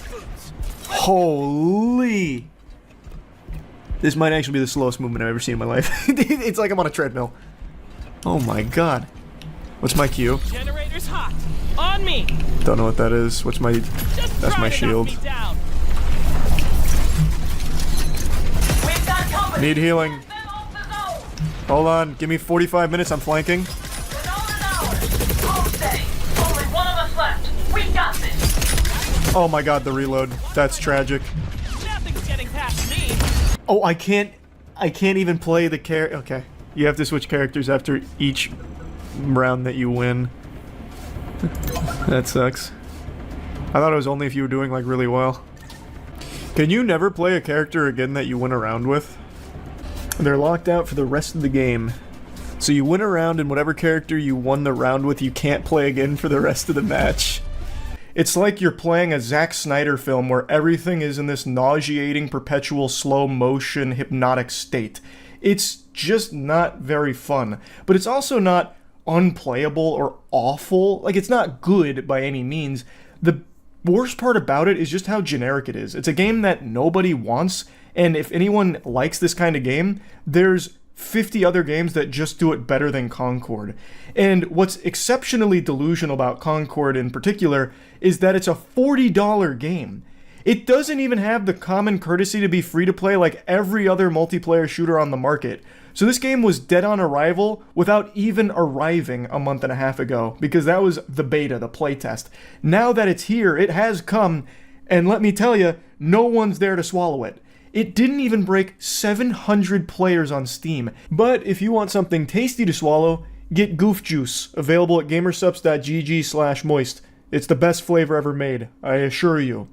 Holy! This might actually be the slowest movement I've ever seen in my life. It's like I'm on a treadmill. Oh my god. What's my Q? Generator's hot. On me. Don't know what that is. What's my... That's my shield. Need healing. Hold on. Give me 45 minutes. I'm flanking. Oh my god, the reload. That's tragic. Nothing's getting past me. Oh, I can't even play the okay. You have to switch characters after each round that you win. That sucks. I thought it was only if you were doing like really well. Can you never play a character again that you win a round with? They're locked out for the rest of the game. So you win a round and whatever character you won the round with, you can't play again for the rest of the match. It's like you're playing a Zack Snyder film where everything is in this nauseating, perpetual, slow-motion, hypnotic state. It's just not very fun. But it's also not unplayable or awful. Like, it's not good by any means. The worst part about it is just how generic it is. It's a game that nobody wants, and if anyone likes this kind of game, there's 50 other games that just do it better than Concord. And what's exceptionally delusional about Concord in particular is that it's a $40 game. It doesn't even have the common courtesy to be free to play like every other multiplayer shooter on the market. So this game was dead on arrival without even arriving a month and a half ago, because that was the beta, the playtest. Now that it's here, it has come, and let me tell you, no one's there to swallow it. It didn't even break 700 players on Steam. But if you want something tasty to swallow, get Goof Juice, available at gamersupps.gg/moist. It's the best flavor ever made, I assure you.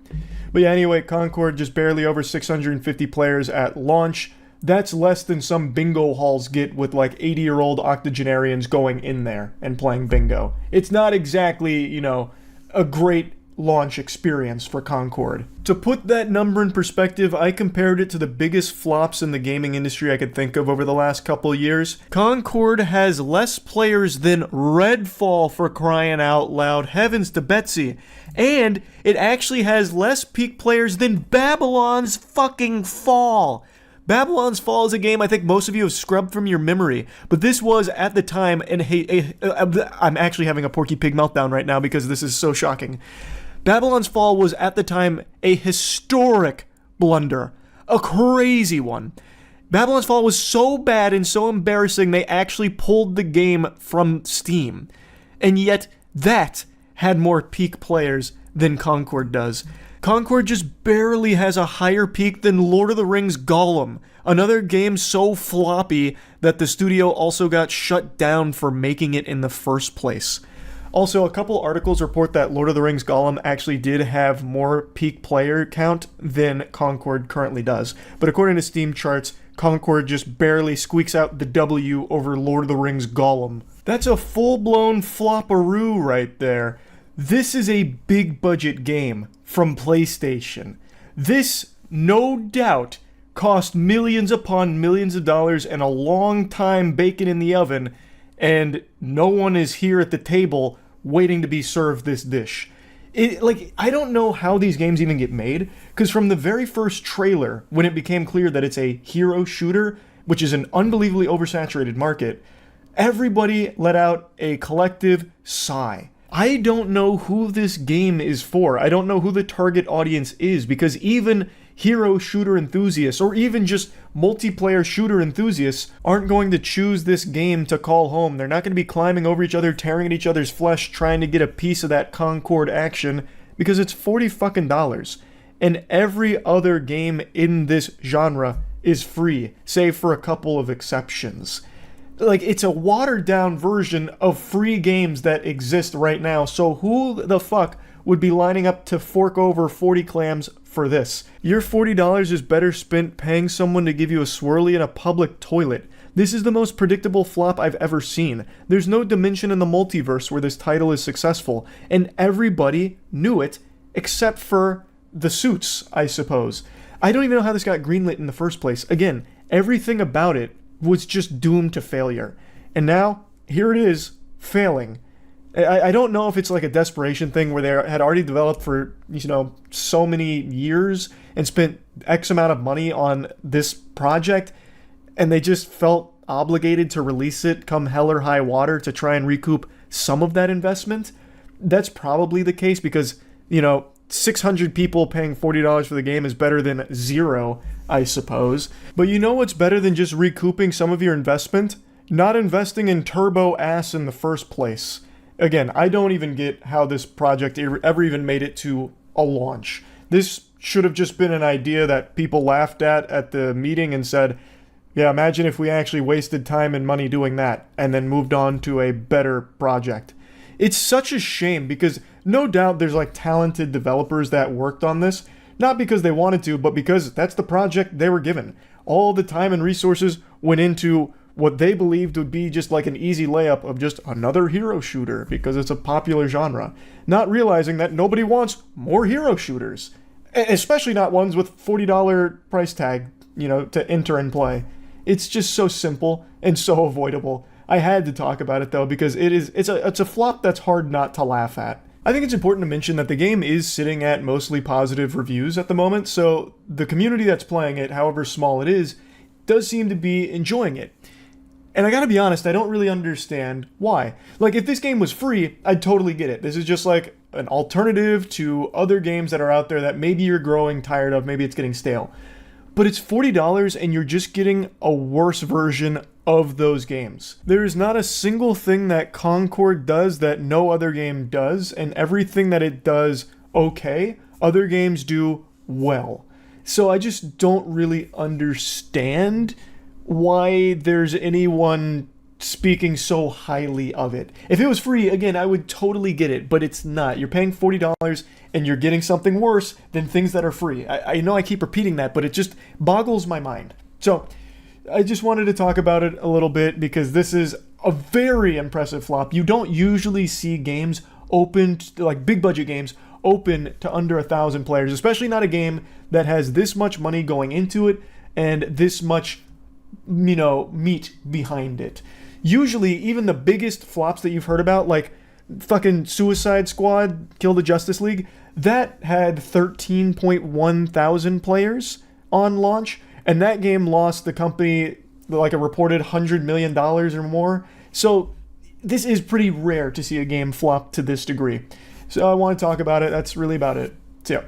But yeah, anyway, Concord just barely over 650 players at launch. That's less than some bingo halls get with like 80-year-old octogenarians going in there and playing bingo. It's not exactly, you know, a great launch experience for Concord. To put that number in perspective, I compared it to the biggest flops in the gaming industry I could think of over the last couple years. Concord has less players than Redfall, for crying out loud, heavens to Betsy. And it actually has less peak players than Babylon's fucking Fall. Babylon's Fall is a game I think most of you have scrubbed from your memory, but this was, at the time, I'm actually having a Porky Pig meltdown right now because this is so shocking. Babylon's Fall was, at the time, a historic blunder. A crazy one. Babylon's Fall was so bad and so embarrassing they actually pulled the game from Steam. And yet, that had more peak players than Concord does. Concord just barely has a higher peak than Lord of the Rings Gollum, another game so floppy that the studio also got shut down for making it in the first place. Also, a couple articles report that Lord of the Rings Gollum actually did have more peak player count than Concord currently does. But according to Steam charts, Concord just barely squeaks out the W over Lord of the Rings Gollum. That's a full-blown flopperoo right there. This is a big budget game from PlayStation. This, no doubt, cost millions upon millions of dollars and a long time baking in the oven, and no one is here at the table waiting to be served this dish. I don't know how these games even get made, because from the very first trailer, when it became clear that it's a hero shooter, which is an unbelievably oversaturated market, everybody let out a collective sigh. I don't know who this game is for. I don't know who the target audience is, because even hero shooter enthusiasts, or even just multiplayer shooter enthusiasts, aren't going to choose this game to call home. They're not going to be climbing over each other, tearing at each other's flesh, trying to get a piece of that Concord action, because it's $40 fucking dollars. And every other game in this genre is free, save for a couple of exceptions. Like, it's a watered down version of free games that exist right now, so who the fuck would be lining up to fork over 40 clams for this? Your $40 is better spent paying someone to give you a swirly in a public toilet. This is the most predictable flop I've ever seen. There's no dimension in the multiverse where this title is successful, and everybody knew it, except for the suits, I suppose. I don't even know how this got greenlit in the first place. Again, everything about it was just doomed to failure. And now, here it is, failing. I don't know if it's like a desperation thing where they had already developed for, so many years and spent X amount of money on this project, and they just felt obligated to release it come hell or high water to try and recoup some of that investment. That's probably the case because, 600 people paying $40 for the game is better than 0, I suppose. But you know what's better than just recouping some of your investment? Not investing in turbo ass in the first place. Again, I don't even get how this project ever even made it to a launch. This should have just been an idea that people laughed at the meeting and said, yeah, imagine if we actually wasted time and money doing that and then moved on to a better project. It's such a shame because no doubt there's like talented developers that worked on this, not because they wanted to, but because that's the project they were given. All the time and resources went into what they believed would be just like an easy layup of just another hero shooter because it's a popular genre, not realizing that nobody wants more hero shooters, especially not ones with $40 price tag, to enter and play. It's just so simple and so avoidable. I had to talk about it though because it's a flop that's hard not to laugh at. I think it's important to mention that the game is sitting at mostly positive reviews at the moment, so the community that's playing it, however small it is, does seem to be enjoying it. And I gotta be honest, I don't really understand why. Like, if this game was free, I'd totally get it. This is just like an alternative to other games that are out there that maybe you're growing tired of, maybe it's getting stale. But it's $40 and you're just getting a worse version of those games. There's not a single thing that Concord does that no other game does, and everything that it does okay, other games do well. So I just don't really understand why there's anyone speaking so highly of it. If it was free, again, I would totally get it, but it's not. You're paying $40 and you're getting something worse than things that are free. I know I keep repeating that, but it just boggles my mind. So I just wanted to talk about it a little bit because this is a very impressive flop. You don't usually see games open, like big budget games, open to under 1,000 players, especially not a game that has this much money going into it and this much, meat behind it. Usually, even the biggest flops that you've heard about, like fucking Suicide Squad, Kill the Justice League, that had 13.1 thousand players on launch, and that game lost the company like a reported $100 million or more. So this is pretty rare to see a game flop to this degree. So I want to talk about it. That's really about it. So yeah.